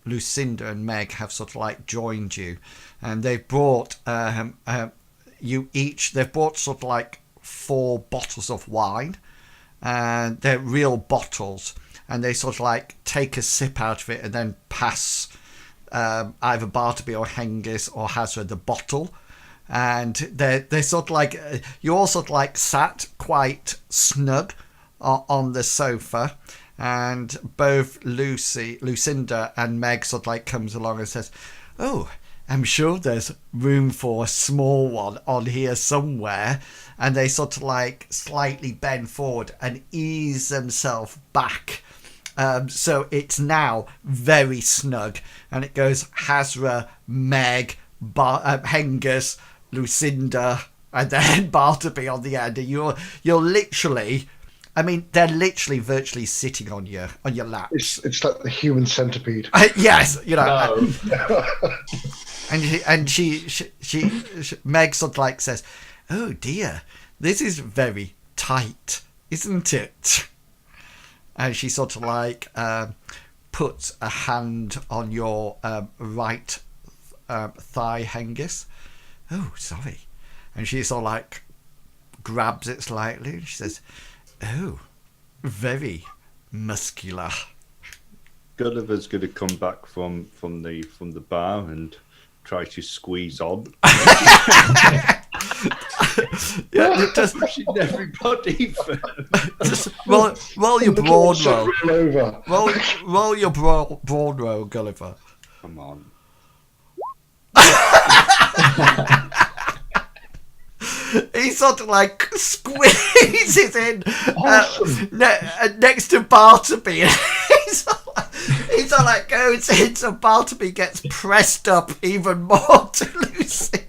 Lucinda and Meg have sort of like joined you, and they've brought they've brought sort of like 4 bottles of wine, and they're real bottles, and they sort of like take a sip out of it and then pass either Bartleby or Hengist or Hazra the bottle. And they're sort of like, you're all sort of like sat quite snug on the sofa, and both Lucinda and Meg sort of like comes along and says, oh, I'm sure there's room for a small one on here somewhere. And they sort of like slightly bend forward and ease themselves back. So it's now very snug. And it goes Hazra, Meg, Hengist, Lucinda, and then Bartleby on the end. And you're literally... I mean, they're literally virtually sitting on your laps. It's like the human centipede. Yes, No. And she Meg sort of like says, "Oh dear, this is very tight, isn't it?" And she sort of like puts a hand on your right thigh, Hengist. Oh, sorry. And she sort of like grabs it slightly and she says, oh, very muscular. Gulliver's going to come back from the bar and try to squeeze on. Yeah, just pushing everybody. just roll your broad roll. Roll over. Roll your broad roll, Gulliver. Come on. He sort of like squeezes in Awesome. next to Bartleby. He's all like goes in, so Bartleby gets pressed up even more to Lucinda.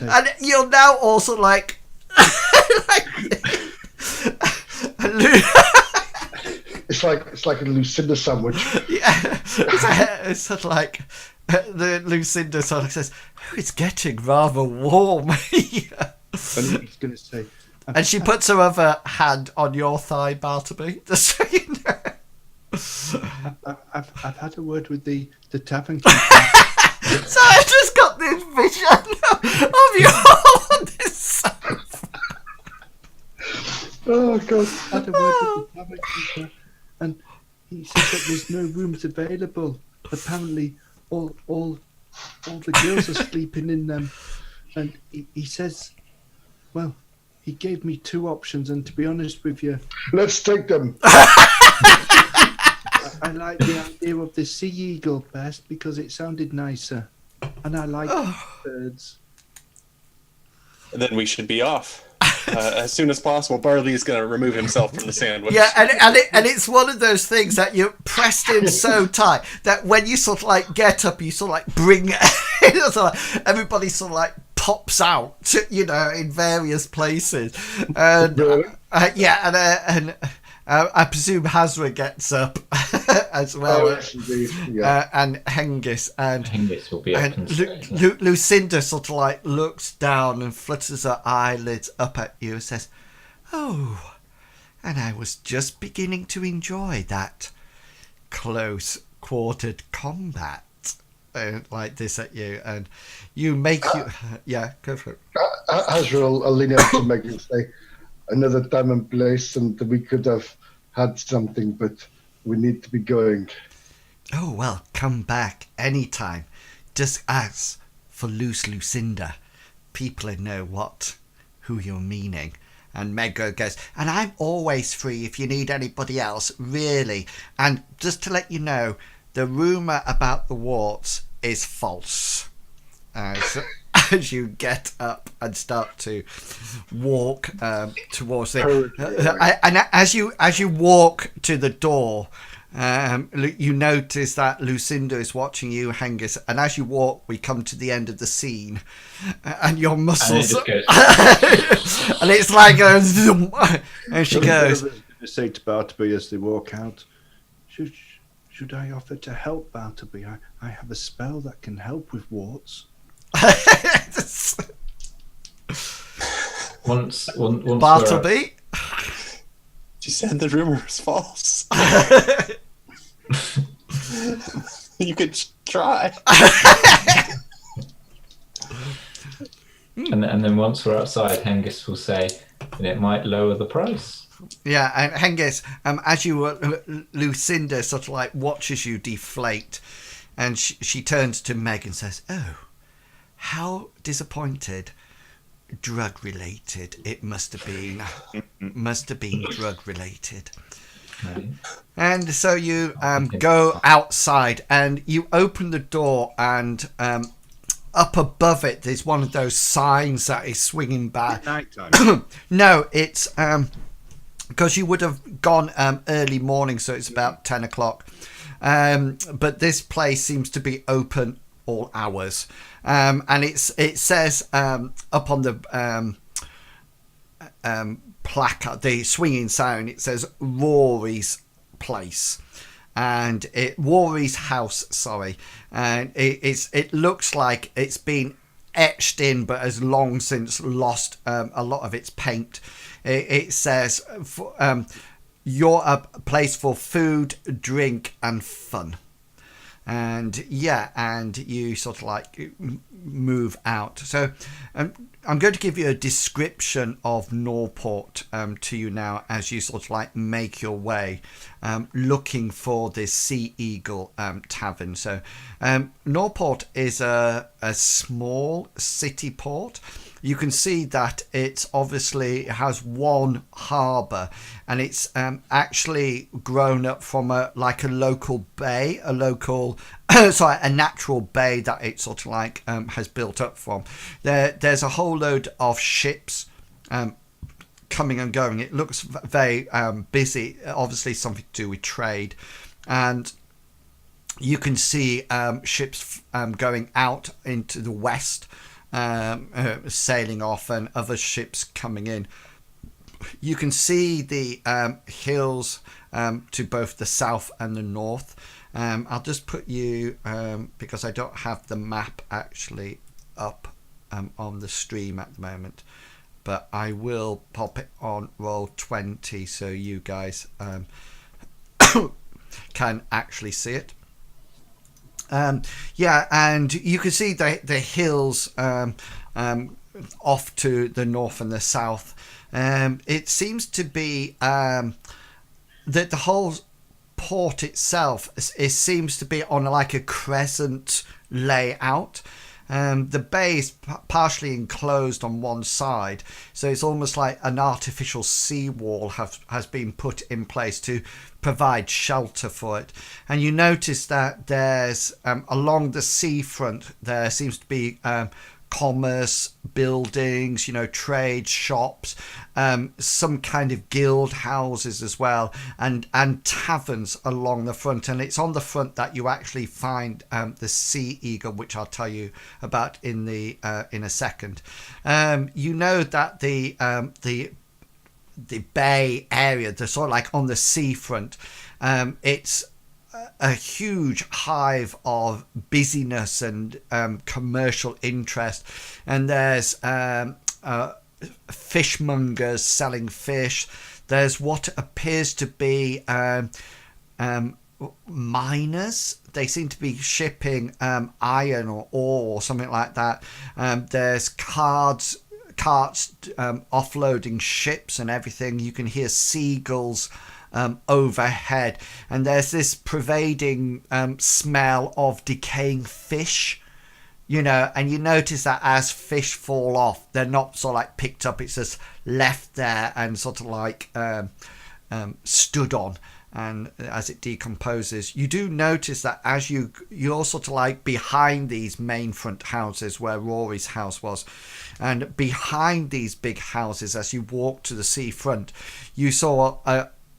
And you're now also like, It's like a Lucinda sandwich. yeah, it's sort of like the Lucinda sort of says, oh, it's getting rather warm here. And he's going to say, And she puts her other hand on your thigh, Bartleby, just so you know. I've had a word with the tavern keeper. So I just got this vision of you all on this sofa. Oh God. I've had a word with the tavern keeper, and he said that there's no rooms available. Apparently, all the girls are sleeping in them, and he says, well, he gave me two options, and to be honest with you, Let's take them. I like the idea of the sea eagle best because it sounded nicer, and I like birds. And then we should be off as soon as possible. Barley is going to remove himself from the sandwich. Yeah, and it's one of those things that you're pressed in so tight that when you sort of like get up, you sort of like bring it, sort of, everybody sort of like pops out, you know, in various places. And and I presume Hazra gets up as well. Oh, yes, indeed. Yeah. And Hengist and Hengist will be up and and straight. Lucinda sort of like looks down and flutters her eyelids up at you and says, oh, and I was just beginning to enjoy that close quartered combat like this at you, and you make yeah, go for it. Azrael will lean up to Meg and say, another time and place, and we could have had something, but we need to be going. Oh, well, come back anytime. Just ask for Loose Lucinda. People know who you're meaning. And Meg goes, and I'm always free if you need anybody else, really. And just to let you know, the rumour about the warts is false. So as you get up and start to walk towards the and as you walk to the door, you notice that Lucinda is watching you, Hengist, and as you walk, we come to the end of the scene, and your muscles, and it's like and she goes, I was going to say to Bartleby as they walk out, should I offer to help Bartleby? I have a spell that can help with warts. Once Bartleby. She said the rumor is false. You could try. and then once we're outside, Hengist will say, and it might lower the price. Yeah, and Hengist, as you, Lucinda sort of like watches you deflate, and she turns to Meg and says, "Oh, how disappointed. Drug related. It must have been drug related." Right. And so you go outside and you open the door, and up above it there's one of those signs that is swinging back. Nighttime. No, it's because you would have gone early morning, so it's about 10 o'clock. But this place seems to be open all hours. And it says up on the placard, the swinging sign, it says Rory's place, and Rory's house. Sorry, and it looks like it's been etched in, but has long since lost a lot of its paint. It says you're a place for food, drink, and fun. And and you sort of like move out. So I'm going to give you a description of NorPort to you now as you sort of like make your way looking for this Sea Eagle tavern. So NorPort is a small city port. You can see that it has one harbour, and it's actually grown up from a local bay, a natural bay that it sort of like has built up from. There's a whole load of ships coming and going. It looks very busy, obviously something to do with trade, and you can see ships going out into the west, sailing off, and other ships coming in. You can see the hills to both the south and the north. I'll just put you, because I don't have the map actually up on the stream at the moment, but I will pop it on Roll20 so you guys can actually see it. And you can see the hills off to the north and the south. It seems to be that the whole port itself seems to be on like a crescent layout. The bay is partially enclosed on one side, so it's almost like an artificial seawall has been put in place to provide shelter for it. And you notice that there's along the seafront there seems to be commerce buildings, trade shops, some kind of guild houses as well, and taverns along the front. And it's on the front that you actually find the Sea Eagle, which I'll tell you about in a second. You know that the bay area, the sort of like on the seafront, it's a huge hive of busyness and commercial interest, and there's fishmongers selling fish. There's what appears to be miners. They seem to be shipping iron or ore or something like that. There's carts offloading ships and everything. You can hear seagulls overhead, and there's this pervading smell of decaying fish, and you notice that as fish fall off, they're not sort of like picked up, it's just left there and sort of like stood on, and as it decomposes. You do notice that as you're sort of like behind these main front houses where Rory's house was, and behind these big houses, as you walk to the seafront, you saw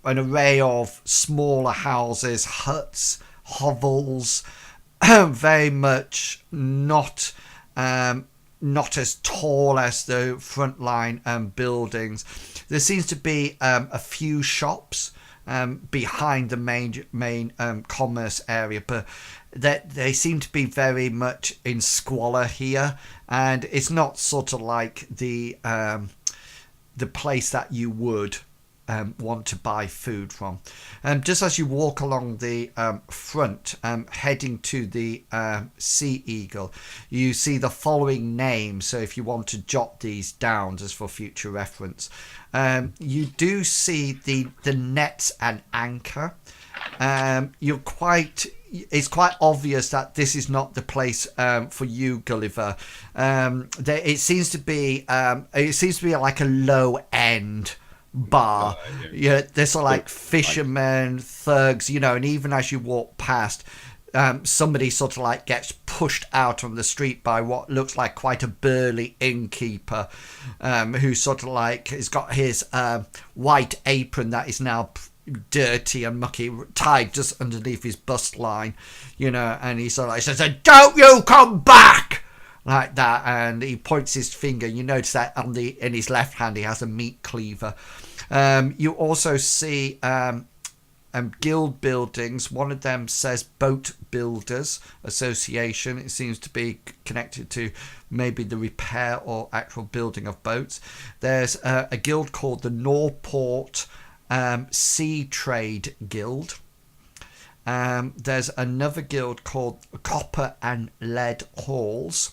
an array of smaller houses, huts, hovels, very much not as tall as the frontline buildings. There seems to be a few shops behind the main commerce area, but they seem to be very much in squalor here, and it's not sort of like the place that you would want to buy food from. Just as you walk along the front, heading to the Sea Eagle, you see the following names. So if you want to jot these down just for future reference, you do see the nets and anchor. It's quite obvious that this is not the place for you, Gulliver. It seems to be like a low end bar. There's sort of like fishermen, thugs, and even as you walk past, somebody sort of like gets pushed out on the street by what looks like quite a burly innkeeper, who sort of like has got his white apron that is now dirty and mucky tied just underneath his bust line, and he sort of like says, "Don't you come back!" like that, and he points his finger. You notice that in his left hand he has a meat cleaver. You also see guild buildings. One of them says Boat Builders Association. It seems to be connected to maybe the repair or actual building of boats. There's a guild called the NorPort Sea Trade Guild. There's another guild called Copper and Lead Halls.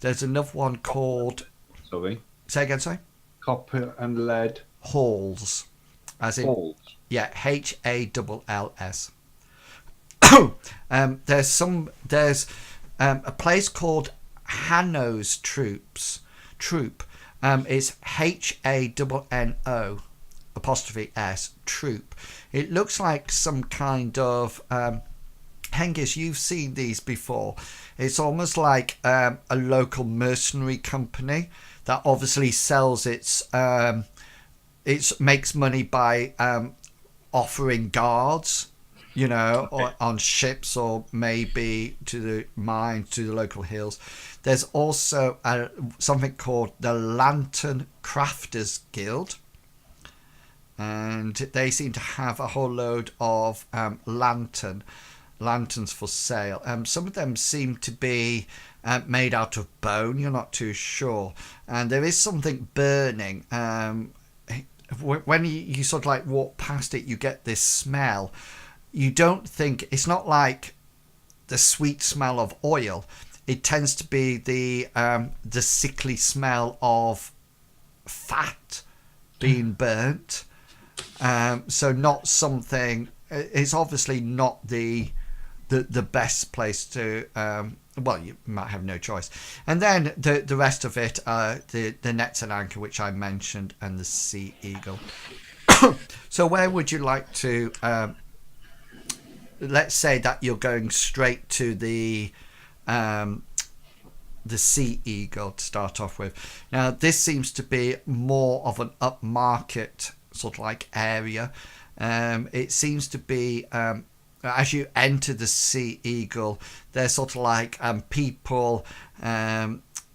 There's another one called... Sorry. Say again, sorry? Copper and Lead Halls. As in... Halls. Yeah, Halls. There's a place called Hanno's Troop. It's HANNO''S Troop. It looks like some kind of Hengist, you've seen these before. It's almost like a local mercenary company that obviously sells its makes money by offering guards, you know, or on ships or maybe to the mines, to the local hills. There's also something called the Lantern Crafters Guild, and they seem to have a whole load of lanterns for sale. Some of them seem to be made out of bone. You're not too sure, and there is something burning. When you sort of like walk past it, you get this smell. You don't think it's not like the sweet smell of oil. It tends to be the sickly smell of fat being burnt. So not something. It's obviously not the best place to. Well, you might have no choice. And then the rest of it, the nets and anchor, which I mentioned, and the Sea Eagle. So where would you like to? Let's say that you're going straight to the Sea Eagle to start off with. Now this seems to be more of an upmarket sort of like area. It seems to be as you enter the Sea Eagle, there's sort of like people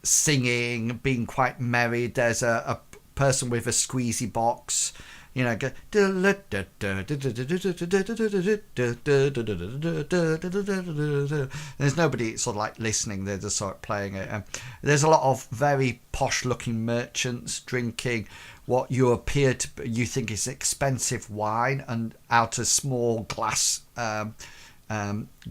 singing, being quite merry. There's a person with a squeezy box, you know, there's nobody sort of like listening, they're just sort of playing it. There's a lot of very posh looking merchants drinking what you think is expensive wine and out of small glass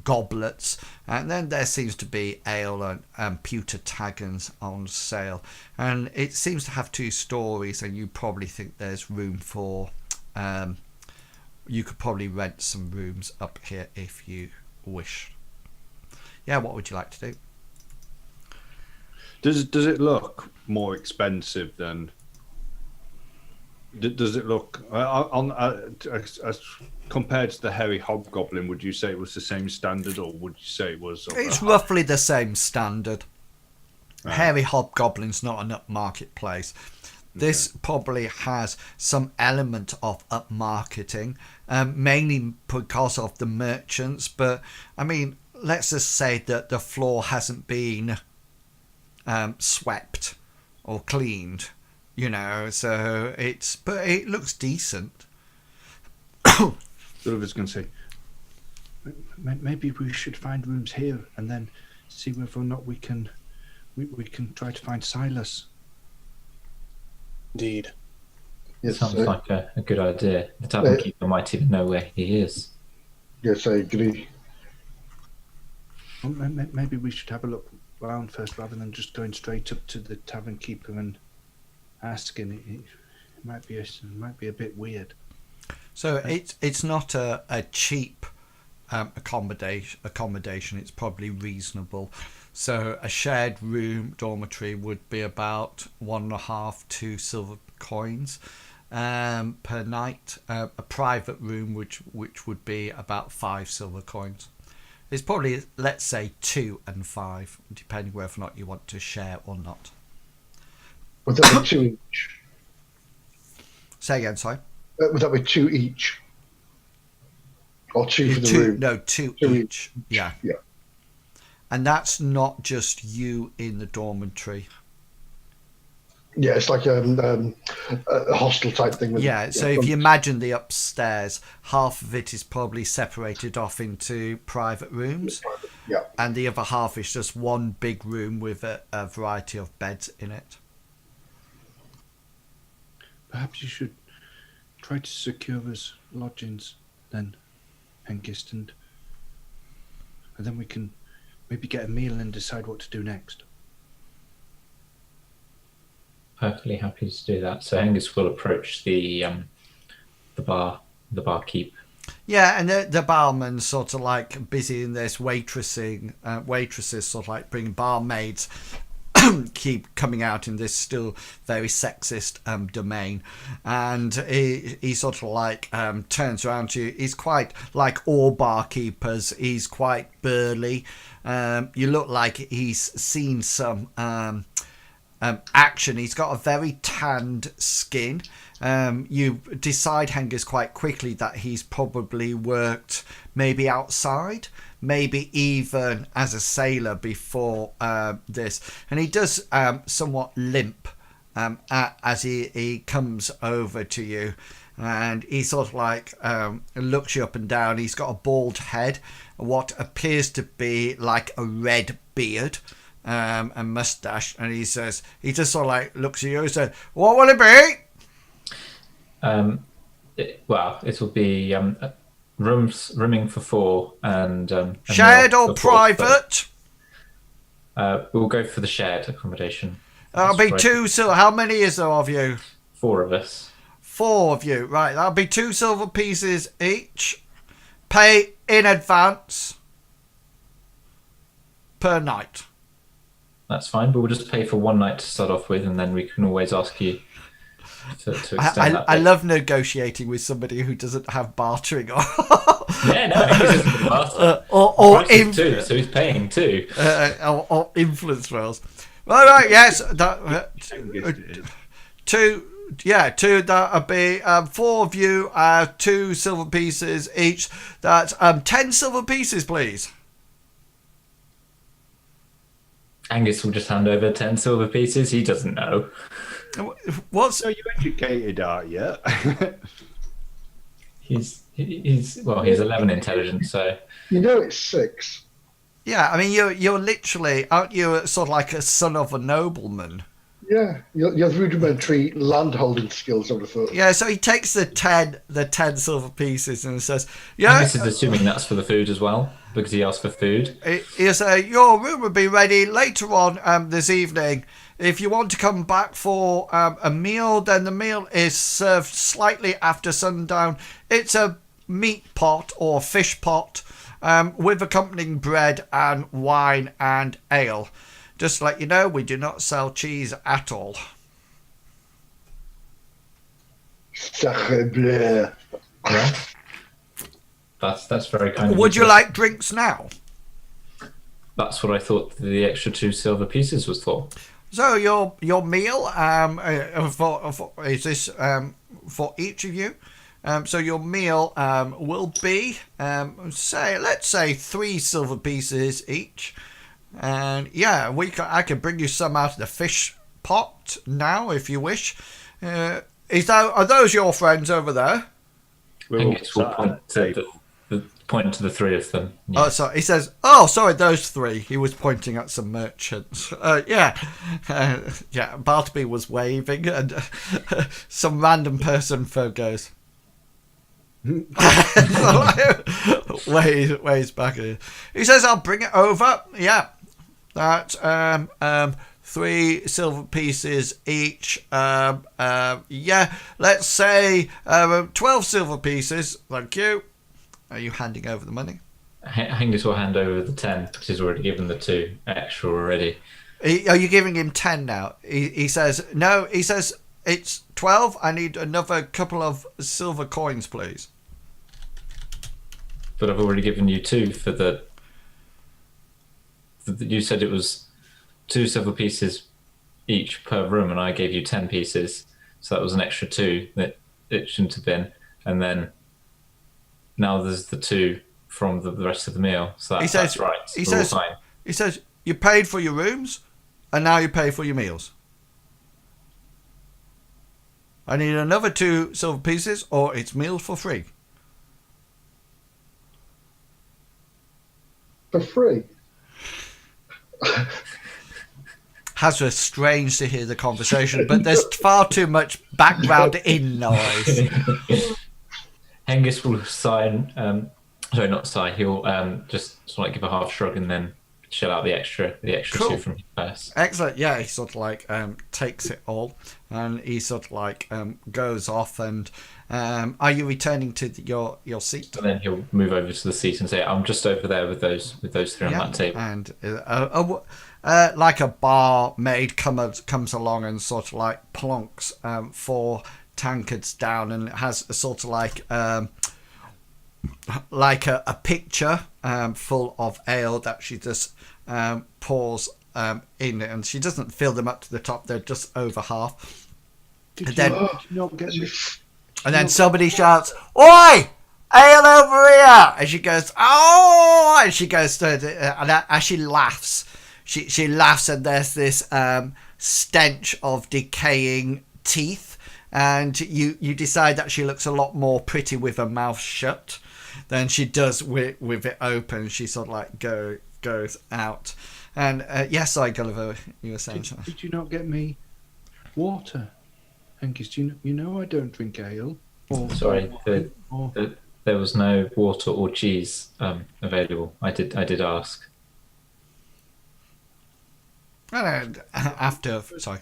goblets, and then there seems to be ale and pewter taggins on sale, and it seems to have 2 stories, and you probably think there's room for you could probably rent some rooms up here if you wish. Yeah, what would you like to do? Does it look more expensive than? Does it look as compared to the hairy hobgoblin? Would you say it was the same standard, or would you say it was? It's roughly the same standard. Hairy hobgoblin's not an upmarket place. This probably has some element of upmarketing, mainly because of the merchants. But I mean, let's just say that the floor hasn't been swept or cleaned. You know, so but it looks decent. So I was going to say, maybe we should find rooms here and then see whether or not we can try to find Silas. Indeed. Yes, Sounds like a good idea. The tavern keeper might even know where he is. Yes, I agree. Well, maybe we should have a look around first rather than just going straight up to the tavern keeper and asking. It might be a bit weird. So it's not a cheap accommodation. It's probably reasonable. So a shared room dormitory would be about 1.5 to 2 silver coins per night. A private room which would be about 5 silver coins. It's probably, let's say, 2 and 5, depending whether or not you want to share or not. Would that be 2 each? Say again, sorry. Would that be 2 each? Or 2 for the room? No, 2 each. Yeah. Yeah. And that's not just you in the dormitory. Yeah, it's like a hostel type thing. So if you imagine the upstairs, half of it is probably separated off into private rooms. Yeah. And the other half is just one big room with a variety of beds in it. Perhaps you should try to secure us lodgings then, Hengist, and then we can maybe get a meal and decide what to do next. Perfectly happy to do that. So Angus will approach the barkeep. Yeah, and the barman's sort of like busy in this waitresses sort of like bringing barmaids keep coming out in this still very sexist domain, and he sort of like turns around to you. He's quite like all barkeepers. He's quite burly. You look like he's seen some action. He's got a very tanned skin. You decide, Hengers, quite quickly that he's probably worked maybe outside, maybe even as a sailor before this. And he does somewhat limp as he comes over to you. And he sort of like looks you up and down. He's got a bald head, what appears to be like a red beard. And mustache, and he says, he just sort of like looks at you and says, "What will it be?" It will be rooming for 4 and shared or private? We'll go for the shared accommodation. That'll be 2 silver. How many is there of you? 4 of us. 4 of you, right? That'll be 2 silver pieces each. Pay in advance per night. That's fine, but we'll just pay for 1 night to start off with, and then we can always ask you to extend that. I love negotiating with somebody who doesn't have bartering or Yeah, no, he doesn't barter. or too, so he's paying too. Or influence rolls. Right, yes. That, two. That'll be 4 of you. 2 silver pieces each. That's 10 silver pieces, please. Angus will just hand over 10 silver pieces. He doesn't know. What's So you educated, are you? He's 11 intelligence, so You know it's 6. Yeah, I mean you're literally, aren't you, sort of like a son of a nobleman? Yeah, you have rudimentary landholding skills, I would have thought. Yeah, so he takes the 10 silver pieces and says, "Yeah." Angus is assuming that's for the food as well, because he asked for food. He'll say, "Your room will be ready later on this evening. If you want to come back for a meal, then the meal is served slightly after sundown. It's a meat pot or fish pot with accompanying bread and wine and ale. Just to let you know, we do not sell cheese at all." Sacre bleu. Yeah, that's very kind of Would you like drinks now? That's what I thought the extra 2 silver pieces was for. So your meal is this for each of you? So your meal will be let's say 3 silver pieces each, and yeah, I can bring you some out of the fish pot now if you wish. Are those your friends over there? Angus will point to the 3 of them. Oh, sorry. He says, "Oh, sorry, those 3." He was pointing at some merchants. Yeah. Bartleby was waving, and some random person goes, waves back. He says, "I'll bring it over." Yeah. That's 3 silver pieces each. Yeah. Let's say 12 silver pieces. Thank you. Are you handing over the money? Angus will hand over the 10, because he's already given the 2 extra already. Are you giving him 10 now? He says, no, he says, it's 12. I need another couple of silver coins, please. But I've already given you 2 for the you said it was 2 silver pieces each per room, and I gave you 10 pieces. So that was an extra 2 that it shouldn't have been. And then now there's the 2 from the rest of the meal. So that's right. So he says, you paid for your rooms, and now you pay for your meals. I need another 2 silver pieces, or it's meals for free. For free? Hazra strange to hear the conversation, but there's far too much background in noise. Hengist will sigh and sorry, not sigh. He'll just sort of like give a half shrug and then shell out the extra Cool. 2 from his purse. Excellent. Yeah, he sort of like takes it all, and he sort of like goes off. And are you returning to your seat? And then he'll move over to the seat and say, "I'm just over there with those 3 on that table." And like a barmaid comes along and sort of like plonks 4 tankards down, and it has a sort of like a pitcher full of ale that she just pours in, and she doesn't fill them up to the top, they're just over half. And then somebody shouts, "Oi! Ale over here!" And she goes, "Oh!" And she goes to and as she laughs, she laughs, and there's this stench of decaying teeth, and you decide that she looks a lot more pretty with her mouth shut than she does with it open. She sort of like goes out. And yes, I Gulliver, you were saying something. Did you not get me water? Hengist, you know I don't drink ale. Sorry, there was no water or cheese available. I did ask. After, sorry.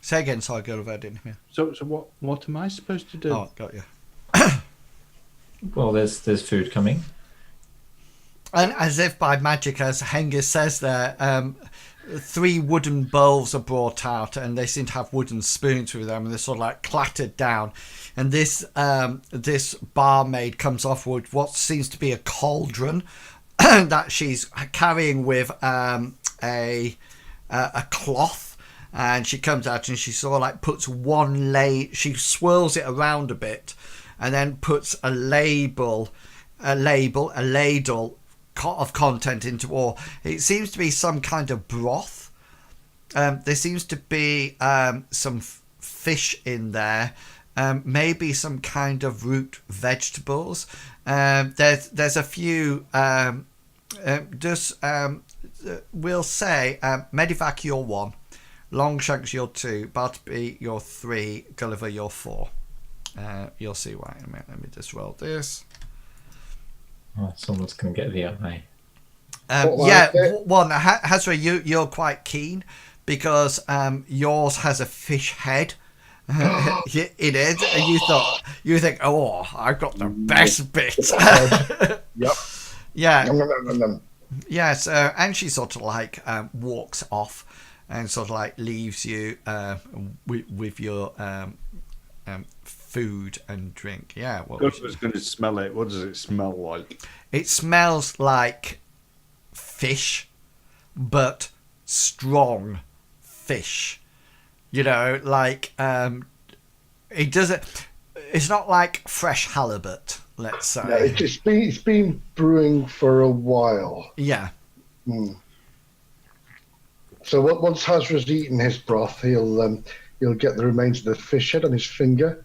Say again, sorry, Gulliver, I didn't hear. So what am I supposed to do? Oh, got you. Well, there's food coming. And as if by magic, as Hengist says there, 3 wooden bowls are brought out, and they seem to have wooden spoons with them, and they're sort of like clattered down. And this barmaid comes off with what seems to be a cauldron that she's carrying with a cloth, and she comes out and she sort of like puts she swirls it around a bit, and then puts a ladle of content into all. It seems to be some kind of broth. There seems to be some fish in there, maybe some kind of root vegetables. There's a few. We'll say Medivac, you're 1, Longshanks, you're 2, Bartleby, you're 3, Gulliver, you're 4. You'll see why in a minute. Let me just roll this. Oh, someone's going to get the eye. One, Hazra, you're quite keen because yours has a fish head in it, and you think, oh, I've got the best bit. Yep. Yeah. Nom. Yes, and she sort of like walks off and sort of like leaves you with your food and drink. Yeah. Gulliver's going to smell it. What does it smell like? It smells like fish, but strong fish. You know, like it doesn't. It's not like fresh halibut, let's say. No, it's been brewing for a while. Yeah. Mm. So once Hazra's eaten his broth, he'll get the remains of the fish head on his finger,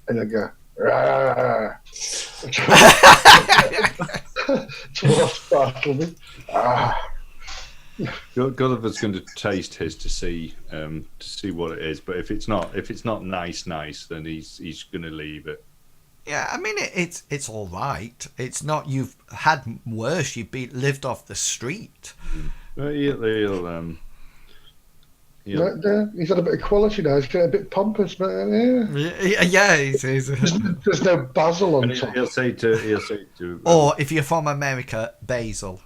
and he'll go "Rah!" towards Bartleby. Gulliver's going to taste his to see what it is, but if it's not nice, then he's going to leave it. Yeah, I mean it's all right. It's not. You've had worse. You've lived off the street. Well, He's had a bit of quality now. He's getting a bit pompous, but Yeah. There's no basil on top. He'll say to. Or if you're from America, basil.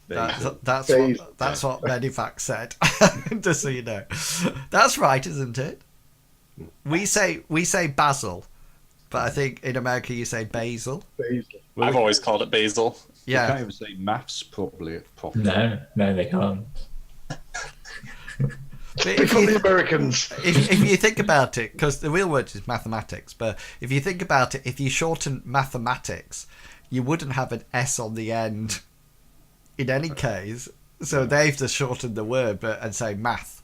Basil. That's what Medivac said. Just so you know, that's right, isn't it? We say basil, but I think in America you say basil. I've always called it basil. You Yeah. can't even say maths properly. No, they can't. From the Americans. If you think about it, because the real word is mathematics, but if you think about it, if you shorten mathematics, you wouldn't have an S on the end in any case. So they've just shortened the word and say math.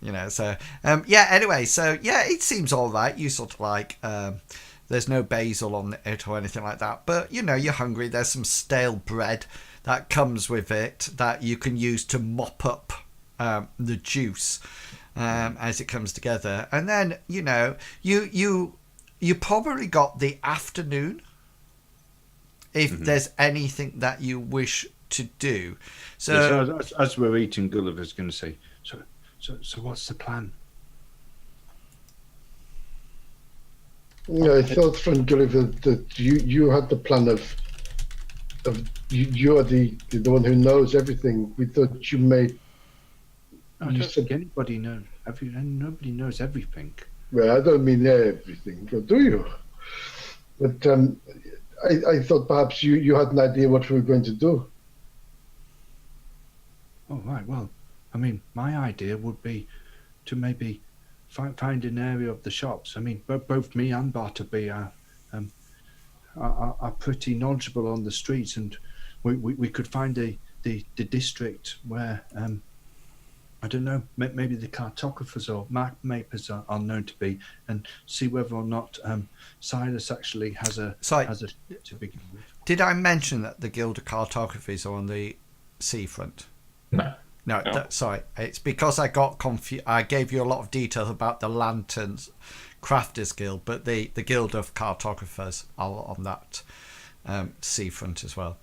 You know, so anyway, so yeah, it seems all right. You sort of like There's no basil on it or anything like that. But, you know, you're hungry. There's some stale bread that comes with it that you can use to mop up the juice as it comes together. And then, you know, you probably got the afternoon if there's anything that you wish to do. So, as we're eating, Gulliver's going to say, so what's the plan? Yeah, I thought from Gulliver that you had the plan of you're the one who knows everything. We thought you made. I don't think anybody knows. Nobody knows everything. Well, I don't mean everything, do you? But I thought perhaps you had an idea what we were going to do. Oh, right. Well, I mean, my idea would be to maybe find an area of the shops. I mean, both me and Bartleby are pretty knowledgeable on the streets, and we could find the district where I don't know, maybe the cartographers or map makers are known to be, and see whether or not Silas actually has a to begin with. Did I mention that the Guild of Cartographers are on the seafront? No. Sorry, it's because I got confused. I gave you a lot of details about the Lanterns Crafters Guild, but the Guild of Cartographers are on that seafront as well.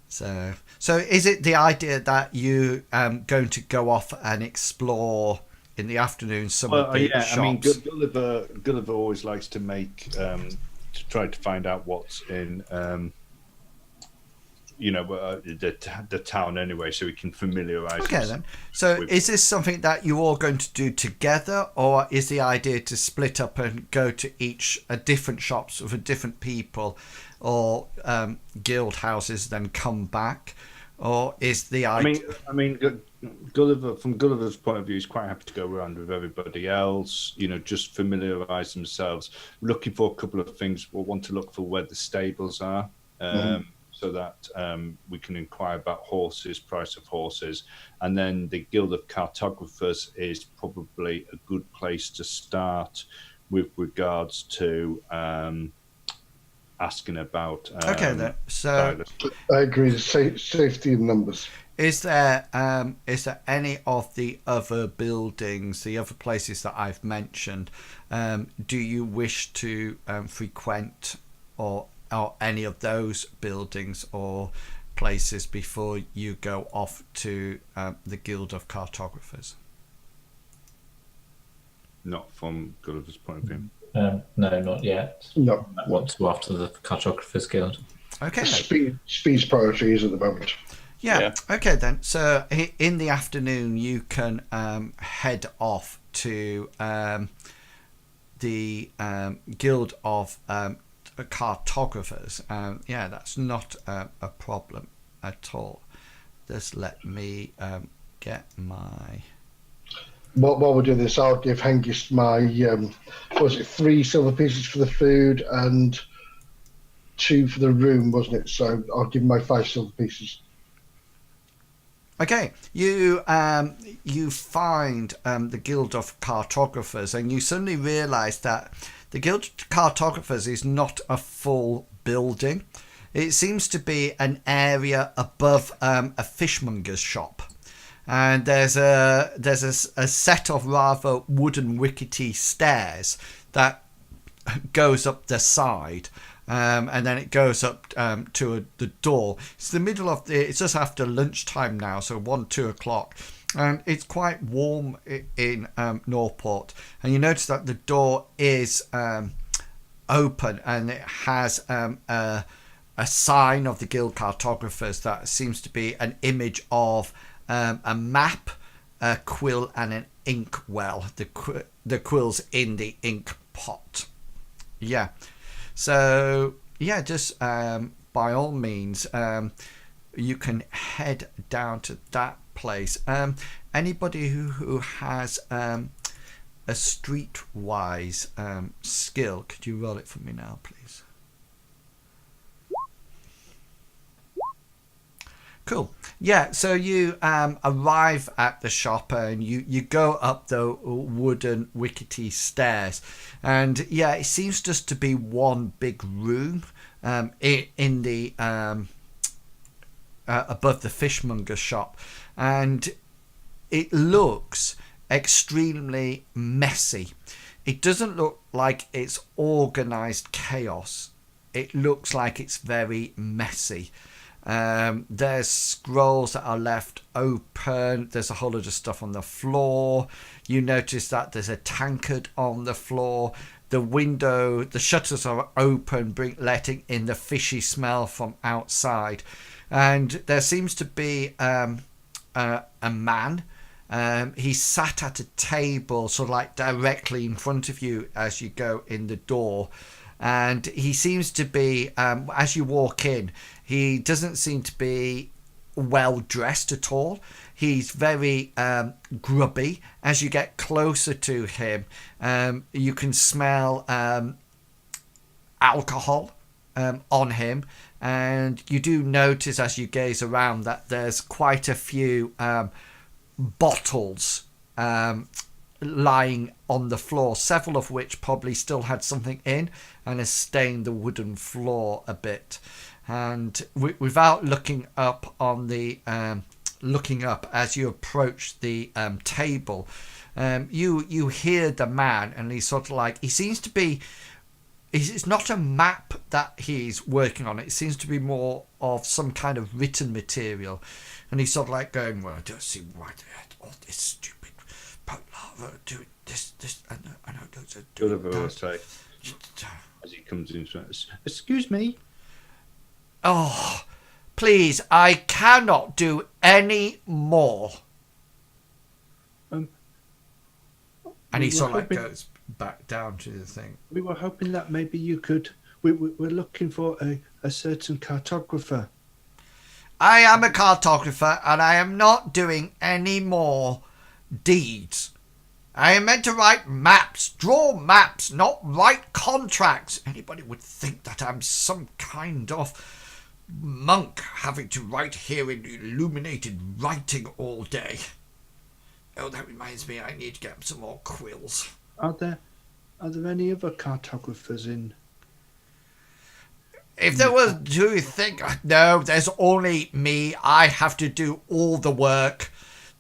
So is it the idea that you going to go off and explore in the afternoon some of the shops? I mean, Gulliver always likes to make to try to find out what's in the town anyway, so we can familiarise. Okay, then. So is this something that you're all going to do together, or is the idea to split up and go to each different shops with different people, or guild houses, then come back, or is the idea? I mean, Gulliver, from Gulliver's point of view, is quite happy to go around with everybody else. You know, just familiarise themselves. Looking for a couple of things. We'll want to look for where the stables are. So that we can inquire about horses, price of horses. And then the Guild of Cartographers is probably a good place to start with regards to asking about... okay, then. So I agree, safety in numbers. Is there any of the other buildings, the other places that I've mentioned, do you wish to frequent or any of those buildings or places before you go off to the Guild of Cartographers? Not from Gulliver's point of view. No, not yet. No. I want to after the Cartographers Guild. Okay. Speed's priorities at the moment. Yeah. Okay then. So in the afternoon you can head off to the Guild of Cartographers. That's not a problem at all. Just let me get my... While we're doing this, I'll give Hengist my 3 silver pieces for the food and 2 for the room, wasn't it? So I'll give him my 5 silver pieces. Okay, you find the Guild of Cartographers, and you suddenly realise that the Guild of Cartographers is not a full building. It seems to be an area above a fishmonger's shop. And there's a set of rather wooden rickety stairs that goes up the side, and then it goes up to the door. It's the middle of it's just after lunchtime now, so 1-2 o'clock, and it's quite warm in NorPort. And you notice that the door is open, and it has a sign of the Guild Cartographers that seems to be an image of a map, a quill, and an ink well. The quill's in the ink pot. Yeah. So yeah, just by all means, you can head down to that place. Anybody who has a streetwise skill, could you roll it for me now, please? Cool. Yeah, so you arrive at the shop and you go up the wooden wickety stairs, and yeah, it seems just to be one big room in the above the fishmonger shop, and it looks extremely messy. It doesn't look like it's organized chaos. It looks like it's very messy. There's scrolls that are left open. There's a whole lot of stuff on the floor. You notice that there's a tankard on the floor. The shutters are open, letting in the fishy smell from outside. And there seems to be a man. He's sat at a table, sort of like directly in front of you as you go in the door. And he seems to be, as you walk in, he doesn't seem to be well dressed at all. He's very grubby. As you get closer to him, you can smell alcohol on him. And you do notice as you gaze around that there's quite a few bottles lying on the floor, several of which probably still had something in and has stained the wooden floor a bit. And without looking up as you approach the table, you hear the man, and he's sort of like, he seems to be, it's not a map that he's working on. It seems to be more of some kind of written material, and he's sort of like going, well, I don't see why they had all this stupid palaver doing this, I know those are doing that. As he comes in, excuse me. Oh, please, I cannot do any more. And he sort of like goes back down to the thing. We were hoping that maybe you could. We're looking for a certain cartographer. I am a cartographer, and I am not doing any more deeds. I am meant to write maps, draw maps, not write contracts. Anybody would think that I'm some kind of monk having to write here in illuminated writing all day. Oh, that reminds me, I need to get some more quills. Are there any other cartographers in? If there was, do you think? No, there's only me. I have to do all the work.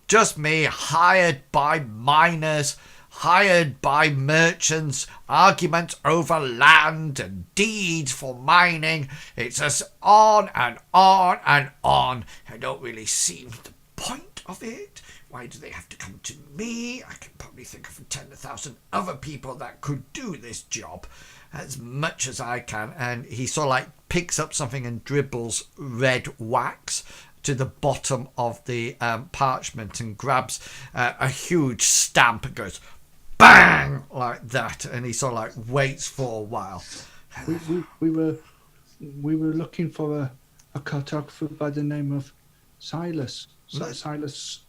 Just me, hired by miners, hired by merchants, arguments over land and deeds for mining. It's just on and on and on. I don't really see the point of it. Why do they have to come to me? I can probably think of 10,000 other people that could do this job as much as I can. And he sort of like picks up something and dribbles red wax to the bottom of the parchment and grabs a huge stamp and goes bang like that, and he sort of like waits for a while. We were looking for a cartographer by the name of Silas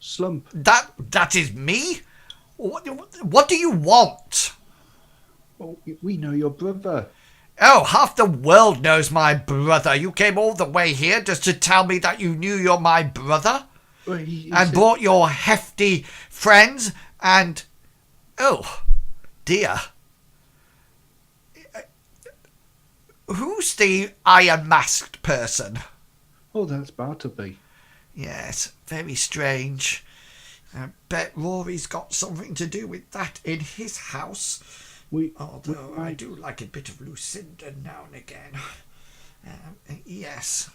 Slump. That is me. What do you want? Well, we know your brother. Oh, half the world knows my brother. You came all the way here just to tell me that you knew you're my brother? Well, and brought your hefty friends and... Oh, dear. Who's the iron-masked person? Oh, that's Bartleby. Yes, very strange. I bet Rory's got something to do with that in his house. Although I do like a bit of Lucinda now and again. Yes.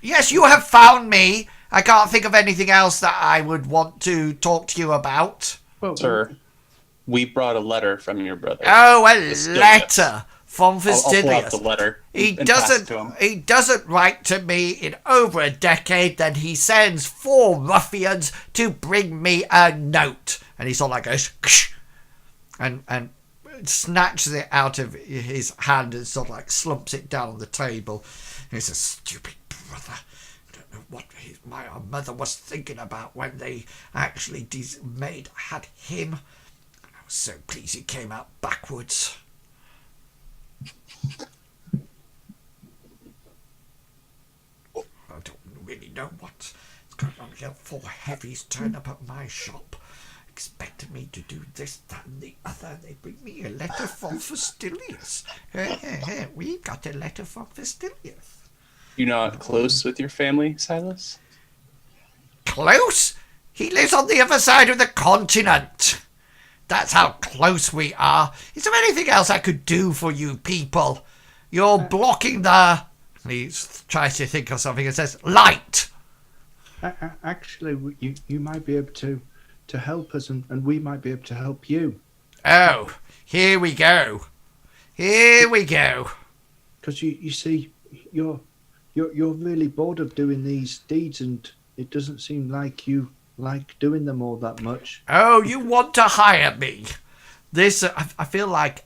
Yes, you have found me. I can't think of anything else that I would want to talk to you about. Well, sir, we brought a letter from your brother. Oh, a letter from Fastidius. I'll pull out the letter. He doesn't write to me in over a decade. Then he sends 4 ruffians to bring me a note. And he sort of like goes, ksh, and snatches it out of his hand and sort of like slumps it down on the table. He's a stupid brother. I don't know what my mother was thinking about when they actually had him. I was so pleased he came out backwards. I don't really know what's going four heavies turn up at my shop, expecting me to do this, that, and the other. They bring me a letter from Fastidius. Here, we got a letter from Fastidius. You're not close with your family, Silas? Close? He lives on the other side of the continent. That's how close we are. Is there anything else I could do for you people? You're blocking the... He tries to think of something and says, light. Actually, you might be able to help us, and we might be able to help you. Oh, here we go. Here we go. Because you see, you're really bored of doing these deeds, and it doesn't seem like you like doing them all that much. Oh, you want to hire me? This, I feel like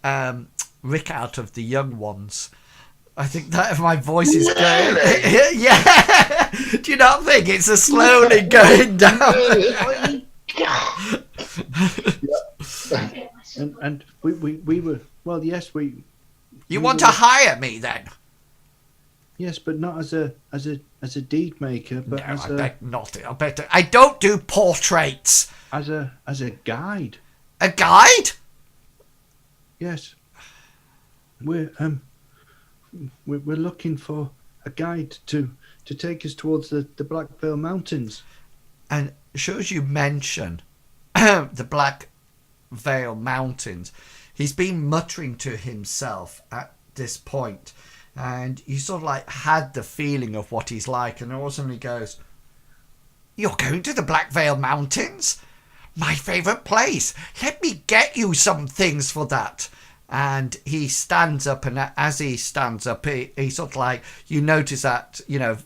Rick out of the Young Ones. I think that my voice is going. Yeah. Do you not think it's slowly going down? And we were, well, yes, we. You want to hire me then? Yes, but not as a deed maker, but No, I bet not. I bet I don't do portraits. as a guide. A guide? Yes. We're looking for a guide to take us towards the Black Veil Mountains. And sure as you mention the Black Veil Mountains, he's been muttering to himself at this point, and you sort of like had the feeling of what he's like, and all of a sudden he goes, "You're going to the Black Veil Mountains? My favourite place. Let me get you some things for that." And he stands up, and as he stands up, he sort of like, you notice that, you know,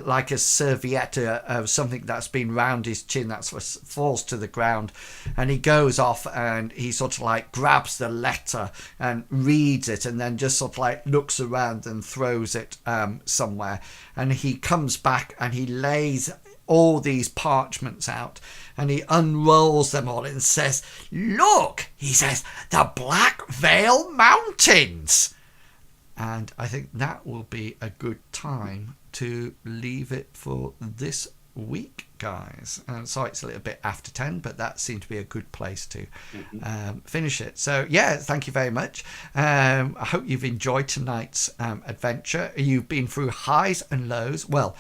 like a serviette of something that's been round his chin that falls to the ground, and he goes off and he sort of like grabs the letter and reads it, and then just sort of like looks around and throws it somewhere, and he comes back and he lays all these parchments out, and he unrolls them all and says, "Look," he says, "the Black Veil Mountains." And I think that will be a good time to leave it for this week, guys. Sorry, it's a little bit after 10, but that seemed to be a good place to finish it. So yeah, thank you very much. I hope you've enjoyed tonight's adventure. You've been through highs and lows. Well,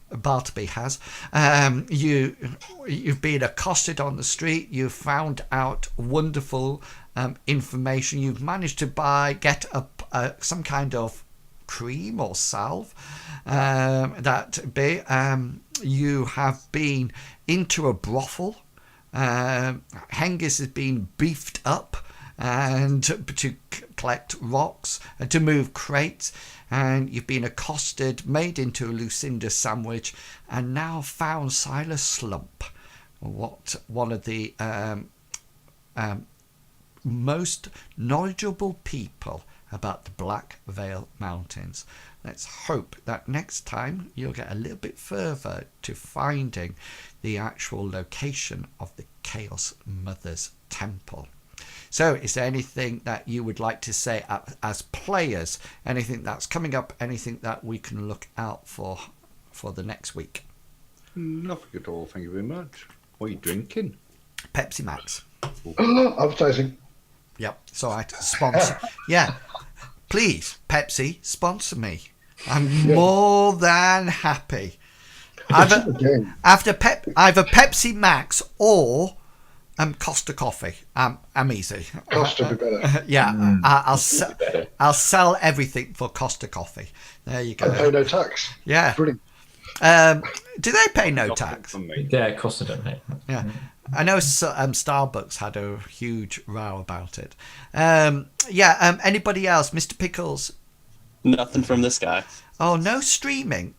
Bartleby has. You've been accosted on the street. You've found out wonderful information. You've managed to get some kind of cream or salve. You have been into a brothel. Hengist has been beefed up and to collect rocks and to move crates. And you've been accosted, made into a Lucinda sandwich, and now found Silas Slump, one of the most knowledgeable people about the Black Veil Mountains. Let's hope that next time you'll get a little bit further to finding the actual location of the Chaos Mother's Temple. So is there anything that you would like to say as players? Anything that's coming up? Anything that we can look out for the next week? Nothing at all, thank you very much. What are you drinking? Pepsi Max. Advertising. Yep. So I sponsor. Yeah. Please, Pepsi, sponsor me. I'm more than happy. Either Pepsi Max or Costa Coffee. I'm easy. Costa be better. Yeah, I'll sell everything for Costa Coffee. There you go. And pay no tax. Yeah. Brilliant. Do they pay no tax? Yeah, Costa don't pay. Yeah. I know Starbucks had a huge row about it. Anybody else? Mr. Pickles? Nothing from this guy. Oh, no streaming.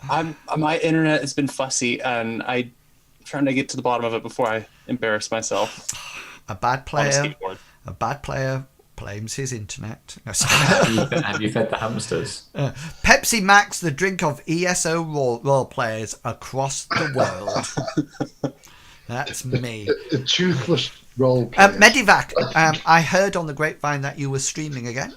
My internet has been fussy, and I'm trying to get to the bottom of it before I embarrass myself. A bad On a player. skateboard. A bad player blames his internet. Have you fed the hamsters? Pepsi Max, the drink of ESO role players across the world. That's me. The toothless role player. Medivac, I heard on the grapevine that you were streaming again.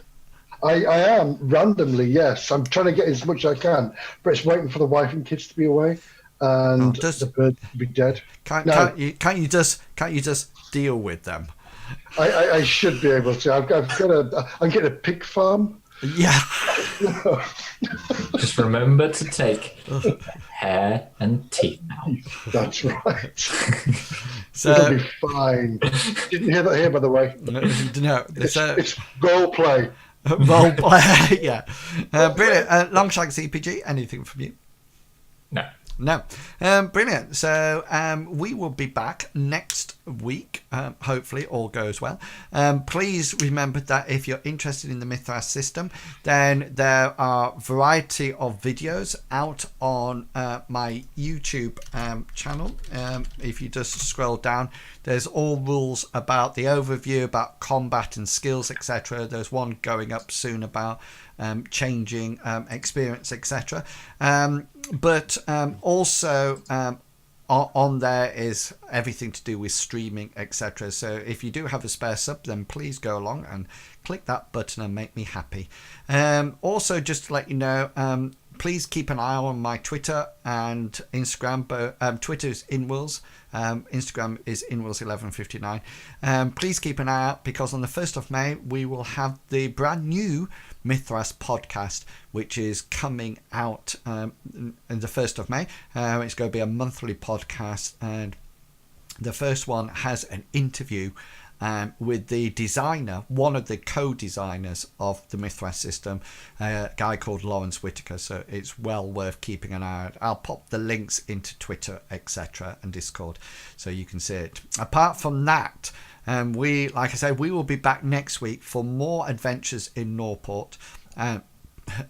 I am randomly, yes. I'm trying to get as much as I can, but it's waiting for the wife and kids to be away. and does- the bird would be dead. Can't No. you just deal with them? I should be able to. I'm getting a pig farm. Yeah. Just remember to take hair and teeth out. That's right. So It'll be fine. Didn't hear that here, by the way. no, there's It's role play. role play. Yeah, brilliant. Longshank CPG. Anything from you? No. No. Brilliant. So we will be back next week. Hopefully all goes well. Please remember that if you're interested in the Mithras system, then there are a variety of videos out on my YouTube channel. If you just scroll down, there's all rules about the overview, about combat and skills, etc. There's one going up soon about changing experience, etc. But also on there is everything to do with streaming, etc. So if you do have a spare sub, then please go along and click that button and make me happy. Also, just to let you know, please keep an eye on my Twitter and Instagram. But Twitter is Inwills, Instagram is Inwills1159. Please keep an eye out, because on the 1st of May we will have the brand new Mithras podcast, which is coming out on the 1st of May. It's going to be a monthly podcast, and the first one has an interview with the designer, one of the co-designers of the Mithras system, a guy called Lawrence Whitaker. So it's well worth keeping an eye out. I'll pop the links into Twitter, etc. and Discord so you can see it. Apart from that, like I said, we will be back next week for more adventures in NorPort.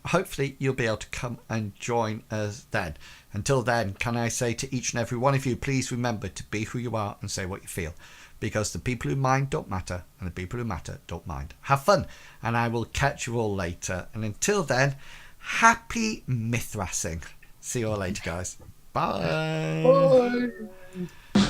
Hopefully you'll be able to come and join us then. Until then, can I say to each and every one of you, please remember to be who you are and say what you feel, because the people who mind don't matter, and the people who matter don't mind. Have fun, and I will catch you all later. And until then, happy Mithrasing. See you all later, guys. Bye. Bye.